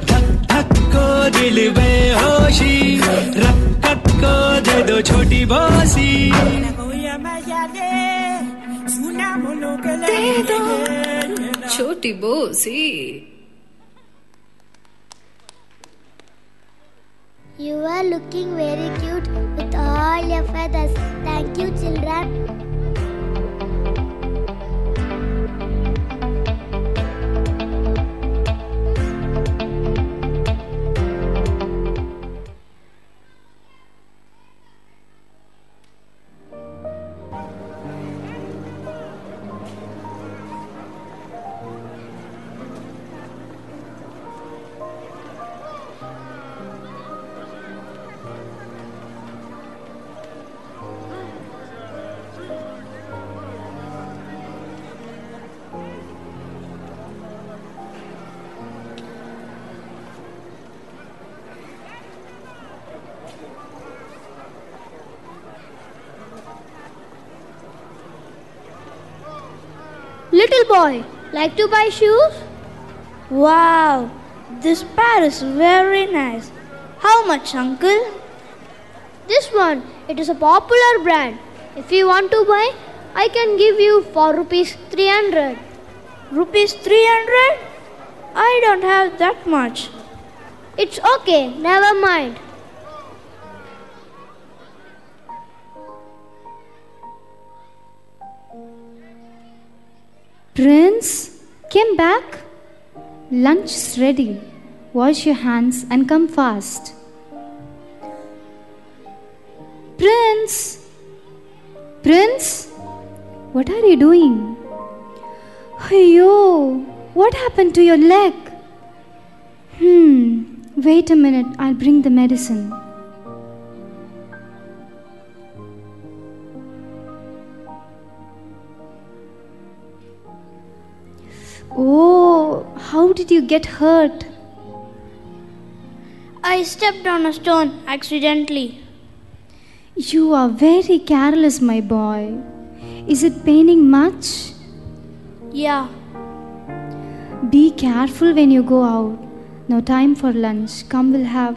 धक धक को दिल बेहोशी रक्कत को दे दो छोटी बोसी दे दो छोटी बोसी You are looking very cute with all your feathers. Thank you, children. Little boy, like to buy shoes? Wow, this pair is very nice. How much, uncle? This one, it is a popular brand. If you want to buy, I can give you for rupees 300. Rupees 300? I don't have that much. It's okay, never mind. Prince, Came back? Lunch is ready. Wash your hands and come fast. Prince! Prince! What are you doing? Ayyo! What happened to your leg? Wait a minute, I'll bring the medicine. Oh, how did you get hurt? I stepped on a stone accidentally. You are very careless, my boy. Is it paining much? Yeah. Be careful when you go out. Now time for lunch. Come, we'll have.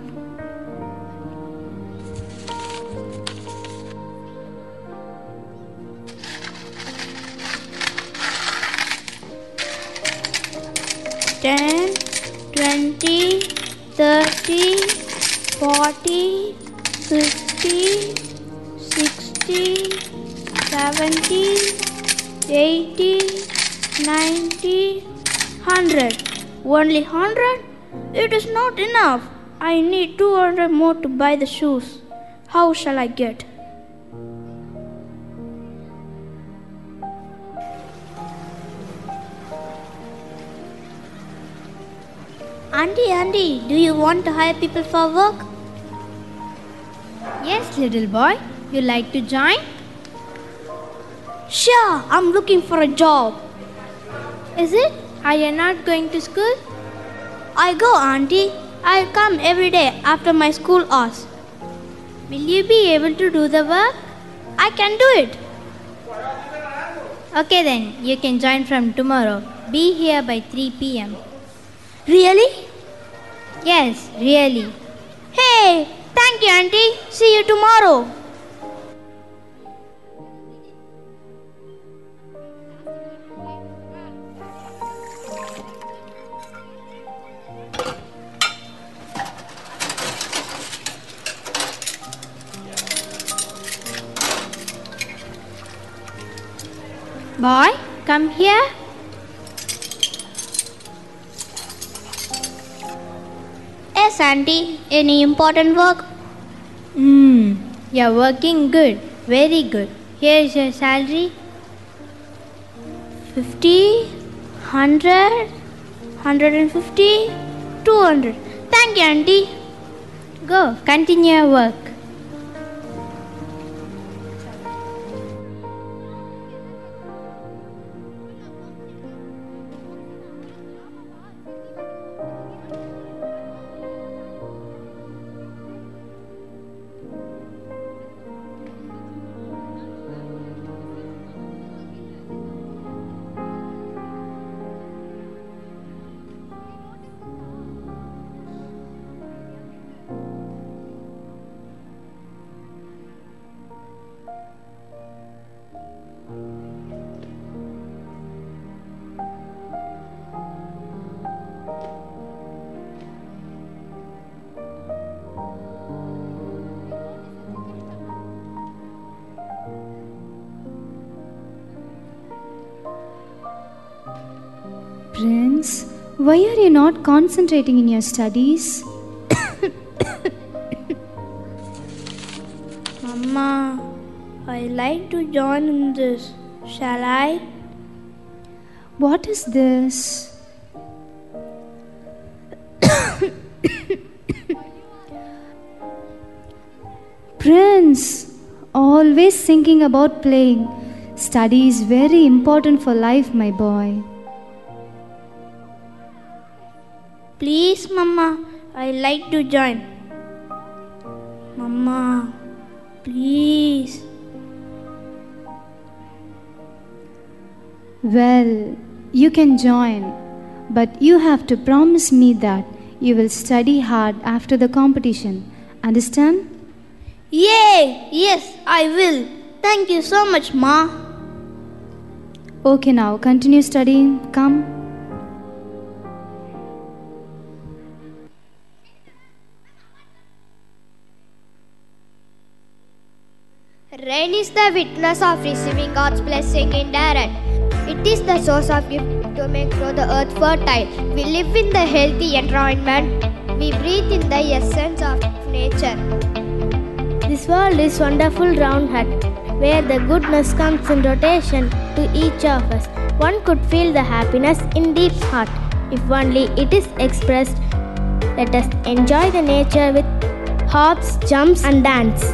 $10, $20, $30, $40, $50, $60, $70, $80, $90, $100. Only $100? It is not enough. I need $200 more to buy the shoes. How shall I get? Auntie, do you want to hire people for work? Yes, little boy. You like to join? Sure, I'm looking for a job. Is it? Are you not going to school? I go, Auntie. I'll come every day after my school hours. Will you be able to do the work? I can do it. Okay then, you can join from tomorrow. Be here by 3 p.m. Really? Yes, really. Hey, thank you, Auntie. See you tomorrow. Boy, come here. Yes, Auntie. Any important work? You're working good. Very good. Here's your salary. 50, 100, 150, 200. Thank you, Auntie. Go, continue your work. Prince, why are you not concentrating in your studies? Mama, I like to join in this. Shall I? What is this? Prince, always thinking about playing. Study is very important for life, my boy. Please, Mama, I like to join. Mama, please. Well, you can join, but you have to promise me that you will study hard after the competition. Understand? Yay! Yes, I will. Thank you so much, Ma. Okay, now continue studying. Come. Rain is the witness of receiving God's blessing in direct. It is the source of gift to make grow the earth fertile. We live in the healthy environment. We breathe in the essence of nature. This world is wonderful round hut, where the goodness comes in rotation to each of us. One could feel the happiness in deep heart, if only it is expressed. Let us enjoy the nature with hops, jumps and dance.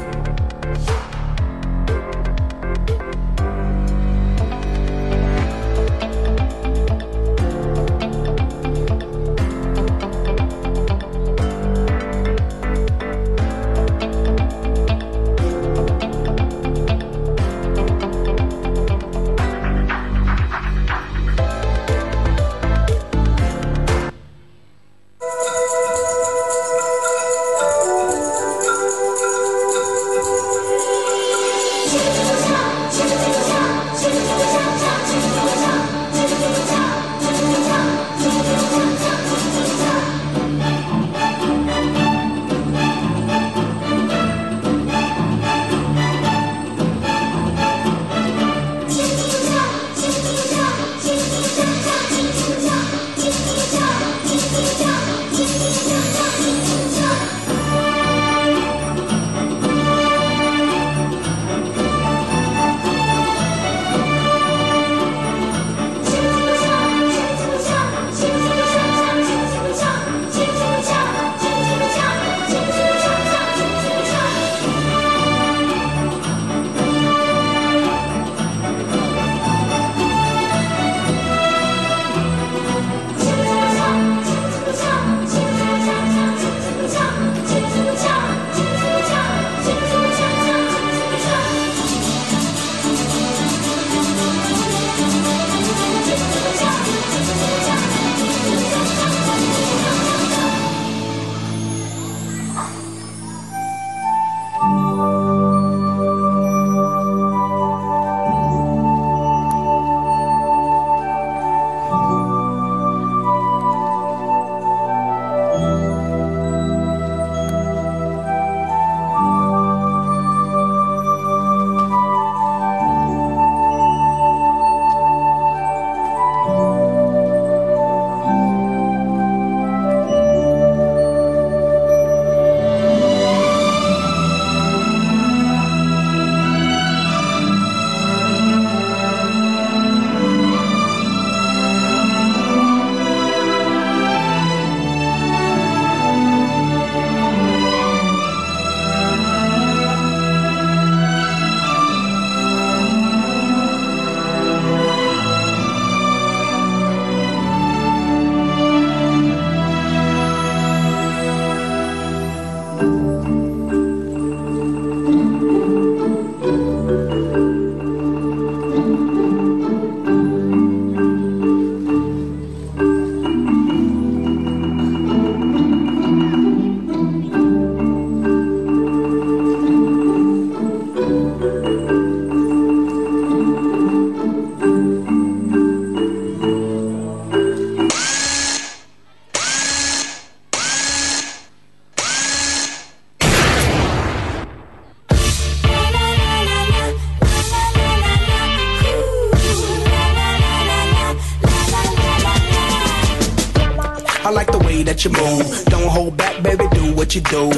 I like the way that you move. Don't hold back, baby, do what you do.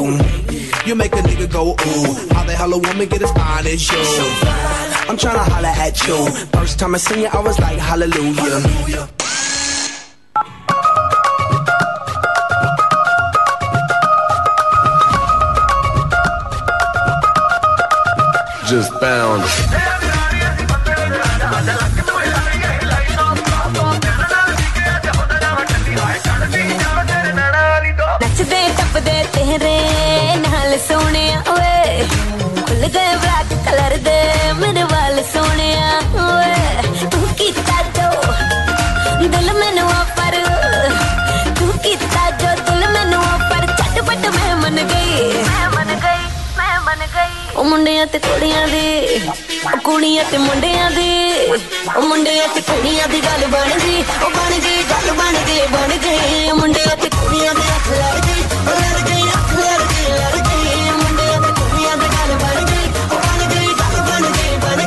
You make a nigga go, ooh. How the hell a woman get as fine as you? I'm tryna holla at you. First time I seen you, I was like, hallelujah. Just found नचदे टपदे तेरे नाल सोने ओए खुल गए black colour दे मेरे वाल सोने ओए तू कीता जो दिल मैनू पर तू कीता जो दिल मैनू पर झटपट मैं मन गई ओ मुंडियां ते कुड़ियां दी कुड़ियां ते मुंडियां दी ओ मुंडियां ते कुड़ियां दी गल बन गई ओ बन गई गल बन गई मुंडियां ते कुड़ियां दी अख लड़ गई ओ लड़ गई अख लड़ गई मुंडियां ते कुड़ियां दी गल बन गई ओ बन गई गल बन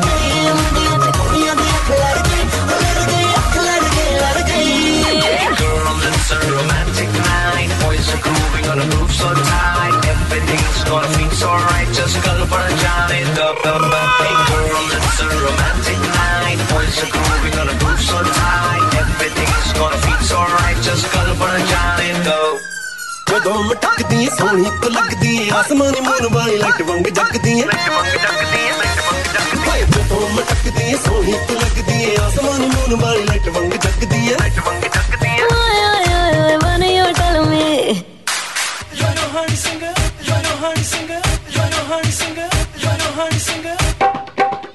गई मुंडियां ते कुड़ियां दी अख लड़ गई ओ लड़ गई अख लड़ गई so tight. Everything's gonna feel so right. Just color for a giant. Hey girl, it's a romantic night. Boys are grooving on a groove so tight. Everything's gonna feel so right. Just color for a giant. Go. ਜਦੋਂ ਮਟਕਦੀ ਏ ਸੋਹਣੀ ਤੂੰ ਲੱਗਦੀ ਏ ਆਸਮਾਨੀ moon ਵਾਲੀ light ਵਾਂਗ ਜਗਦੀ ਏ ਜਦੋਂ ਮਟਕਦੀ ਏ ਸੋਹਣੀ ਤੂੰ ਲੱਗਦੀ ਏ ਆਸਮਾਨੀ ਮੂਨ ਵਾਲੀ ਲਾਈਟ ਵਾਂਗ ਜਗਦੀ ਏ ਓਏ ਓਏ ਓਏ when you tell me you're no honey singer, you're no honey singer, you're no honey singer, you're no honey singer.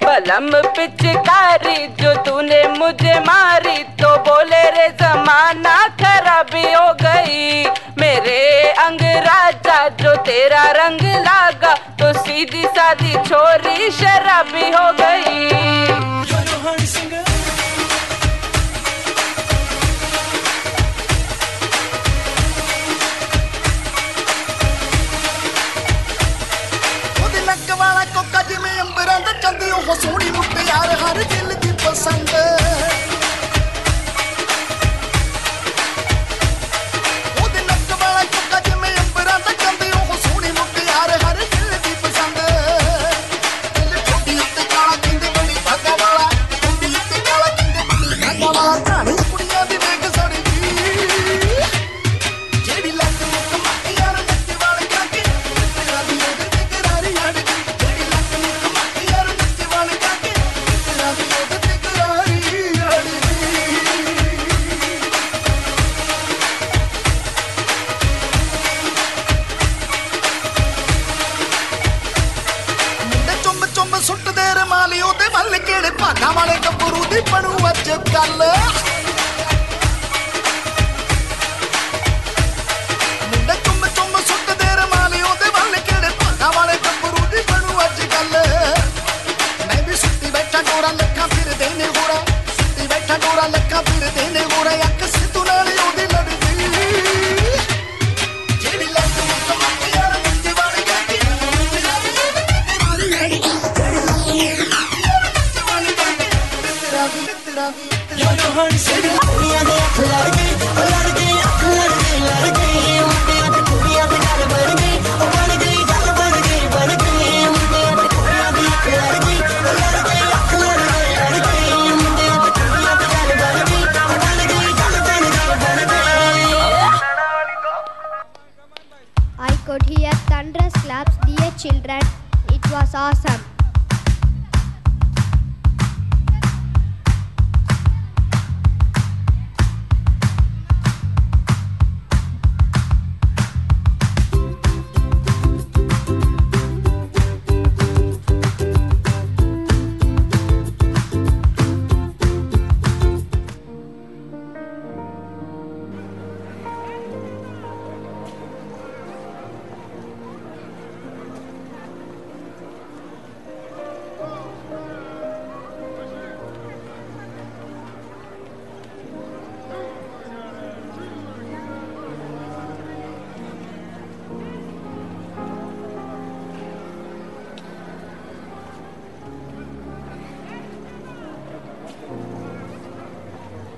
बलम पिचकारी जो तूने मुझे मारी तो बोले रे जमाना खराबी हो गई मेरे अंग राजा जो तेरा रंग लागा तो सीधी सादी छोरी शराबी हो गई ਚੰਦੀ ਉਹ ਸੋਹਣੀ ਮੁਟਿਆਰ ਹਰ ਦਿਲ ਦੀ ਪਸੰਦ ਉਹਦੇ ਨੱਕ ਵਾਲਾ ਚੁੱਕਾ ਜਿਵੇਂ ਅੰਬਰਾਂ ਦਾ ਚੰਦੀ ਉਹ ਸੋਹਣੀ ਮੁਟਿਆਰ ਹਰ ਦਿਲ ਦੀ ਪਸੰਦ ਦਿਲ ਛੋਟੀ ਉੱਤੇ ਕਾਲਾ ਕਹਿੰਦੇ ਬੜੀ ਭਾਗਾ ਵਾਲਾ ਛੋਟੀ ਉੱਤੇ ਕਾਲਾ ਕਹਿੰਦੇ ਬੜੀ ਭਾਗਾ ਵਾਲਾ ਕਹਾਣੀ ਕੁੜੀਆਂ ਦੀ ਵੇਖ ਸੜੀ ਜੀ ਜਿਹੜੀ ਲੱਗ ਨੂੰ ਕਮਾਈ ਯਾਰ ਨੱਚੇ ਵਾਲੇ ਕਾਕੇ ਤੇਰਾ ਵੀ ਉਹਦੇ ਤੇ ਕਰਾਰੀ ਅੜ ਗਈ ਜਿਹੜੀ ਲੱਗ ਨੂੰ ਕਮਾਈ ਯਾਰ ਨੱਚੇ ਵਾਲੇ ਕਾਕੇ ਤੇਰਾ ਵੀ ਉਹਦੇ ਤੇ ਕਰਾਰੀ ਅੜ ਗਈ ਮੁੰਡੇ ਚੁੰਮ ਚੁੰਮ ਸੁੱਟਦੇ ਰਮਾਲੀ ਉਹਦੇ ਵੱਲ ਕਿਹੜੇ ਭਾਗਾਂ ਵਾਲੇ ਗੱਭਰੂ ਦੀ ਬਣੂ ਅੱਜ ਗੱਲ ਮੁੰਡੇ ਚੁੰਮ ਚੁੰਮ ਸੁੱਟਦੇ ਰਮਾਲੀ ਉਹਦੇ ਵੱਲ ਕਿਹੜੇ ਭਾਗਾਂ ਵਾਲੇ ਗੱਭਰੂ ਦੀ ਬਣੂ ਅੱਜ ਗੱਲ ਮੈਂ ਵੀ ਸੁੱਤੀ ਬੈਠਾ ਡੋਰਾ ਲੱਖਾਂ ਫਿਰਦੇ ਨੇ ਹੋਰਾ ਸੁੱਤੀ ਬੈਠਾ ਡੋਰਾ ਲੱਖਾਂ ਫਿਰਦੇ ਨੇ ਹੋਰਾ ਅੱਖ ਸਿੱਧੂ ਨਾਲ ਉਹਦੀ ਲੜਦੀ ਜਿਹੜੀ ਲੱਗ ਨੂੰ ਕਮਾਈ ਯਾਰ ਨੱਚੇ ਵਾਲੇ ਗਾਕੀ You're no honey singer. ਕੁੜੀਆਂ ਦੇ ਅੱਖ ਲੜ ਗਈ ਲੜ ਗਈ ਅੱਖ ਲੜ ਗਈ ਲੜ ਗਈ ਮੁੰਡਿਆਂ ਤੇ ਕੁੜੀਆਂ ਤੇ ਗੱਲ ਬਣ ਗਈ ਉਹ ਬਣ ਗਈ ਗੱਲ ਬਣ ਗਈ ਮੁੰਡਿਆਂ ਤੇ ਕੁੜੀਆਂ ਦੀ ਅੱਖ ਲੜ ਗਈ ਅੱਖ ਲੜ ਗਈ ਮੁੰਡਿਆਂ ਤੇ ਕੁੜੀਆਂ ਤੇ ਗੱਲ ਬਣ ਗਈ ਉਹ ਬਣ ਗਈ ਗੱਲ ਬਣ ਗਈ I could hear thunderous claps, dear children. It was awesome.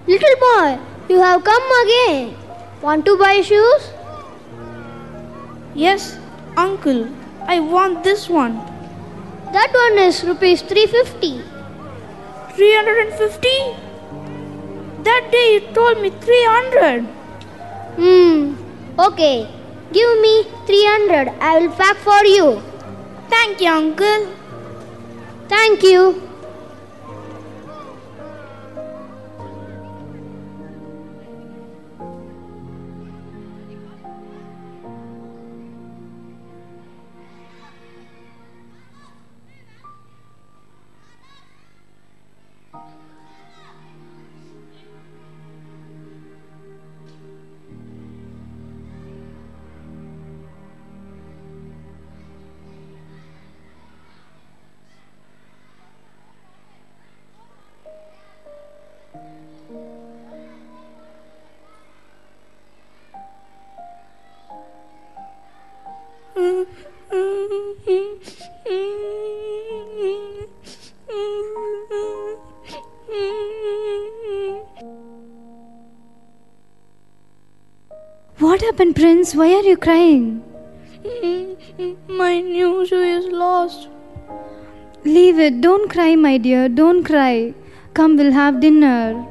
Little boy, you have come again. Want to buy shoes? Yes, uncle, I want this one. That one is rupees 350. 350? That day you told me 300. Okay. Give me 300. I will pack for you. Thank you, uncle. Thank you. What happened, Prince? Why are you crying? My new shoe is lost. Leave it. Don't cry, my dear. Don't cry. Come, we'll have dinner.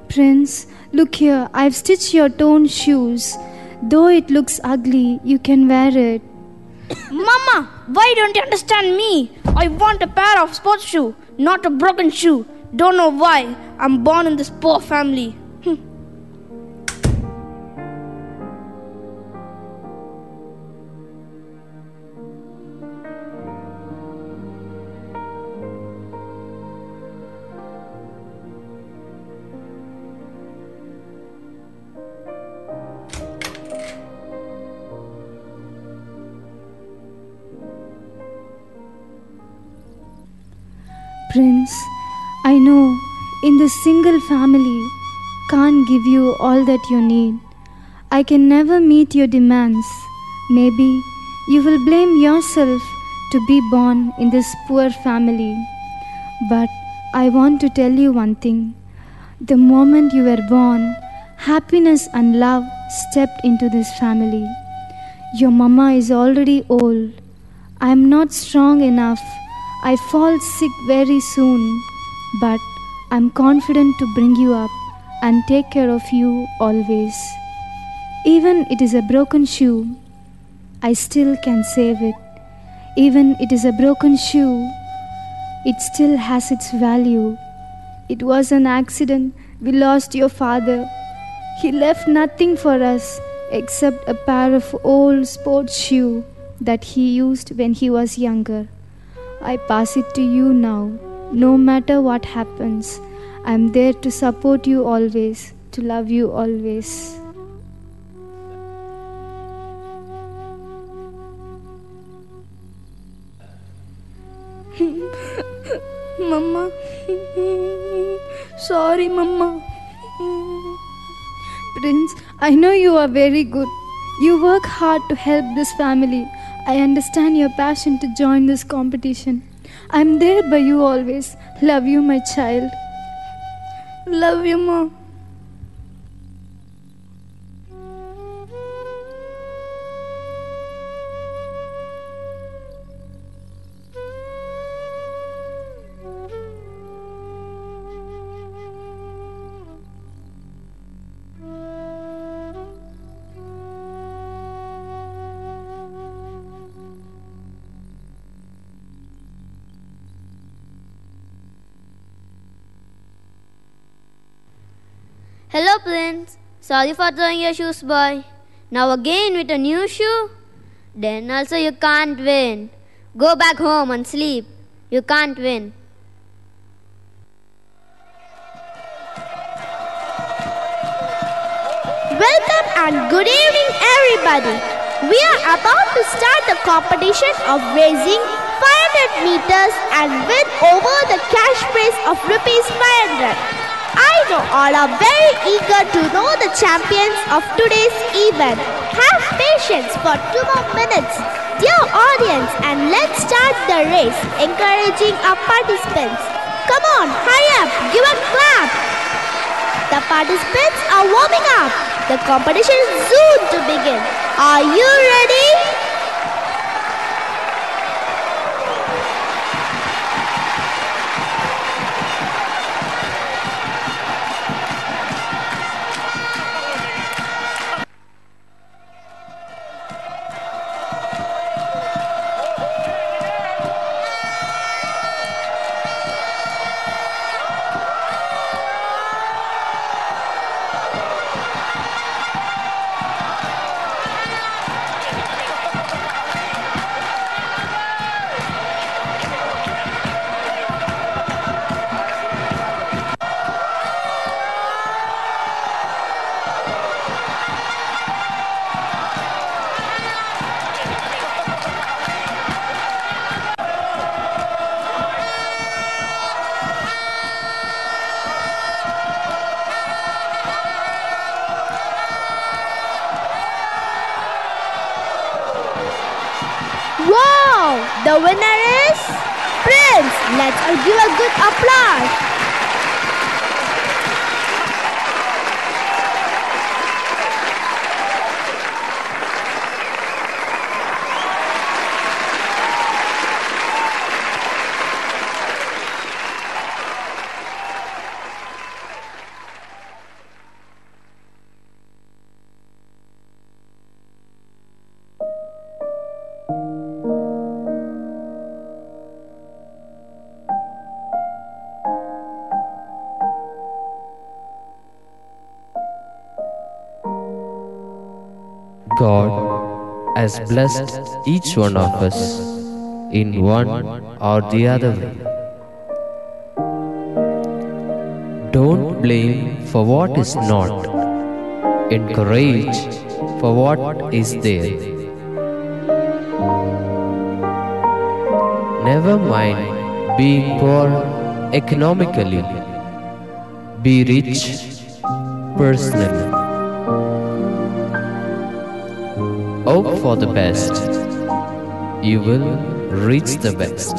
Prince, look here. I've stitched your torn shoes. Though it looks ugly, you can wear it. Mama, why don't you understand me? I want a pair of sports shoe, not a broken shoe. Don't know why. I'm born in this poor family. Prince, I know in this single family can't give you all that you need. I can never meet your demands. Maybe you will blame yourself to be born in this poor family. But I want to tell you one thing. The moment you were born, happiness and love stepped into this family. Your mama is already old. I am not strong enough. I fall sick very soon, but I'm confident to bring you up and take care of you always. Even it is a broken shoe, I still can save it. Even it is a broken shoe, it still has its value. It was an accident. We lost your father. He left nothing for us except a pair of old sports shoes that he used when he was younger. I pass it to you now. No matter what happens, I am there to support you always, to love you always. Mama. Sorry, Mama. Prince, I know you are very good. You work hard to help this family. I understand your passion to join this competition. I'm there by you always. Love you, my child. Love you, Mom. Hello, Prince. Sorry for throwing your shoes, boy. Now again with a new shoe? Then also you can't win. Go back home and sleep. You can't win. Welcome and good evening, everybody. We are about to start the competition of racing 500 meters and win over the cash prize of rupees 500. I know all are very eager to know the champions of today's event. Have patience for 2 more minutes, dear audience, and let's start the race, encouraging our participants. Come on, hurry up, give a clap. The participants are warming up. The competition is soon to begin. Are you ready? The winner is Prince. Let's all give a good applause. God has blessed each one of us in one or the other way. Don't blame for what is not. Encourage for what is there. Never mind being poor economically. Be rich personally. Hope for the best. You will reach the best.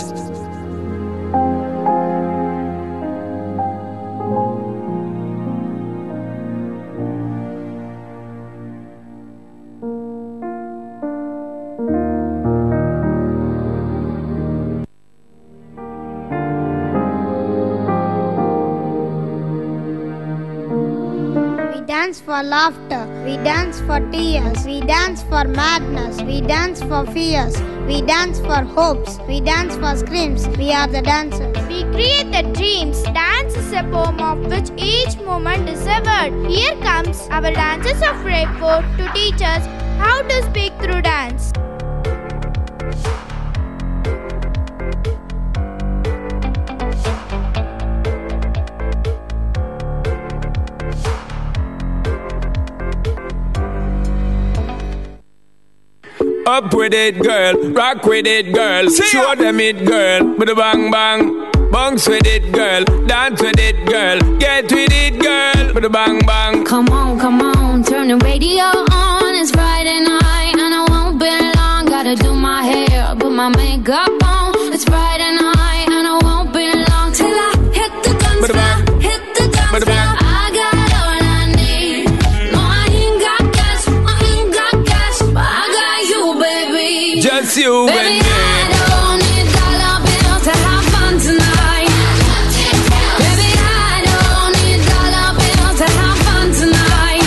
We dance for laughter, we dance for tears, we dance for madness, we dance for fears, we dance for hopes, we dance for screams, we are the dancers. We create the dreams. Dance is a poem of which each moment is a word. Here comes our dancers of Raipur to teach us how to speak through dance. Up with it, girl. Rock with it, girl. Show them it, girl. With a bang bang. Bounce with it, girl. Dance with it, girl. Get with it, girl. With a bang bang. Come on, turn the radio on. It's Friday night and I won't be long. Gotta do my hair, put my makeup on. It's Friday night and I won't be long till I hit the guns now. Hit the guns now. I got all I need. No, I ain't got cash, but I got you, baby. Just you and me. I don't need dollar bills to have fun tonight. Baby, I don't need dollar bills to have fun tonight.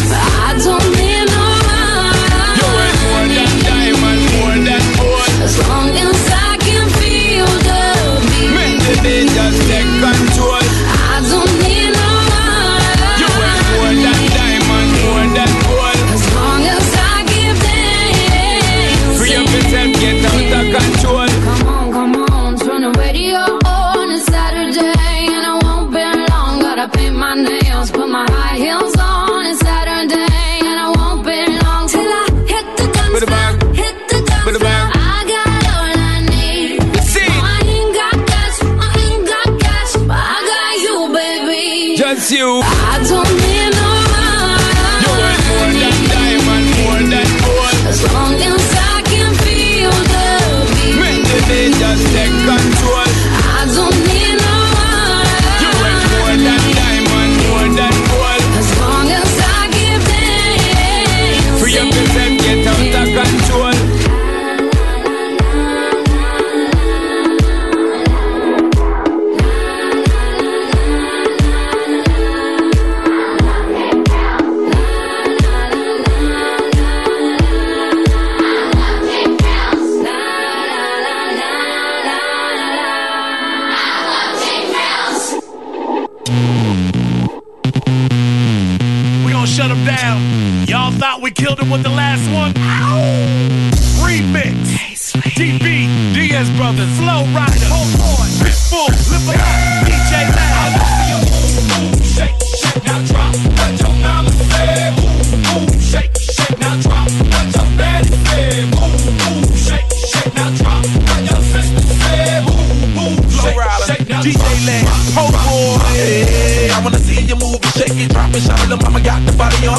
But I don't need no money. You ain't more than diamond, more than gold. As long as I can feel the beat. Make the day just take control. I don't need no money. You ain't more than diamond, more than gold. As long as I give thanks. Free up yourself, get out of control. Come on, turn the radio on. It's Saturday and I won't be long. Gotta paint my nails, put my high heels on. It's Saturday and I won't be long till I hit the guns now. Hit the guns now. I got all I need. No, I ain't got cash, but I got you, baby. Just you. I don't need no money. You ain't more than diamond, more than gold. As long as I can feel the beat. Make the day just take control. I don't need no money. You ain't more than diamond, more than gold. As long as I give thanks. Free up yourself, get out of control. We gonna shut him down. Y'all thought we killed him with the last one? Remix. DB, DS Brothers, Flow Rider, Boy, Pitbull, Live Up, DJ Loud. Shake, shake, now drop. What your mama said. Shake, shake, now drop. What your daddy said. Shake, shake, now drop. What your sister said. Flow Rider, DJ Loud, Boy. Hey, I wanna see you move and shake it, drop it, shine. Little mama got the body on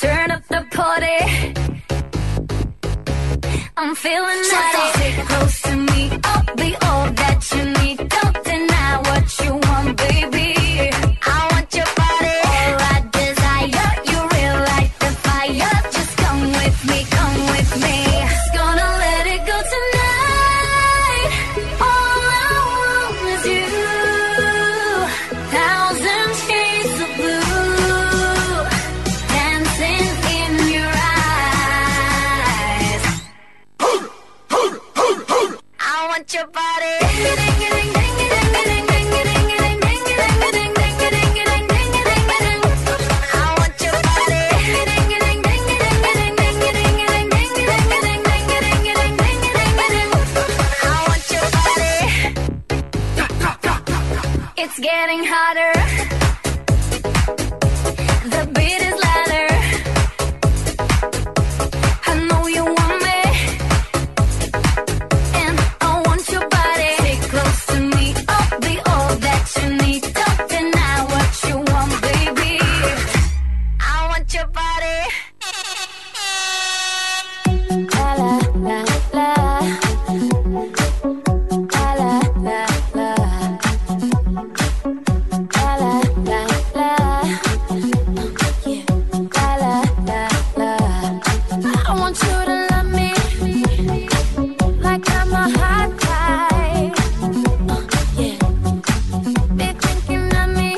Turn up the party. I'm feeling naughty. Sit close to me. I'll be all that you need. Don't deny what you want, baby. I want your body. All I desire. You real like the fire. Just come with me, come with me. Just gonna let it go tonight. All I want is you. Thousand shades of blue. Dancing in your eyes. I want your body. It's getting hotter. The beat is louder. I know you want me, and I want your body. Stay close to me. I'll be all that you need. Don't deny what you want, baby. I want your body. La la la la. La la la la. La la la la. Yeah. La la la la. I want you to love me like I'm a hot guy. Yeah. Be thinking of me,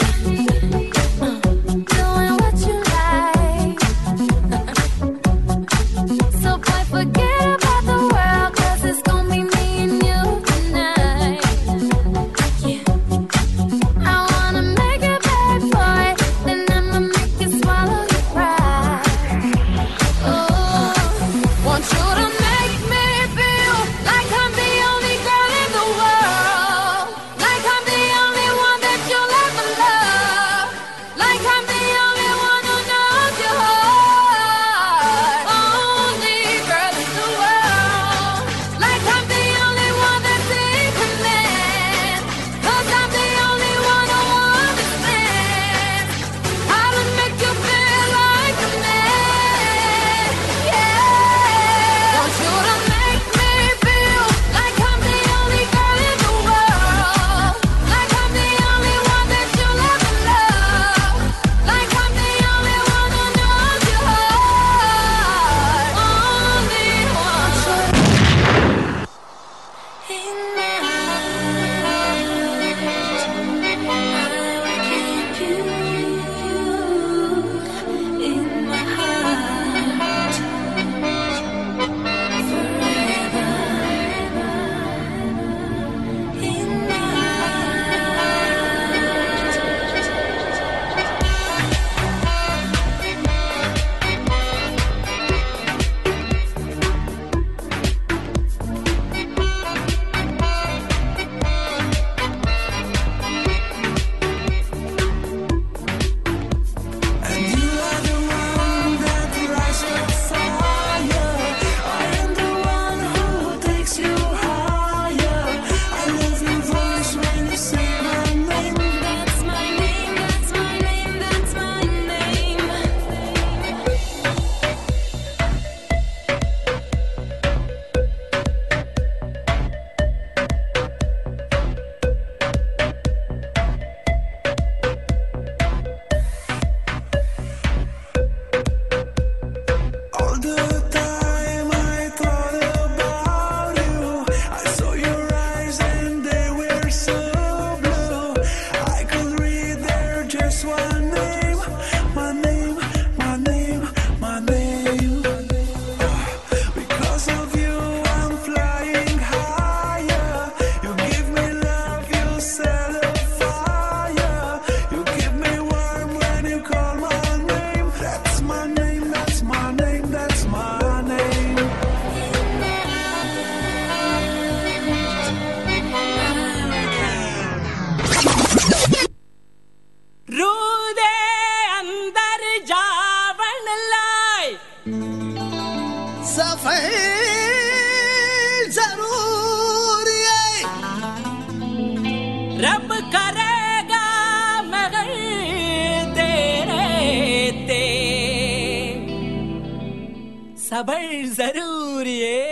doing what you like. So boy, forget about the world, 'cause it's gonna be me and you tonight. Yeah. I wanna make it bad, boy, then I'ma make you swallow your pride. Oh, want you to make me feel like I'm the only girl in the world, like I'm the only one that you'll ever love, like I'm the only one who knows your heart. Only girl in the world, like I'm the only one that's in command, 'cause I'm the only one who understands how to make you feel like a man. Yeah, want you to make me feel like I'm the only girl in the world, like I'm the only one that you'll ever love, like I'm the only one who knows your heart. Only want you in my heart. I keep you in my heart forever. In my And you are the one that lights the fire. I am the one who takes you higher. I love your voice when you say my name. That's my name, that's my name, that's my name. All the time I thought about you. I saw your eyes and they were so blue. I could read there just one name, my name, my name, my name. Because of you I'm flying higher. You give me love, you set a fire. You keep me warm when you call my name. That's my name, that's my name, that's my name. रूह दे अंदर जावण लाए सफर जरूर है। रब करेगा मगर तेरे ते सबल जरूरी है।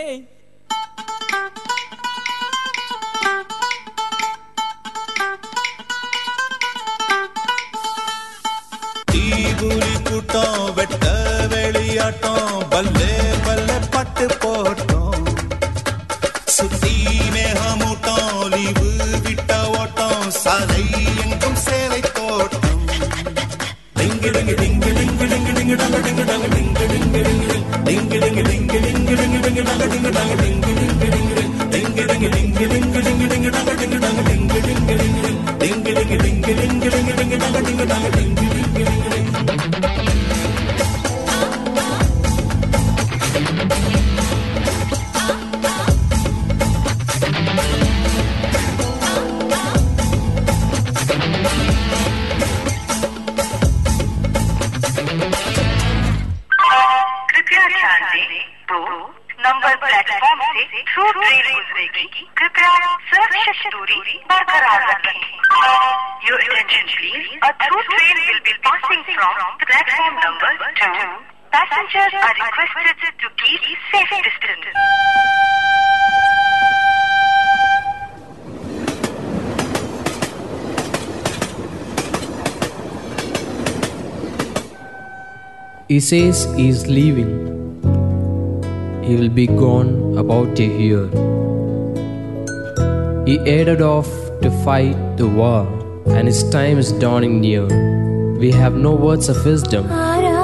தீபுரி கூட்டம் வெட்ட வெளியாட்டம் பல்லே பல்லே பட்டு போட்டோம் சுத்தி மேகமூட்டம் லீவு விட்ட ஓட்டம் சாலை எங்கும் சேலை தோட்டம் டிங்கு டிங்கு டிங்கு டிங்கு டிங்கு டிங்கு டங்க டிங்கு டங்க டிங்கு டிங்கு டிங்கு டிங்கு டிங்கு டிங்கு டிங்கு டிங்கு டங்க டிங்கு டங்க டிங்கு டிங்கு டிங்கு டிங்கு டிங்கு டிங்கு டிங்கு டிங்கு டங்க டிங்கு டங்க டிங்கு டிங்கு டிங்கு டிங்கு டிங்கு டிங்கு டிங்கு டிங்கு டங்க டிங்கு டங்க டிங்கு नंबर प्लेटफॉर्म से थ्रू ट्रेन गुजरेगी, कृपया सुरक्षित दूरी बरकरार रखें। Your attention please, a through train will be passing from platform number 2. Passengers are requested to keep safe distance. He says he is leaving. He will be gone about a year. He headed off to fight the war, and his time is dawning near. We have no words of wisdom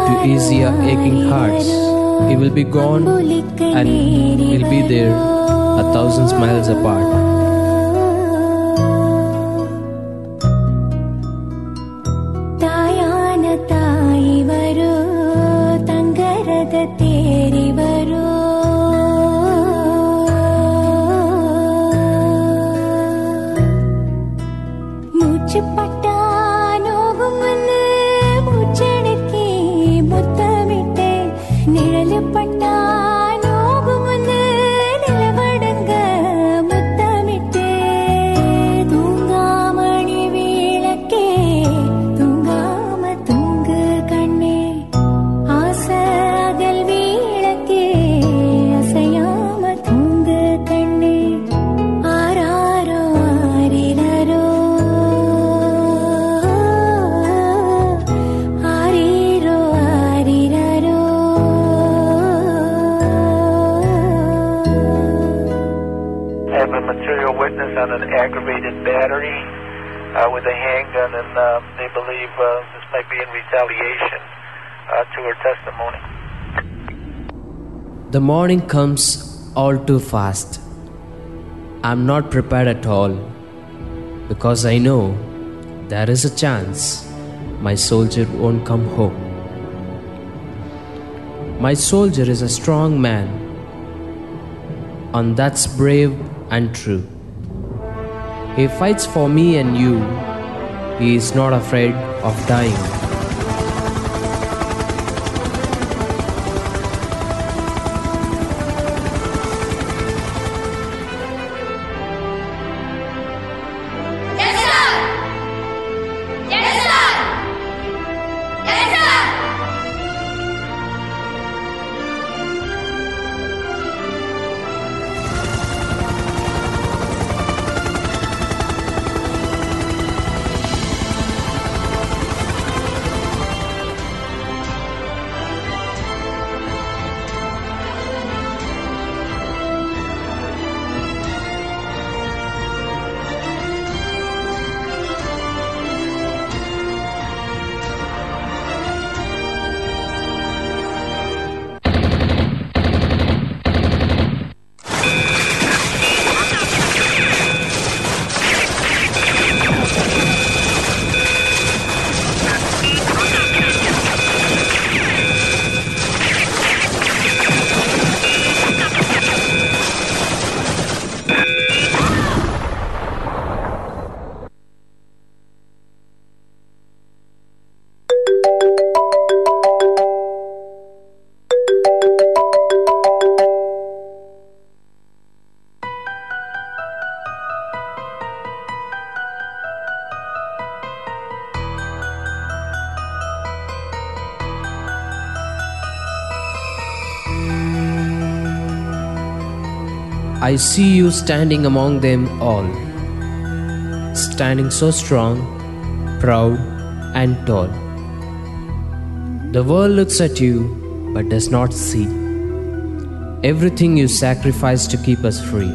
to ease our aching hearts. He will be gone, and we'll be there 1,000 miles apart. On an aggravated battery with a handgun, and they believe this might be in retaliation to her testimony. The morning comes all too fast. I'm not prepared at all, because I know there is a chance my soldier won't come home. My soldier is a strong man, and that's brave and true. He fights for me and you. He is not afraid of dying. Yes, sir! Yes, sir! Yes, sir! I see you standing among them all, standing so strong, proud and tall. The world looks at you but does not see everything you sacrificed to keep us free.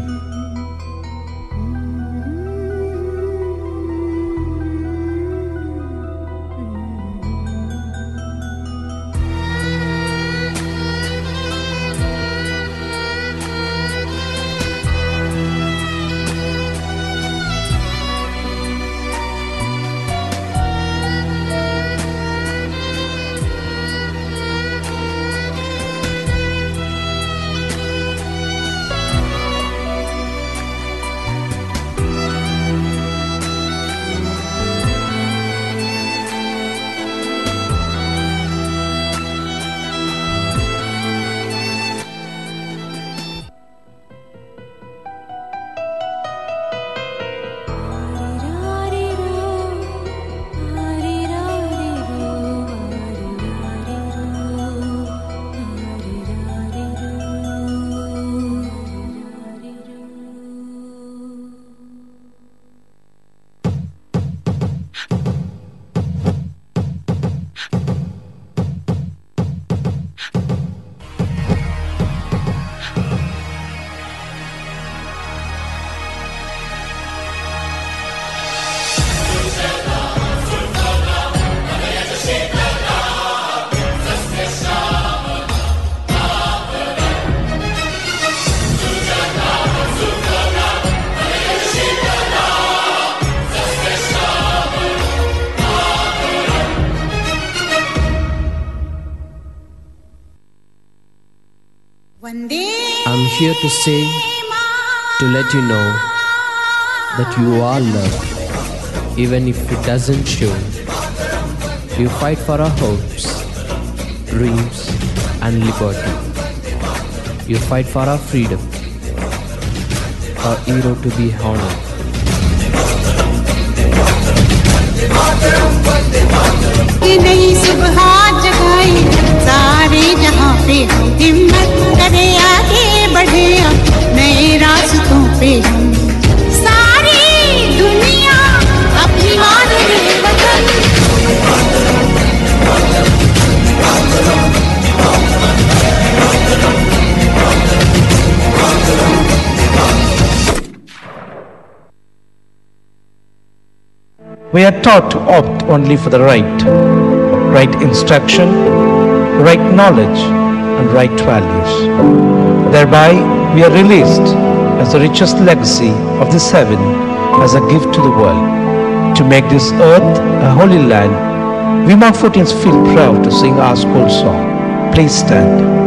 I'm here to say, to let you know that you are loved, even if it doesn't show. You fight for our hopes, dreams and liberty. You fight for our freedom, our hero to be honored. ये नई सुबह जगाई सारे जहां पे हिम्मत करे आगे बढ़े नए रास्तों पे हम सारी दुनिया अपनी मान ले वतन We are taught to opt only for the right instruction, right knowledge, and right values. Thereby, we are released as the richest legacy of this heaven as a gift to the world. To make this earth a holy land, we Montfortians feel proud to sing our school song. Please stand.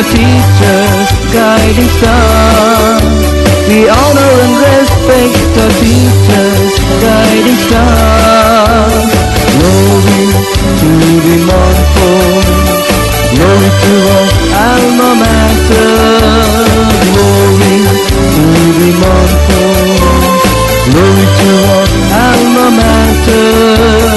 Teachers, guiding star. We honor and respect our teachers, guiding star. Glory to the Montfort, glory to our alma mater. Glory to the Montfort, glory to our alma mater.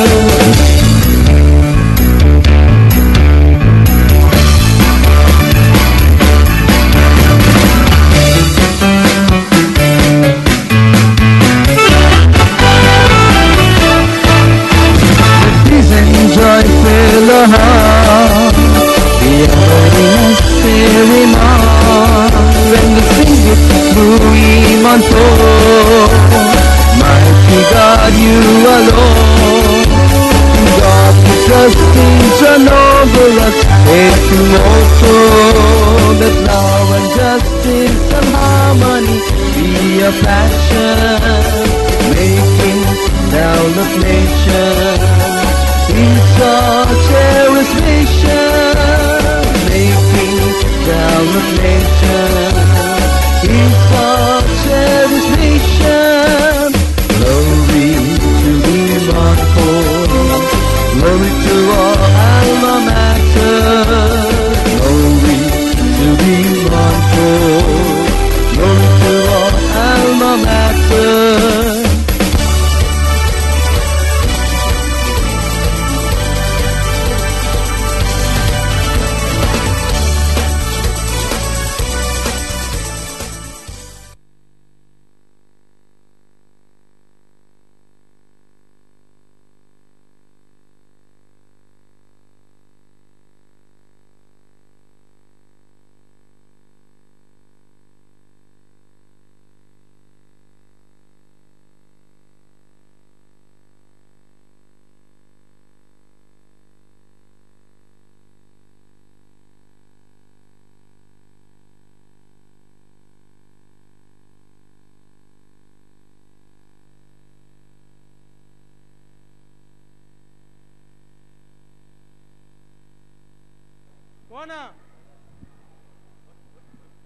Mighty God, you alone. God, we trust things run over us. Faith to also that love and justice and harmony be a passion, making down the nation.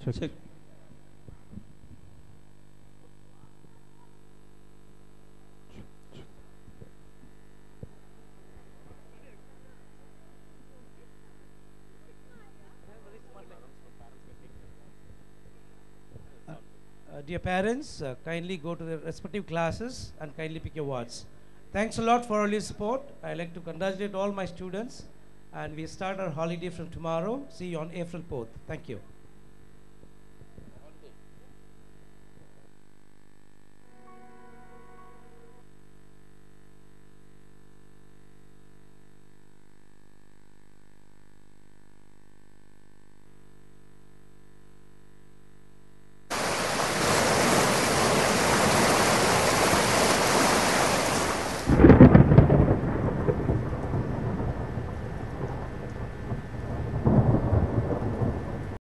Check. Dear parents, kindly go to their respective classes and kindly pick your wards. Thanks a lot for all your support. I'd like to congratulate all my students, and we start our holiday from tomorrow. See you on April 4th. Thank you.